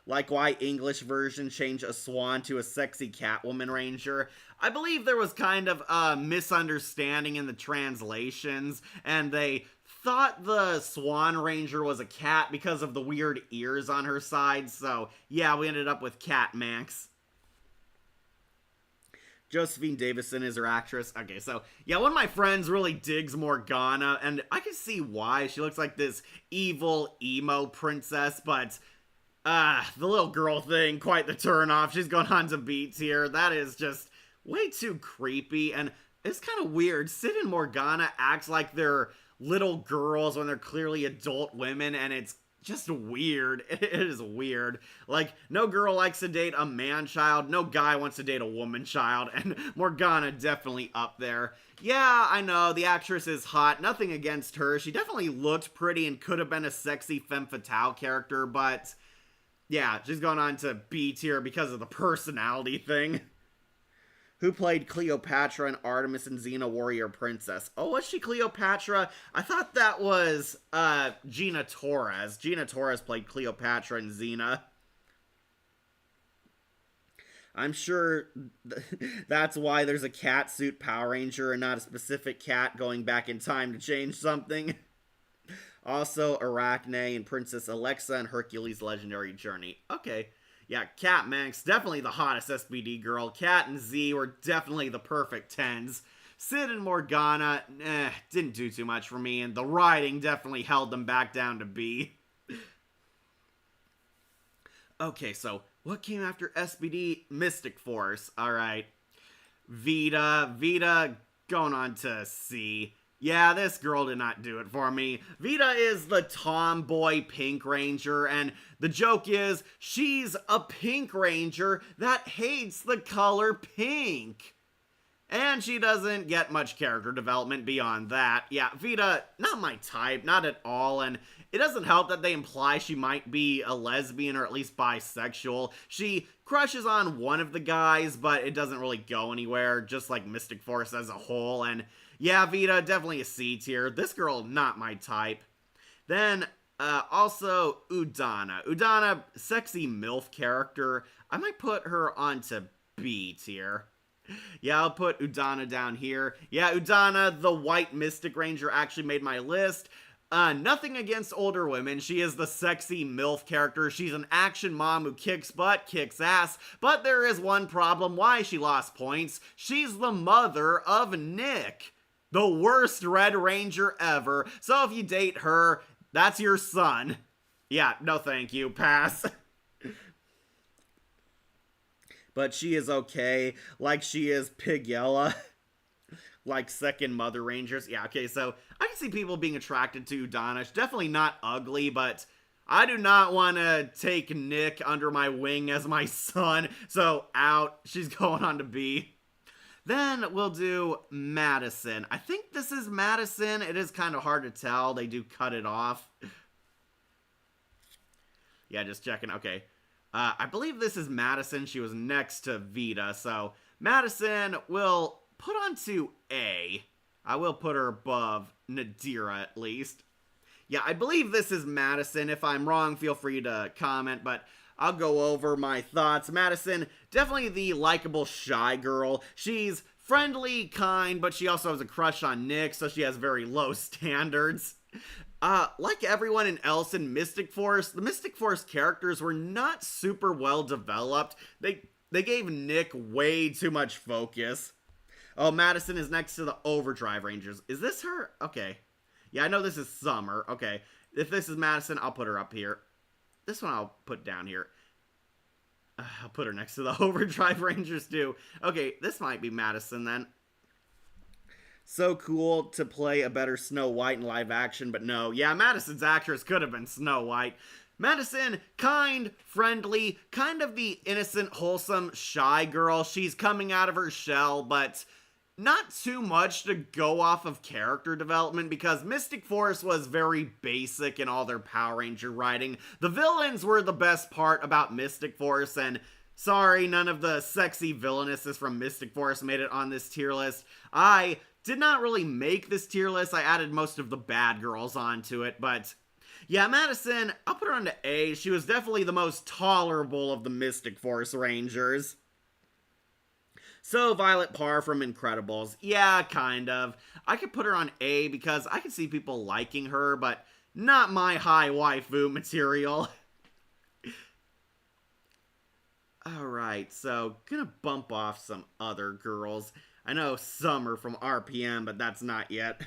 Like why English version changed a swan to a sexy Catwoman Ranger. I believe there was kind of a misunderstanding in the translations, and they thought the Swan Ranger was a cat because of the weird ears on her side, so yeah, we ended up with Cat Max. Josephine Davison is her actress. Okay, so yeah, one of my friends really digs Morgana, and I can see why. She looks like this evil emo princess, but the little girl thing, quite the turnoff. She's going on to beats here. That is just way too creepy, and it's kind of weird. Sid and Morgana acts like they're little girls when they're clearly adult women, and it's just weird. It is weird. Like, no girl likes to date a man-child, no guy wants to date a woman-child, and Morgana definitely up there. Yeah, I know, the actress is hot, nothing against her. She definitely looked pretty and could have been a sexy femme fatale character, but yeah, she's going on to B tier because of the personality thing. Who played Cleopatra and Artemis and Xena Warrior Princess? Oh, was she Cleopatra? I thought that was Gina Torres. Gina Torres played Cleopatra and Xena. I'm sure that's why there's a cat suit Power Ranger and not a specific cat going back in time to change something. Also, Arachne and Princess Alexa and Hercules' Legendary Journey. Okay. Yeah, Cat Max, definitely the hottest SPD girl. Cat and Z were definitely the perfect 10s. Sid and Morgana, didn't do too much for me, and the writing definitely held them back down to B. Okay, so what came after SPD? Mystic Force, alright. Vita going on to C. Yeah, this girl did not do it for me. Vita is the tomboy Pink Ranger, and the joke is she's a Pink Ranger that hates the color pink. And she doesn't get much character development beyond that. Yeah, Vita, not my type, not at all, and it doesn't help that they imply she might be a lesbian or at least bisexual. She crushes on one of the guys, but it doesn't really go anywhere, just like Mystic Force as a whole, and yeah, Vita, definitely a C tier. This girl, not my type. Then, also, Udana. Udana, sexy MILF character. I might put her onto B tier. Yeah, I'll put Udana down here. Yeah, Udana, the white Mystic Ranger, actually made my list. Nothing against older women. She is the sexy MILF character. She's an action mom who kicks butt, kicks ass. But there is one problem why she lost points. She's the mother of Nick, the worst Red Ranger ever. So if you date her, that's your son. Yeah, no thank you. Pass. But she is okay. Like she is Pigella. Like second Mother Rangers. Yeah, okay, so I can see people being attracted to Udana. She's definitely not ugly, but I do not want to take Nick under my wing as my son. So out. She's going on to B. Then we'll do Madison. I think this is Madison. It is kind of hard to tell. They do cut it off. Yeah, just checking. Okay. I believe this is Madison. She was next to Vita. So Madison will put onto A. I will put her above Nadira at least. Yeah, I believe this is Madison. If I'm wrong, feel free to comment, but I'll go over my thoughts. Madison, definitely the likable shy girl. She's friendly, kind, but she also has a crush on Nick, so she has very low standards. Like everyone else in Mystic Force, the Mystic Force characters were not super well developed. They gave Nick way too much focus. Oh, Madison is next to the Overdrive Rangers. Is this her? Okay. Yeah, I know this is Summer. Okay. If this is Madison, I'll put her up here. This one I'll put down here. I'll put her next to the Overdrive Rangers too. Okay, this might be Madison then. So cool to play a better Snow White in live action, but no. Yeah, Madison's actress could have been Snow White. Madison, kind, friendly, kind of the innocent, wholesome, shy girl. She's coming out of her shell, but not too much to go off of character development because Mystic Force was very basic in all their Power Ranger writing. The villains were the best part about Mystic Force, and sorry, none of the sexy villainesses from Mystic Force made it on this tier list. I did not really make this tier list. I added most of the bad girls onto it, but yeah, Madison, I'll put her onto A. She was definitely the most tolerable of the Mystic Force Rangers. So, Violet Parr from Incredibles. Yeah, kind of. I could put her on A because I could see people liking her, but not my high waifu material. Alright, so gonna bump off some other girls. I know Summer from RPM, but that's not yet.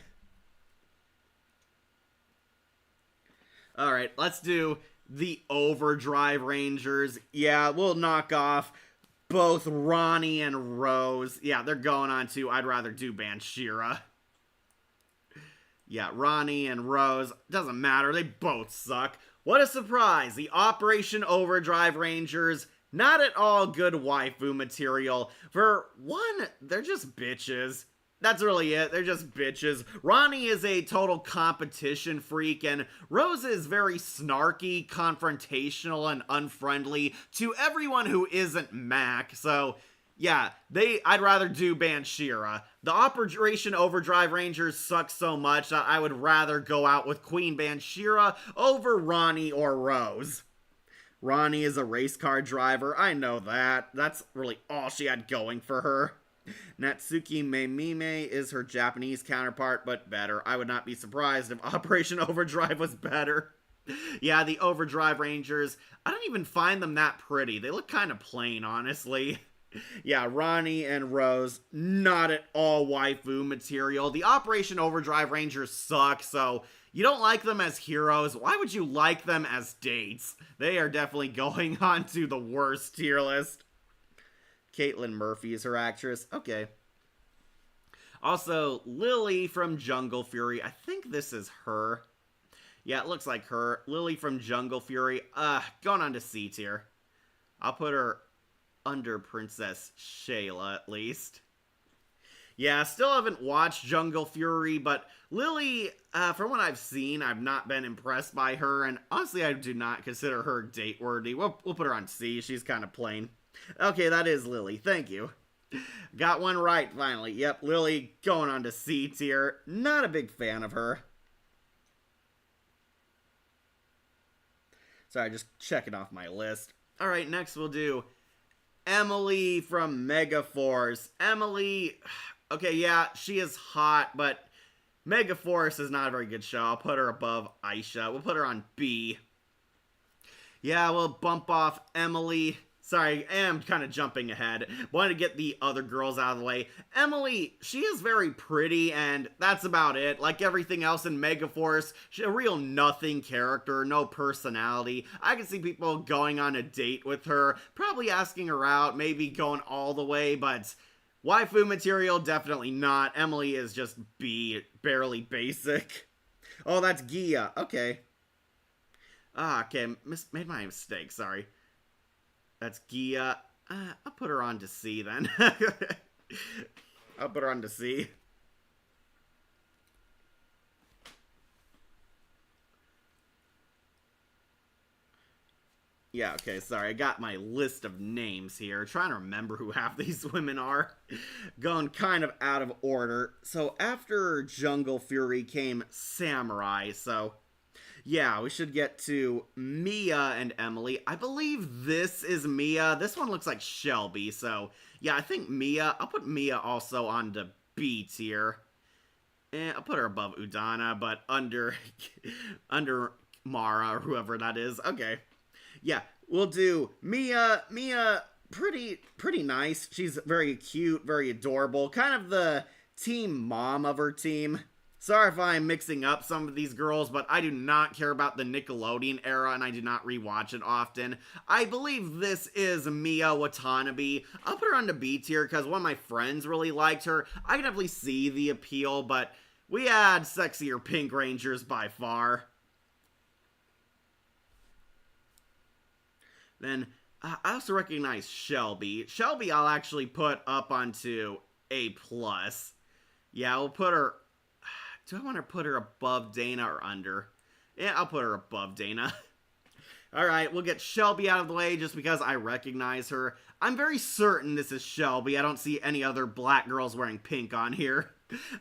Alright, let's do the Overdrive Rangers. Yeah, we'll knock off both Ronnie and Rose. Yeah, they're going on to I'd rather do Banshira. Yeah, Ronnie and Rose. Doesn't matter, they both suck. What a surprise! The Operation Overdrive Rangers, not at all good waifu material. For one, they're just bitches. That's really it. They're just bitches. Ronnie is a total competition freak, and Rose is very snarky, confrontational, and unfriendly to everyone who isn't Mac. So, yeah, I'd rather do Banshira. The Operation Overdrive Rangers suck so much that I would rather go out with Queen Banshira over Ronnie or Rose. Ronnie is a race car driver. I know that. That's really all she had going for her. Natsuki Meimime is her Japanese counterpart, but better. I would not be surprised if Operation Overdrive was better. Yeah, the Overdrive Rangers, I don't even find them that pretty. They look kind of plain, honestly. Yeah, Ronnie and Rose, not at all waifu material. The Operation Overdrive Rangers suck, so you don't like them as heroes. Why would you like them as dates? They are definitely going on to the worst tier list. Caitlin Murphy is her actress. Okay. Also, Lily from Jungle Fury. I think this is her. Yeah, it looks like her. Lily from Jungle Fury. Going on to C tier. I'll put her under Princess Shayla, at least. Yeah, still haven't watched Jungle Fury, but Lily, from what I've seen, I've not been impressed by her, and honestly, I do not consider her date-worthy. We'll put her on C. She's kind of plain. Okay, that is Lily. Thank you. Got one right, finally. Yep, Lily going on to C tier. Not a big fan of her. Sorry, just checking off my list. Alright, next we'll do Emily from Megaforce. Emily, okay, yeah, she is hot, but Megaforce is not a very good show. I'll put her above Aisha. We'll put her on B. Yeah, we'll bump off Emily. Sorry, I am kind of jumping ahead. Wanted to get the other girls out of the way. Emily, she is very pretty, and that's about it. Like everything else in Megaforce, she's a real nothing character, no personality. I can see people going on a date with her, probably asking her out, maybe going all the way, but waifu material, definitely not. Emily is just B, barely basic. Oh, that's Gia. Okay. Okay, made my mistake, sorry. That's Gia. I'll put her on to C then. I'll put her on to C. Yeah, okay, sorry. I got my list of names here. Trying to remember who half these women are. Going kind of out of order. So after Jungle Fury came Samurai, so yeah, we should get to Mia and Emily. I believe this is Mia. This one looks like Shelby, so yeah, I think Mia. I'll put Mia also on to B tier. I'll put her above Udana, but under Mara or whoever that is. Okay. Yeah, we'll do Mia. Mia, pretty nice. She's very cute, very adorable. Kind of the team mom of her team. Sorry if I'm mixing up some of these girls, but I do not care about the Nickelodeon era, and I do not rewatch it often. I believe this is Mia Watanabe. I'll put her on the B tier because one of my friends really liked her. I can definitely see the appeal, but we had sexier Pink Rangers by far. Then, I also recognize Shelby. Shelby I'll actually put up onto A+. Yeah, we'll put her... Do I want to put her above Dana or under? Yeah, I'll put her above Dana. Alright, we'll get Shelby out of the way just because I recognize her. I'm very certain this is Shelby. I don't see any other black girls wearing pink on here.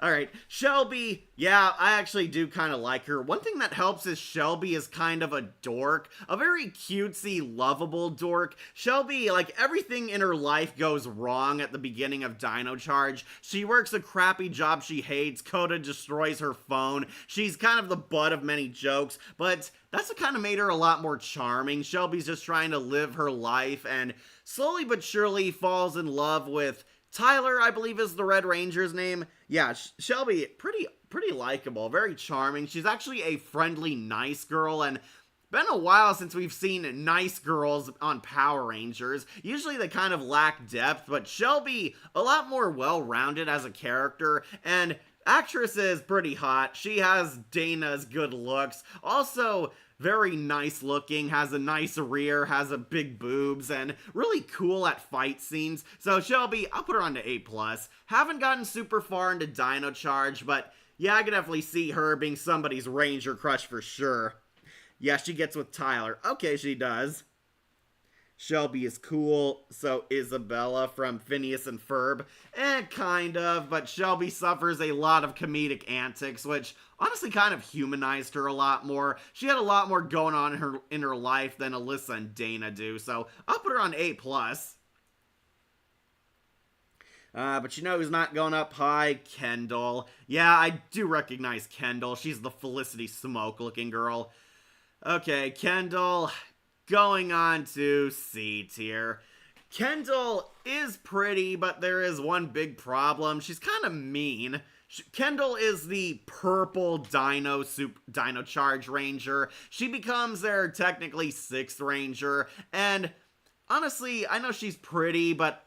Alright, Shelby, yeah, I actually do kind of like her. One thing that helps is Shelby is kind of a dork. A very cutesy, lovable dork. Shelby, like, everything in her life goes wrong at the beginning of Dino Charge. She works a crappy job she hates. Coda destroys her phone. She's kind of the butt of many jokes, but that's what kind of made her a lot more charming. Shelby's just trying to live her life and slowly but surely falls in love with Tyler, I believe is the Red Ranger's name. Yeah, Shelby, pretty likable, very charming. She's actually a friendly, nice girl, and been a while since we've seen nice girls on Power Rangers. Usually they kind of lack depth, but Shelby, a lot more well-rounded as a character, and actress is pretty hot. She has Dana's good looks. Also, very nice looking, has a nice rear, has a big boobs, and really cool at fight scenes. So Shelby, I'll put her on to A+. Haven't gotten super far into Dino Charge, but yeah, I can definitely see her being somebody's Ranger crush for sure. Yeah, she gets with Tyler. Okay, she does. Shelby is cool, so Isabella from Phineas and Ferb. Kind of, but Shelby suffers a lot of comedic antics, which honestly kind of humanized her a lot more. She had a lot more going on in her life than Alyssa and Dana do, so I'll put her on A+. But you know who's not going up high? Kendall. Yeah, I do recognize Kendall. She's the Felicity Smoke looking girl. Okay, Kendall... Going on to C tier. Kendall is pretty, but there is one big problem. She's kind of mean. Kendall is the purple Dino Charge Ranger. She becomes their technically 6th Ranger, and Honestly, I know she's pretty, but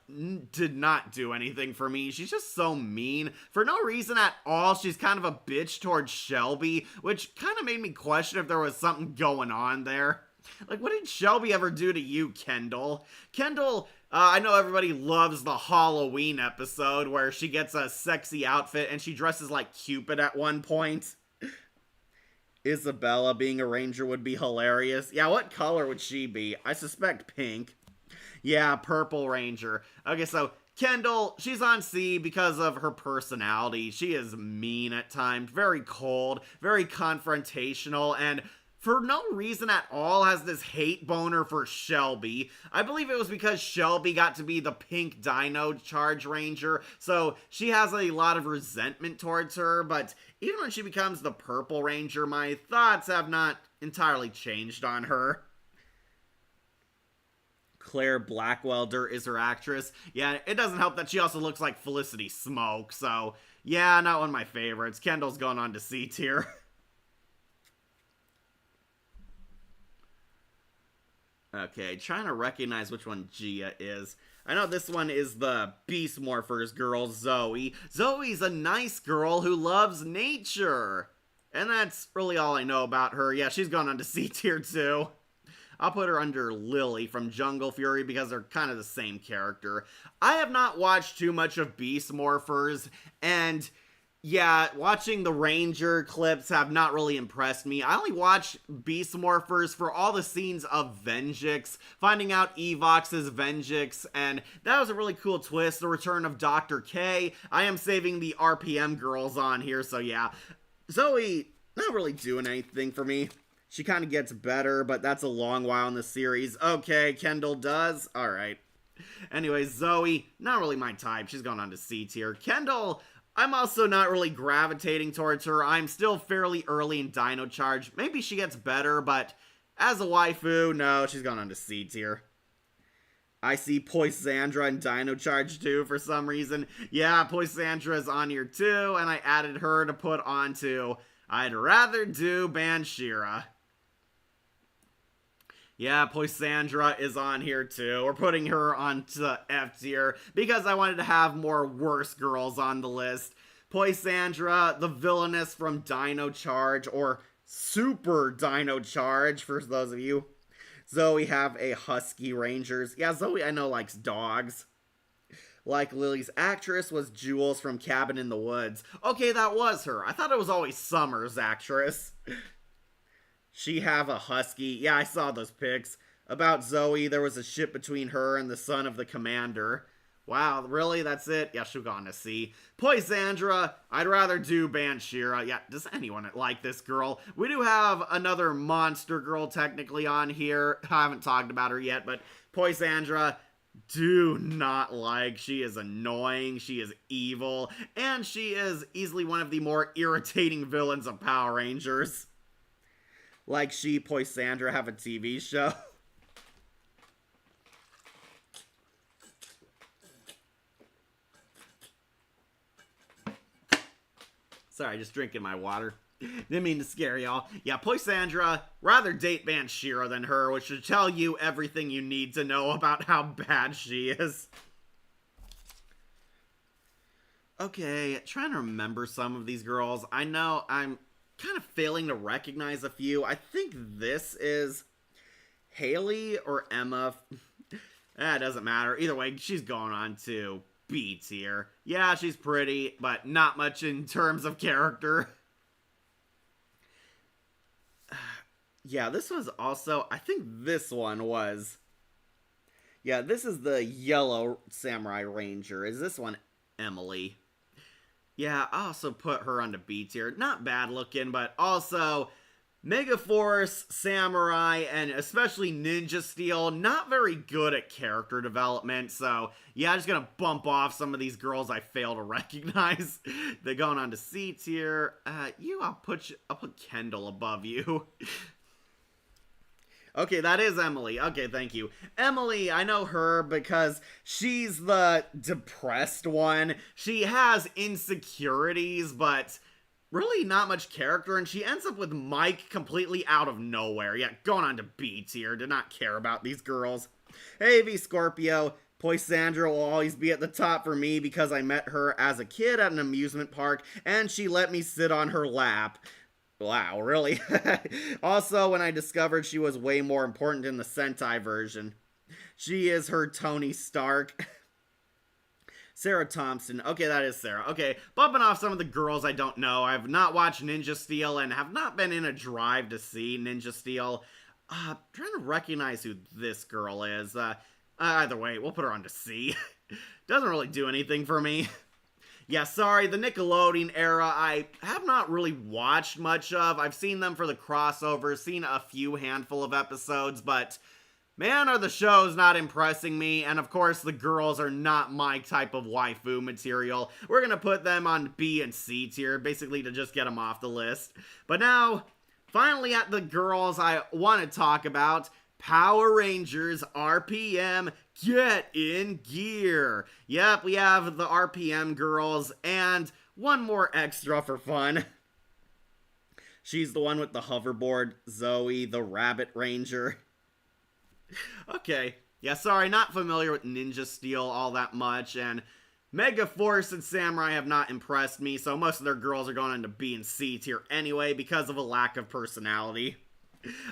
did not do anything for me. She's just so mean. For no reason at all, she's kind of a bitch towards Shelby, which kind of made me question if there was something going on there. Like, what did Shelby ever do to you, Kendall? Kendall, I know everybody loves the Halloween episode where she gets a sexy outfit and she dresses like Cupid at one point. Isabella being a ranger would be hilarious. Yeah, what color would she be? I suspect pink. Yeah, purple ranger. Okay, so Kendall, she's on C because of her personality. She is mean at times, very cold, very confrontational, and for no reason at all has this hate boner for Shelby. I believe it was because Shelby got to be the pink Dino Charge Ranger, so she has a lot of resentment towards her, but even when she becomes the Purple Ranger, my thoughts have not entirely changed on her. Claire Blackwelder is her actress. Yeah, it doesn't help that she also looks like Felicity Smoke, so yeah, not one of my favorites. Kendall's going on to C tier. Okay, trying to recognize which one Gia is. I know this one is the Beast Morphers girl, Zoe. Zoe's a nice girl who loves nature. And that's really all I know about her. Yeah, she's gone on to C tier too. I'll put her under Lily from Jungle Fury because they're kind of the same character. I have not watched too much of Beast Morphers, and yeah, watching the Ranger clips have not really impressed me. I only watch Beast Morphers for all the scenes of Venjix, finding out Evox is Venjix, and that was a really cool twist, the return of Dr. K. I am saving the RPM girls on here, so yeah. Zoe, not really doing anything for me. She kind of gets better, but that's a long while in the series. Okay, Kendall does. Alright. Anyway, Zoe, not really my type. She's gone on to C tier. Kendall, I'm also not really gravitating towards her. I'm still fairly early in Dino Charge. Maybe she gets better, but as a waifu, no, she's gone on to C tier. I see Poisandra in Dino Charge too for some reason. Yeah, Poisandra is on here too, and I added her to put onto I'd rather do Banshira. Yeah, Poisandra is on here too. We're putting her onto F tier because I wanted to have more worse girls on the list. Poisandra, the villainess from Dino Charge, or Super Dino Charge for those of you. Zoe have a Husky Rangers. Yeah, Zoe I know likes dogs. Like Lily's actress was Jules from Cabin in the Woods. Okay, that was her. I thought it was always Summer's actress. She have a husky. Yeah, I saw those pics. About Zoe, there was a ship between her and the son of the commander. Wow, really? That's it? Yeah, she'll go on to see. Poisandra, I'd rather do Banshira. Yeah, does anyone like this girl? We do have another monster girl technically on here. I haven't talked about her yet, but Poisandra, do not like. She is annoying, she is evil, and she is easily one of the more irritating villains of Power Rangers. Like she, Poisandra, have a TV show. Sorry, just drinking my water. Didn't mean to scare y'all. Yeah, Poisandra, rather date Banshira than her, which should tell you everything you need to know about how bad she is. Okay, trying to remember some of these girls. I know I'm kind of failing to recognize a few. I think this is Haley or Emma. It doesn't matter. Either way, she's going on to B tier. Yeah, she's pretty, but not much in terms of character. Yeah, this was also, I think this one was, yeah, this is the yellow Samurai Ranger. Is this one Emily? Yeah, I also put her onto B tier. Not bad looking, but also Megaforce, Samurai, and especially Ninja Steel, not very good at character development, so yeah, I'm just gonna bump off some of these girls I fail to recognize. They're going on to C tier. I'll put Kendall above you. Okay, that is Emily. Okay, thank you. Emily, I know her because she's the depressed one. She has insecurities, but really not much character, and she ends up with Mike completely out of nowhere. Yeah, going on to B tier. Did not care about these girls. Hey, V Scorpio. Poisandra will always be at the top for me because I met her as a kid at an amusement park and she let me sit on her lap. Wow, really? Also, when I discovered she was way more important in the Sentai version. She is her Tony Stark. Sarah Thompson. Okay, that is Sarah. Okay, bumping off some of the girls I don't know. I've not watched Ninja Steel and have not been in a drive to see Ninja Steel. Trying to recognize who this girl is. Either way, we'll put her on to C. Doesn't really do anything for me. Yeah, sorry, the Nickelodeon era, I have not really watched much of. I've seen them for the crossovers, seen a few handful of episodes, but man, are the shows not impressing me, and of course, the girls are not my type of waifu material. We're gonna put them on B and C tier, basically to just get them off the list. But now, finally at the girls I want to talk about, Power Rangers RPM Get in Gear. Yep, we have the RPM girls and one more extra for fun. She's the one with the hoverboard, Zoe, the Rabbit Ranger. Okay, yeah, sorry, not familiar with Ninja Steel all that much, and Mega Force and Samurai have not impressed me, so most of their girls are going into B and C tier anyway because of a lack of personality.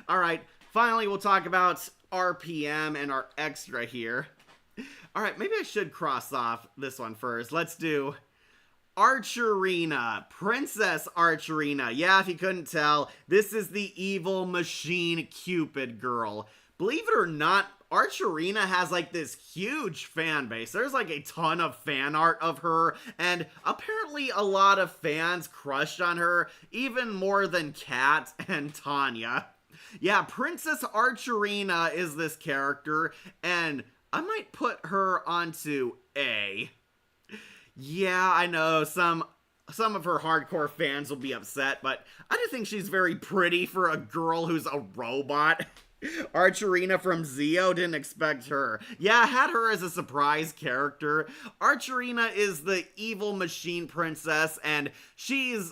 Alright, finally we'll talk about RPM and our extra here. Alright, maybe I should cross off this one first. Let's do Archerina, Princess Archerina. Yeah, if you couldn't tell, this is the evil machine Cupid girl. Believe it or not, Archerina has like this huge fan base. There's like a ton of fan art of her, and apparently a lot of fans crushed on her, even more than Kat and Tanya. Yeah, Princess Archerina is this character, and I might put her onto A. Yeah, I know, some of her hardcore fans will be upset, but I do think she's very pretty for a girl who's a robot. Archerina from Zeo, didn't expect her. Yeah, I had her as a surprise character. Archerina is the evil machine princess, and she's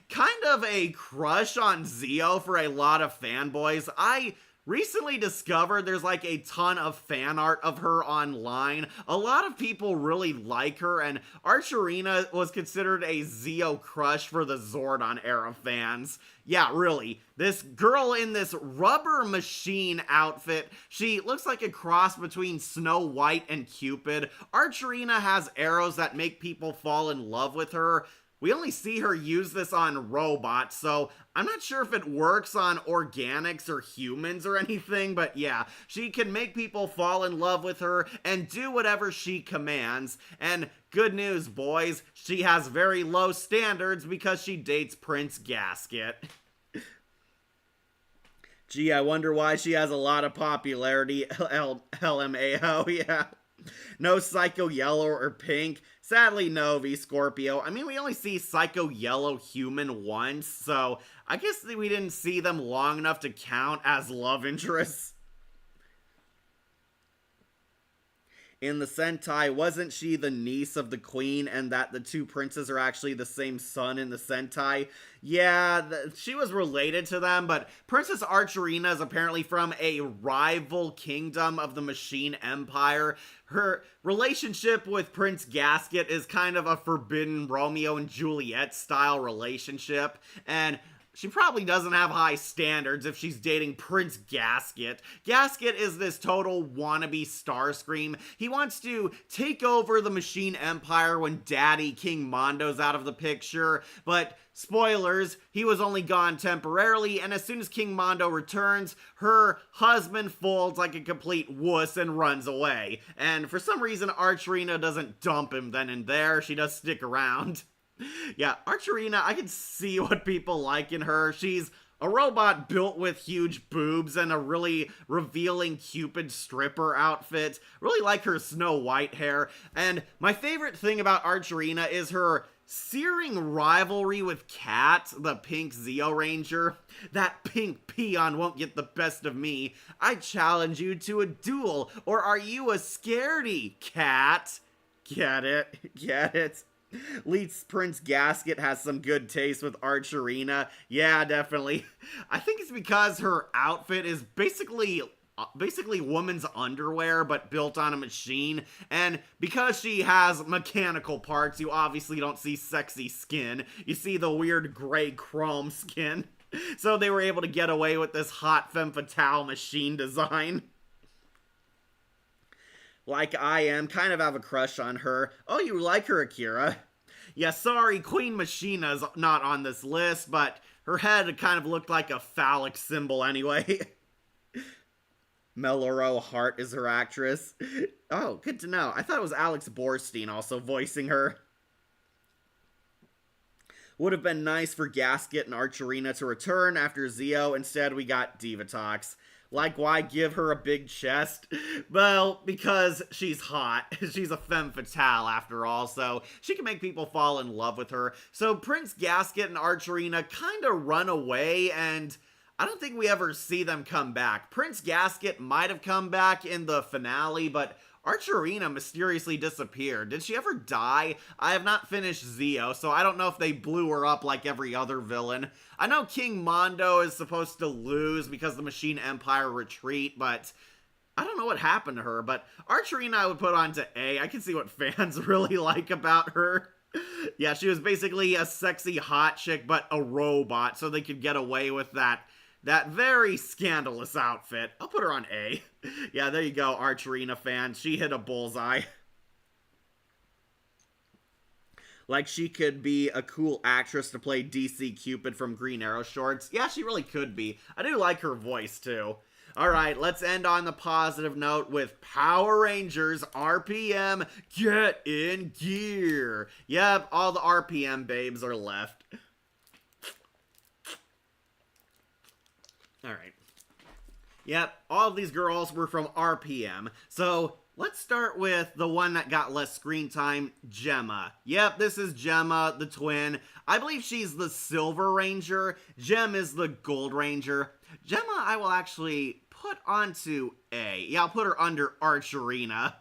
kind of a crush on Zeo for a lot of fanboys. I recently discovered there's like a ton of fan art of her online. A lot of people really like her, and Archerina was considered a Zeo crush for the Zordon era fans. Yeah, really. This girl in this rubber machine outfit, she looks like a cross between Snow White and Cupid. Archerina has arrows that make people fall in love with her. We only see her use this on robots, so I'm not sure if it works on organics or humans or anything, but yeah, she can make people fall in love with her and do whatever she commands. And good news, boys, she has very low standards because she dates Prince Gasket. Gee, I wonder why she has a lot of popularity. LMAO, yeah. No Psycho Yellow or Pink. Sadly, no V Scorpio. I mean, we only see Psycho Yellow human once, so I guess we didn't see them long enough to count as love interests. In the Sentai, wasn't she the niece of the queen and that the two princes are actually the same son in the Sentai? Yeah, she was related to them, but Princess Archerina is apparently from a rival kingdom of the Machine Empire. Her relationship with Prince Gasket is kind of a forbidden Romeo and Juliet style relationship, and she probably doesn't have high standards if she's dating Prince Gasket. Gasket is this total wannabe Starscream. He wants to take over the Machine Empire when Daddy King Mondo's out of the picture, but spoilers, he was only gone temporarily, and as soon as King Mondo returns, her husband folds like a complete wuss and runs away. And for some reason, Archerina doesn't dump him then and there, she does stick around. Yeah, Archerina, I can see what people like in her. She's a robot built with huge boobs and a really revealing Cupid stripper outfit. Really like her Snow White hair. And my favorite thing about Archerina is her searing rivalry with Kat, the pink Zeo Ranger. That pink peon won't get the best of me. I challenge you to a duel, or are you a scaredy, Kat? Get it? Get it? Leets Prince Gasket has some good taste with Archerina. Yeah, definitely. I think it's because her outfit is basically basically woman's underwear, but built on a machine. And because she has mechanical parts, you obviously don't see sexy skin. You see the weird gray chrome skin. So they were able to get away with this hot femme fatale machine design. Like I am, kind of have a crush on her. Oh, you like her, Akira? Yeah, sorry, Queen Machina's not on this list, but her head kind of looked like a phallic symbol anyway. Meloro Hart is her actress. Oh, good to know. I thought it was Alex Borstein also voicing her. Would have been nice for Gasket and Archerina to return after Zio. Instead, we got Divatox. Like, why give her a big chest? Well, because she's hot. She's a femme fatale, after all, so she can make people fall in love with her. So Prince Gasket and Archerina kind of run away, and I don't think we ever see them come back. Prince Gasket might have come back in the finale, but Archerina mysteriously disappeared. Did she ever die? I have not finished Zio, so I don't know if they blew her up like every other villain. I know King Mondo is supposed to lose because the Machine Empire retreat, but I don't know what happened to her. But Archerina I would put on to A. I can see what fans really like about her. Yeah, she was basically a sexy hot chick, but a robot, so they could get away with that very scandalous outfit. I'll put her on A. Yeah, there you go, Archerina fans. She hit a bullseye. Like she could be a cool actress to play DC Cupid from Green Arrow shorts. Yeah, she really could be. I do like her voice, too. Alright, let's end on the positive note with Power Rangers RPM Get in Gear. Yep, all the RPM babes are left. Alright. Yep, all of these girls were from RPM. So, let's start with the one that got less screen time, Gemma. Yep, this is Gemma, the twin. I believe she's the Silver Ranger. Gem is the Gold Ranger. Gemma, I will actually put onto A. Yeah, I'll put her under Archerina.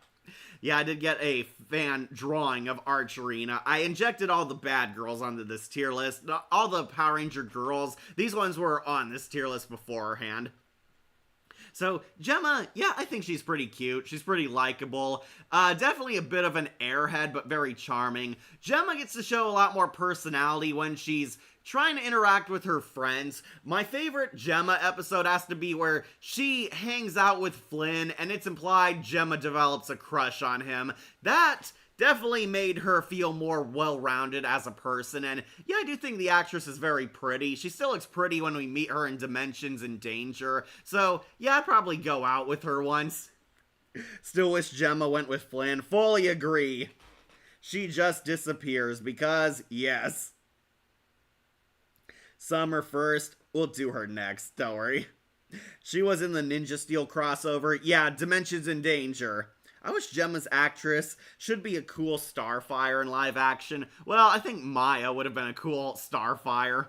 Yeah, I did get a fan drawing of Archerina. I injected all the bad girls onto this tier list. All the Power Ranger girls. These ones were on this tier list beforehand. So, Gemma, yeah, I think she's pretty cute. She's pretty likable. Definitely a bit of an airhead, but very charming. Gemma gets to show a lot more personality when she's trying to interact with her friends. My favorite Gemma episode has to be where she hangs out with Flynn, and it's implied Gemma develops a crush on him. That definitely made her feel more well-rounded as a person, and yeah, I do think the actress is very pretty. She still looks pretty when we meet her in Dimensions in Danger, so yeah, I'd probably go out with her once. Still wish Gemma went with Flynn. Fully agree. She just disappears because, yes. Summer first. We'll do her next, don't worry. She was in the Ninja Steel crossover. Yeah, Dimensions in Danger. I wish Gemma's actress should be a cool Starfire in live action. Well, I think Maya would have been a cool Starfire.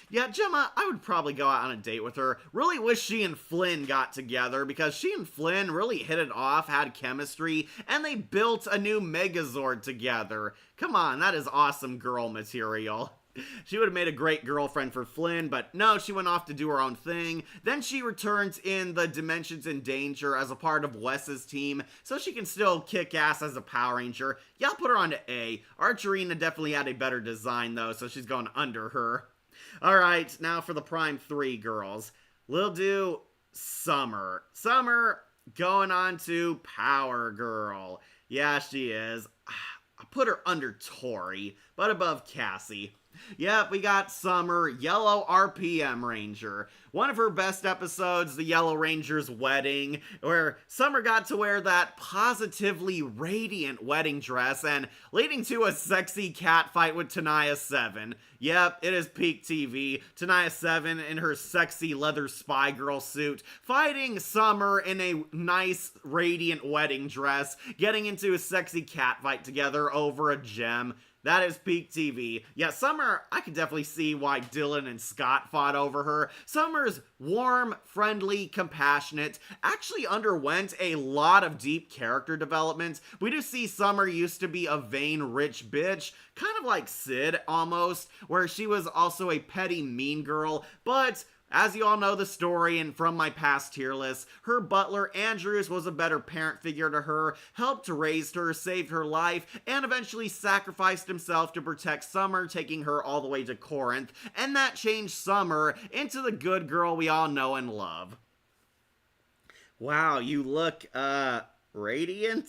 Yeah, Gemma, I would probably go out on a date with her. Really wish she and Flynn got together because she and Flynn really hit it off, had chemistry, and they built a new Megazord together. Come on, that is awesome girl material. She would have made a great girlfriend for Flynn, but no, she went off to do her own thing. Then she returns in the Dimensions in Danger as a part of Wes's team, so she can still kick ass as a Power Ranger. Yeah, I'll put her on to A. Archerina definitely had a better design, though, so she's going under her. Alright, now for the Prime 3 girls. We'll do Summer. Summer going on to Power Girl. Yeah, she is. I put her under Tori, but above Cassie. Yep, we got Summer, Yellow RPM Ranger. One of her best episodes, the Yellow Ranger's wedding, where Summer got to wear that positively radiant wedding dress and leading to a sexy cat fight with Tenaya 7. Yep, it is peak TV. Tenaya 7 in her sexy leather spy girl suit, fighting Summer in a nice radiant wedding dress, getting into a sexy cat fight together over a gem. That is peak TV. Yeah, Summer, I could definitely see why Dylan and Scott fought over her. Summer's warm, friendly, compassionate, actually underwent a lot of deep character development. We do see Summer used to be a vain, rich bitch, kind of like Sid, almost, where she was also a petty, mean girl, but As you all know the story and from my past tier list, her butler Andrews was a better parent figure to her, helped raise her, saved her life, and eventually sacrificed himself to protect Summer, taking her all the way to Corinth, and that changed Summer into the good girl we all know and love. Wow, you look, radiant?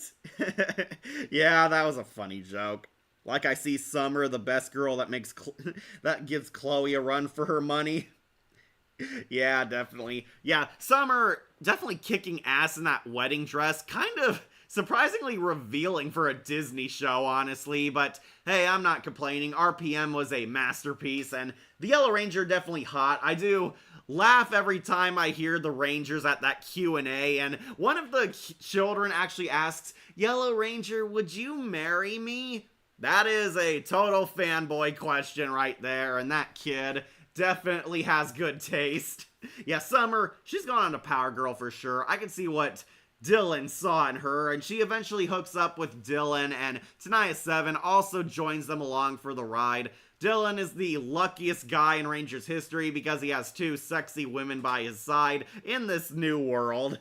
Yeah, that was a funny joke. Like I see Summer, the best girl that that gives Chloe a run for her money. Yeah, definitely. Yeah, Summer definitely kicking ass in that wedding dress. Kind of surprisingly revealing for a Disney show, honestly. But hey, I'm not complaining. RPM was a masterpiece, and the Yellow Ranger definitely hot. I do laugh every time I hear the Rangers at that Q&A, and one of the children actually asks, Yellow Ranger, would you marry me? That is a total fanboy question right there, and that kid definitely has good taste. Yeah, Summer, she's gone on to Power Girl for sure. I can see what Dylan saw in her, and she eventually hooks up with Dylan, and Tenaya 7 also joins them along for the ride. Dylan is the luckiest guy in Rangers history because he has two sexy women by his side in this new world.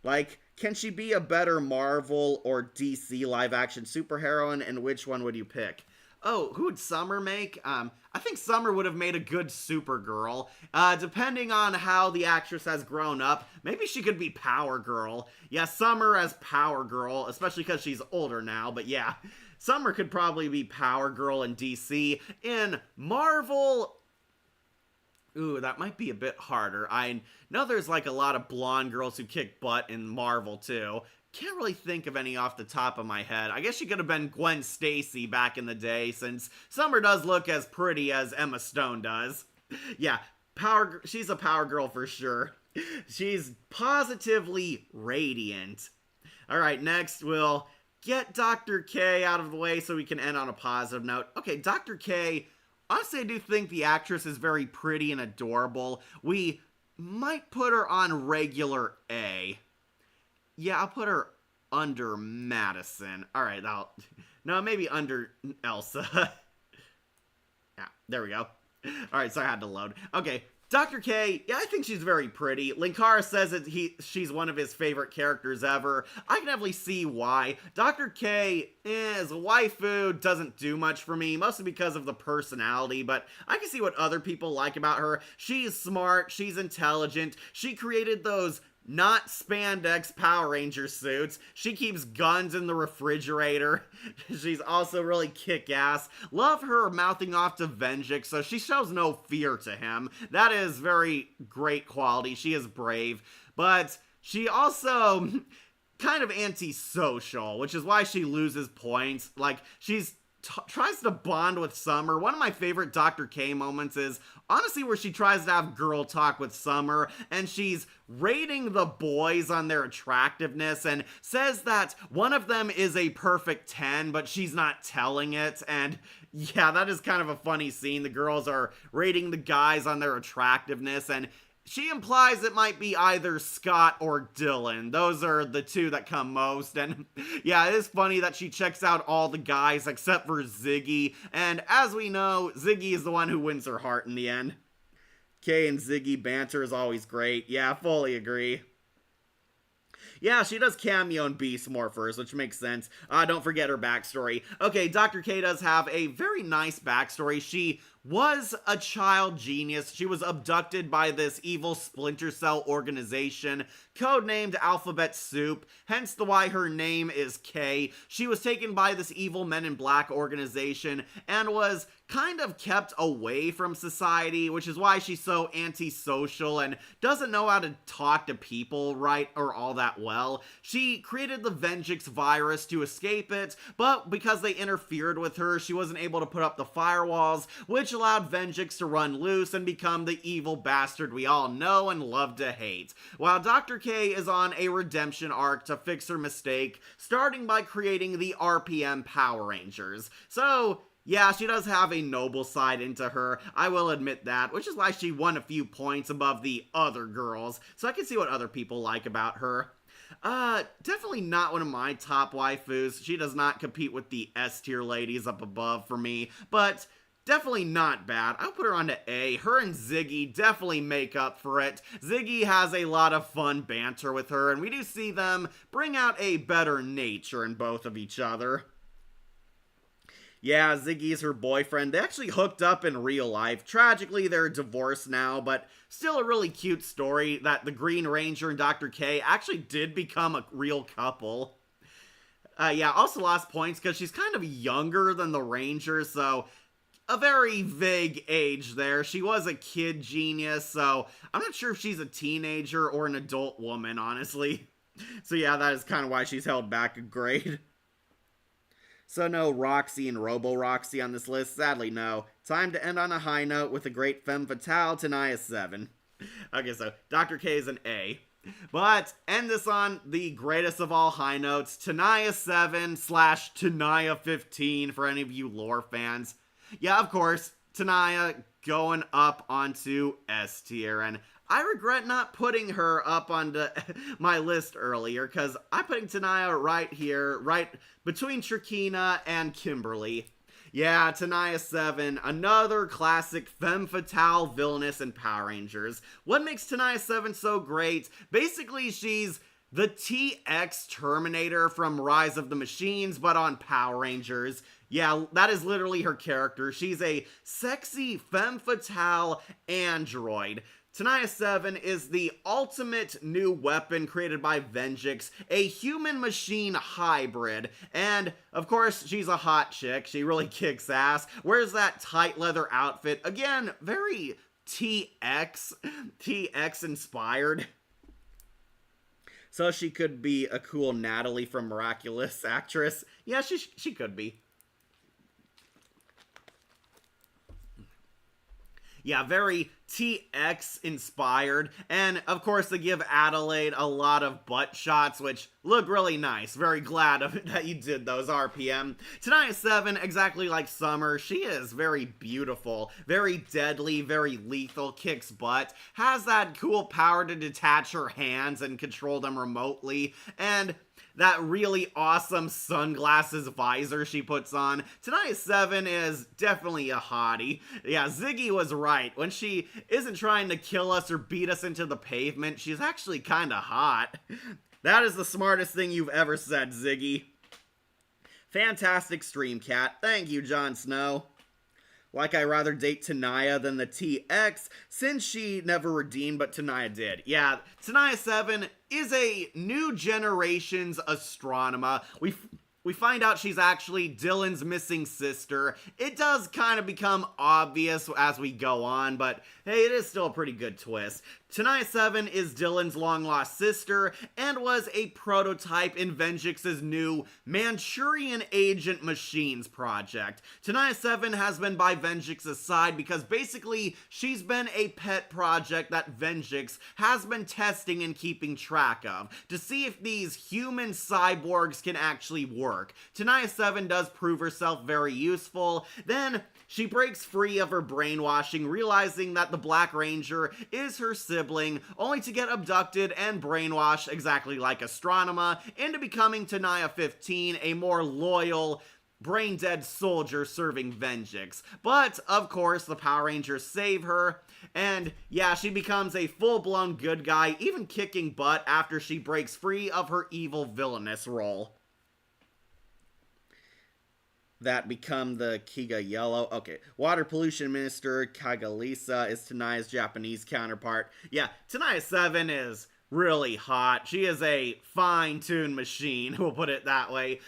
Like, can she be a better Marvel or DC live-action superheroine, and which one would you pick? Oh, who would Summer make? I think Summer would have made a good Supergirl. Depending on how the actress has grown up, maybe she could be Power Girl. Yeah, Summer as Power Girl, especially because she's older now, but yeah. Summer could probably be Power Girl in DC. In Marvel, ooh, that might be a bit harder. I know there's like a lot of blonde girls who kick butt in Marvel too. Can't really think of any off the top of my head. I guess she could have been Gwen Stacy back in the day, since Summer does look as pretty as Emma Stone does. Yeah, she's a Power Girl for sure. She's positively radiant. Alright, next we'll get Dr. K out of the way so we can end on a positive note. Okay, Dr. K, honestly I do think the actress is very pretty and adorable. We might put her on regular A. Yeah, I'll put her under Madison. Alright, no, maybe under Elsa. Yeah, there we go. Alright, so I had to load. Okay, Dr. K, yeah, I think she's very pretty. Linkara says that she's one of his favorite characters ever. I can definitely see why. Dr. K, as a waifu, doesn't do much for me, mostly because of the personality, but I can see what other people like about her. She's smart, she's intelligent, she created those not spandex Power Ranger suits. She keeps guns in the refrigerator. She's also really kick-ass. Love her mouthing off to Venjix, so she shows no fear to him. That is very great quality. She is brave, but she also kind of antisocial, which is why she loses points. Like, she's tries to bond with Summer. One of my favorite Dr. K moments is honestly where she tries to have girl talk with Summer, and she's rating the boys on their attractiveness and says that one of them is a perfect 10, but she's not telling it. And yeah, that is kind of a funny scene. The girls are rating the guys on their attractiveness, and she implies it might be either Scott or Dylan. Those are the two that come most. And yeah, it is funny that she checks out all the guys except for Ziggy. And as we know, Ziggy is the one who wins her heart in the end. Kay and Ziggy banter is always great. Yeah, fully agree. Yeah, she does cameo in Beast Morphers, which makes sense. Don't forget her backstory. Okay, Dr. K does have a very nice backstory. She was a child genius. She was abducted by this evil Splinter Cell organization, codenamed Alphabet Soup, hence the why her name is K. She was taken by this evil Men in Black organization and was kind of kept away from society, which is why she's so antisocial and doesn't know how to talk to people right or all that well. She created the Venjix virus to escape it, but because they interfered with her, she wasn't able to put up the firewalls, which allowed Venjix to run loose and become the evil bastard we all know and love to hate. While Dr. K is on a redemption arc to fix her mistake, starting by creating the RPM Power Rangers. So yeah, she does have a noble side into her, I will admit that, which is why she won a few points above the other girls, so I can see what other people like about her. Definitely not one of my top waifus. She does not compete with the S tier ladies up above for me, but definitely not bad. I'll put her on to A. Her and Ziggy definitely make up for it. Ziggy has a lot of fun banter with her, and we do see them bring out a better nature in both of each other. Yeah, Ziggy's her boyfriend. They actually hooked up in real life. Tragically, they're divorced now, but still a really cute story that the Green Ranger and Dr. K actually did become a real couple. Yeah, also lost points because she's kind of younger than the Ranger, so a very vague age there. She was a kid genius, so I'm not sure if she's a teenager or an adult woman, honestly. So yeah, that is kind of why she's held back a grade. So no Roxy and Robo-Roxy on this list? Sadly, no. Time to end on a high note with a great femme fatale, Tenaya 7. Okay, so Dr. K is an A. But end this on the greatest of all high notes, Tenaya 7 slash Tenaya 15 for any of you lore fans. Yeah, of course, Tenaya going up onto S tier, and I regret not putting her up onto my list earlier, because I'm putting Tenaya right here, right between Trakina and Kimberly. Yeah, Tenaya 7, another classic femme fatale villainess in Power Rangers. What makes Tenaya 7 so great? Basically, she's the TX Terminator from Rise of the Machines, but on Power Rangers. Yeah, that is literally her character. She's a sexy femme fatale android. Tenaya 7 is the ultimate new weapon created by Venjix, a human-machine hybrid. And, of course, she's a hot chick. She really kicks ass. Wears that tight leather outfit. Again, very TX inspired. So she could be a cool Natalie from Miraculous actress. Yeah, she could be. Yeah, very TX inspired, and of course they give Adelaide a lot of butt shots, which look really nice. Very glad that you did those, RPM. Tenaya 7, exactly like Summer, she is very beautiful, very deadly, very lethal, kicks butt, has that cool power to detach her hands and control them remotely, and that really awesome sunglasses visor she puts on. Tenaya 7 is definitely a hottie. Yeah, Ziggy was right. When she isn't trying to kill us or beat us into the pavement, she's actually kinda hot. That is the smartest thing you've ever said, Ziggy. Fantastic stream, cat. Thank you, Jon Snow. Like I rather date Tenaya than the TX, since she never redeemed, but Tenaya did. Yeah, Tenaya 7 is a new generation's Astronema. We find out she's actually Dylan's missing sister. It does kind of become obvious as we go on, but hey, it is still a pretty good twist. Tenaya 7 is Dylan's long-lost sister, and was a prototype in Venjix's new Manchurian Agent Machines project. Tenaya 7 has been by Venjix's side because basically she's been a pet project that Venjix has been testing and keeping track of, to see if these human cyborgs can actually work. Tenaya 7 does prove herself very useful, then she breaks free of her brainwashing, realizing that the Black Ranger is her sibling, only to get abducted and brainwashed exactly like Astronema into becoming Tenaya 15, a more loyal, brain-dead soldier serving Venjix. But, of course, the Power Rangers save her, and yeah, she becomes a full-blown good guy, even kicking butt after she breaks free of her evil villainous role. That become the Kiga Yellow. Okay, Water Pollution Minister Kagalisa is Tenaya's Japanese counterpart. Yeah, Tenaya 7 is really hot. She is a fine-tuned machine, we'll put it that way.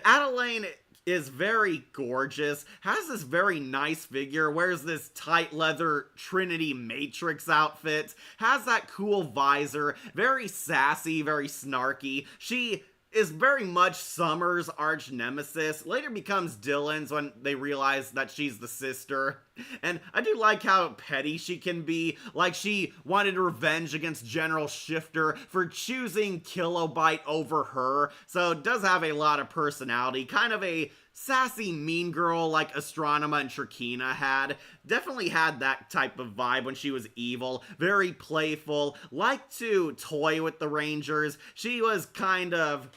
Adelaide is very gorgeous, has this very nice figure, wears this tight leather Trinity Matrix outfit, has that cool visor, very sassy, very snarky. She is very much Summer's arch nemesis, later becomes Dylan's when they realize that she's the sister. And I do like how petty she can be, like she wanted revenge against General Shifter for choosing Kilobyte over her, so it does have a lot of personality, kind of a sassy mean girl like Astronema and Trakina had. Definitely had that type of vibe when she was evil, very playful, liked to toy with the Rangers. She was kind of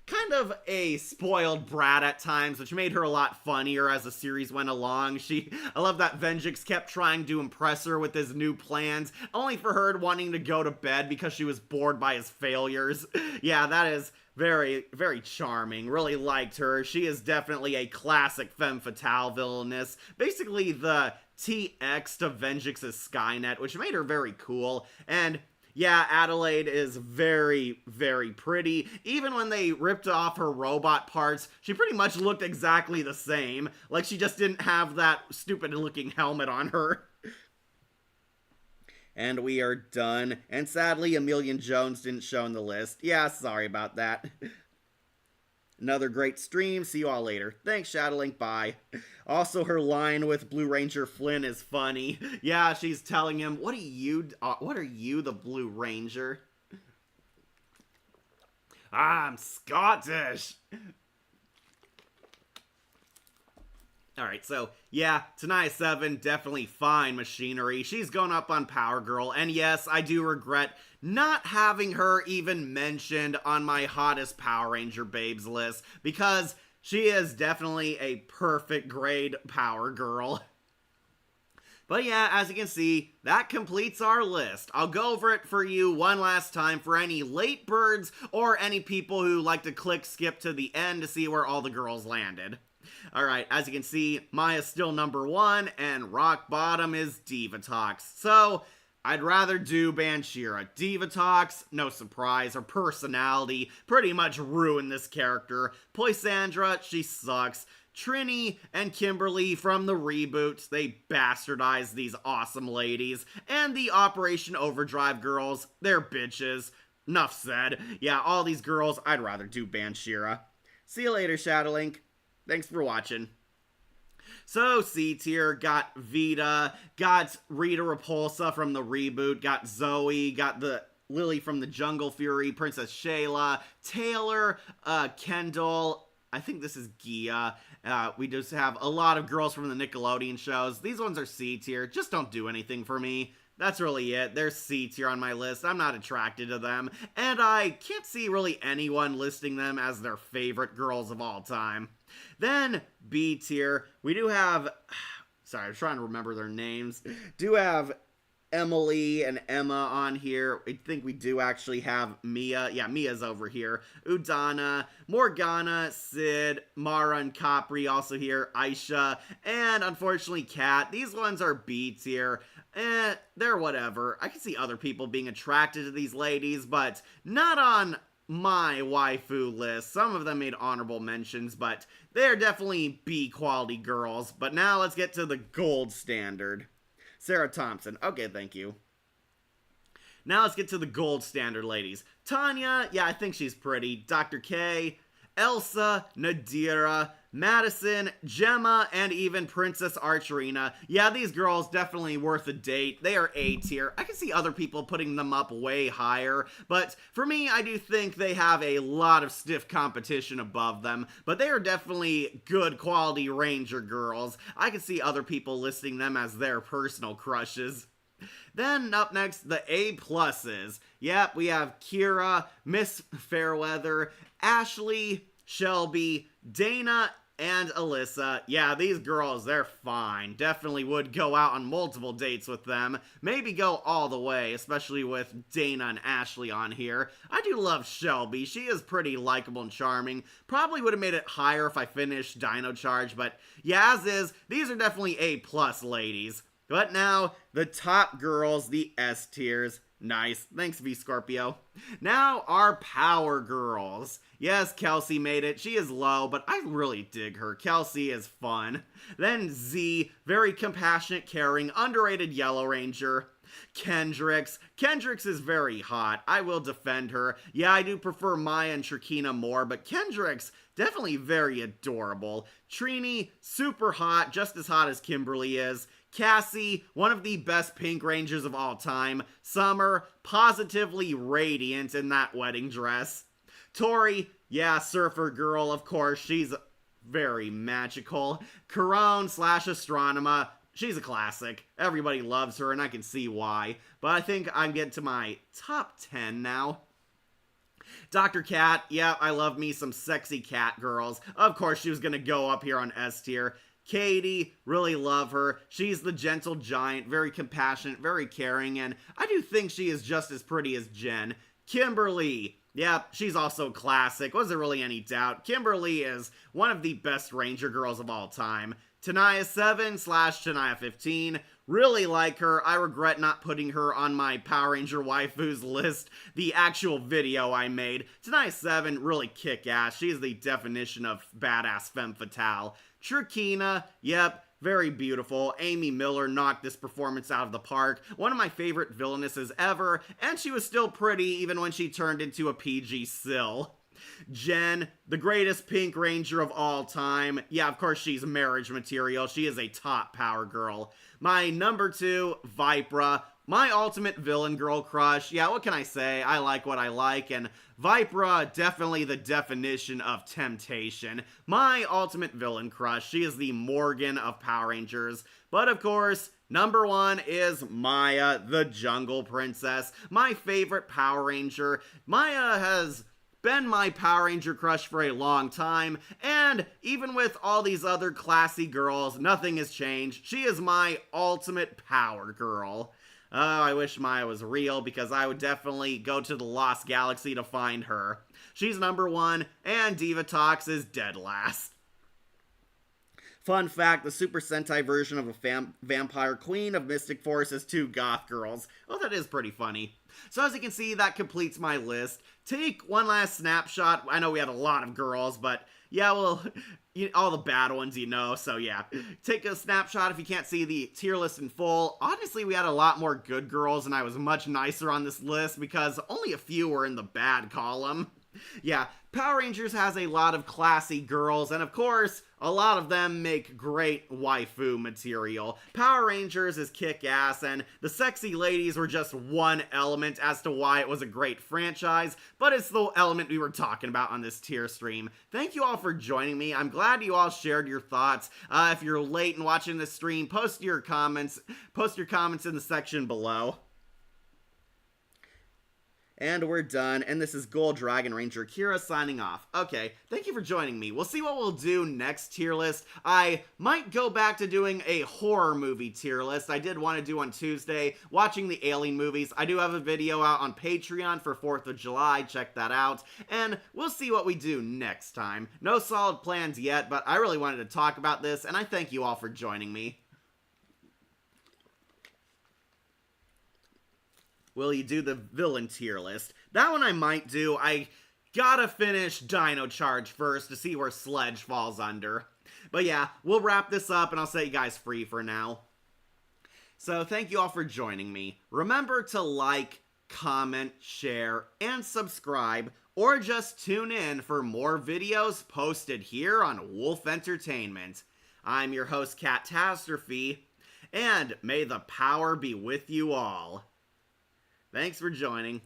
kind of a spoiled brat at times, which made her a lot funnier as the series went along. I love that Venjix kept trying to impress her with his new plans, only for her wanting to go to bed because she was bored by his failures. Yeah, that is very, very charming. Really liked her. She is definitely a classic femme fatale villainess. Basically the TX to Venjix's Skynet, which made her very cool. And yeah, Adelaide is very, very pretty. Even when they ripped off her robot parts, she pretty much looked exactly the same. Like she just didn't have that stupid looking helmet on her. And we are done. And sadly, Emilian Jones didn't show in the list. Yeah, sorry about that. Another great stream. See you all later. Thanks, Shadowlink. Bye. Also, her line with Blue Ranger Flynn is funny. Yeah, she's telling him, what are you, the Blue Ranger? I'm Scottish. Alright, so, yeah, Tanaya 7, definitely fine machinery. She's going up on Power Girl, and yes, I do regret not having her even mentioned on my hottest Power Ranger babes list, because she is definitely a perfect grade Power Girl. But yeah, as you can see, that completes our list. I'll go over it for you one last time for any late birds or any people who like to skip to the end to see where all the girls landed. Alright, as you can see, Maya's still number 1, and rock bottom is Divatox. So, I'd rather do Banshira. Divatox, no surprise, her personality pretty much ruined this character. Poisandra, she sucks. Trini and Kimberly from the reboots, they bastardized these awesome ladies. And the Operation Overdrive girls, they're bitches. Enough said. Yeah, all these girls, I'd rather do Banshira. See you later, Shadowlink. Thanks for watching. So, C tier, got Vita, got Rita Repulsa from the reboot, got Zoe, got the Lily from the Jungle Fury, Princess Shayla, Taylor, Kendall, I think this is Gia. We just have a lot of girls from the Nickelodeon shows. These ones are C tier, just don't do anything for me. That's really it. They're C tier on my list. I'm not attracted to them, and I can't see really anyone listing them as their favorite girls of all time. Then, B tier, we do have, sorry, I'm trying to remember their names, do have Emily and Emma on here. I think we do actually have Mia. Yeah, Mia's over here. Udana, Morgana, Sid, Mara and Capri also here. Aisha, and unfortunately Kat. These ones are B tier. They're whatever. I can see other people being attracted to these ladies, but not on my waifu list. Some of them made honorable mentions, but they're definitely B quality girls. But now let's get to the gold standard. Sarah Thompson. Okay, thank you. Now let's get to the gold standard ladies. Tanya, yeah, I think she's pretty. Dr. K, Elsa, Nadira, Madison, Gemma, and even Princess Archerina. Yeah, these girls definitely worth a date. They are A tier. I can see other people putting them up way higher, but for me, I do think they have a lot of stiff competition above them, but they are definitely good quality Ranger girls. I can see other people listing them as their personal crushes. Then up next, the A pluses. Yep, we have Kira, Miss Fairweather, Ashley, Shelby, Dana, and Alyssa. Yeah, these girls, they're fine. Definitely would go out on multiple dates with them. Maybe go all the way, especially with Dana and Ashley on here. I do love Shelby. She is pretty likable and charming. Probably would have made it higher if I finished Dino Charge, but yeah, as is, these are definitely A plus ladies. But now, the top girls, the S tiers. Nice. Thanks, V Scorpio. Now, our power girls. Yes, Kelsey made it. She is low, but I really dig her. Kelsey is fun. Then Z, very compassionate, caring, underrated Yellow Ranger. Kendrix. Kendrix is very hot. I will defend her. Yeah, I do prefer Maya and Shirkina more, but Kendrix, definitely very adorable. Trini, super hot, just as hot as Kimberly is. Cassie, one of the best Pink Rangers of all time. Summer, positively radiant in that wedding dress. Tori, yeah, surfer girl, of course, she's very magical. Corone / Astronema, she's a classic. Everybody loves her, and I can see why. But I think I'm getting to my top 10 now. Dr. Cat, yeah, I love me some sexy cat girls. Of course, she was gonna go up here on S tier. Katie, really love her. She's the gentle giant, very compassionate, very caring, and I do think she is just as pretty as Jen. Kimberly, yeah, she's also classic. Wasn't really any doubt. Kimberly is one of the best Ranger girls of all time. Tanaya 7 slash Tanaya 15. Really like her. I regret not putting her on my Power Ranger waifus list, the actual video I made. Tanaya 7, really kick-ass. She is the definition of badass femme fatale. Trakina, yep, very beautiful. Amy Miller knocked this performance out of the park. One of my favorite villainesses ever, and she was still pretty even when she turned into a PG Sill. Jen, the greatest Pink Ranger of all time. Yeah, of course she's marriage material. She is a top power girl. My number 2, Vipra. My ultimate villain girl crush. Yeah, what can I say? I like what I like, and Vipra, definitely the definition of temptation. My ultimate villain crush. She is the Morgan of Power Rangers. But of course, number 1 is Maya, the Jungle Princess. My favorite Power Ranger. Maya has been my Power Ranger crush for a long time, and even with all these other classy girls, nothing has changed. She is my ultimate power girl. Oh, I wish Maya was real, because I would definitely go to the Lost Galaxy to find her. She's number 1, and Diva Tox is dead last. Fun fact, the Super Sentai version of a vampire queen of Mystic Force is 2 goth girls. Oh, that is pretty funny. So as you can see, that completes my list. Take one last snapshot. I know we had a lot of girls, but yeah, well, all the bad ones, so yeah. Take a snapshot if you can't see the tier list in full. Honestly, we had a lot more good girls, and I was much nicer on this list because only a few were in the bad column. Yeah, Power Rangers has a lot of classy girls, and of course, a lot of them make great waifu material. Power Rangers is kick-ass, and the sexy ladies were just one element as to why it was a great franchise, but it's the element we were talking about on this tier stream. Thank you all for joining me. I'm glad you all shared your thoughts. If you're late in watching this stream, post your comments in the section below. And we're done, and this is Gold Dragon Ranger Kira signing off. Okay, thank you for joining me. We'll see what we'll do next tier list. I might go back to doing a horror movie tier list. I did want to do on Tuesday, watching the Alien movies. I do have a video out on Patreon for 4th of July, check that out. And we'll see what we do next time. No solid plans yet, but I really wanted to talk about this, and I thank you all for joining me. Will you do the villain tier list? That one I might do. I gotta finish Dino Charge first to see where Sledge falls under. But yeah, we'll wrap this up and I'll set you guys free for now. So thank you all for joining me. Remember to like, comment, share, and subscribe, or just tune in for more videos posted here on Wolf Entertainment. I'm your host, Catastrophe, and may the power be with you all. Thanks for joining.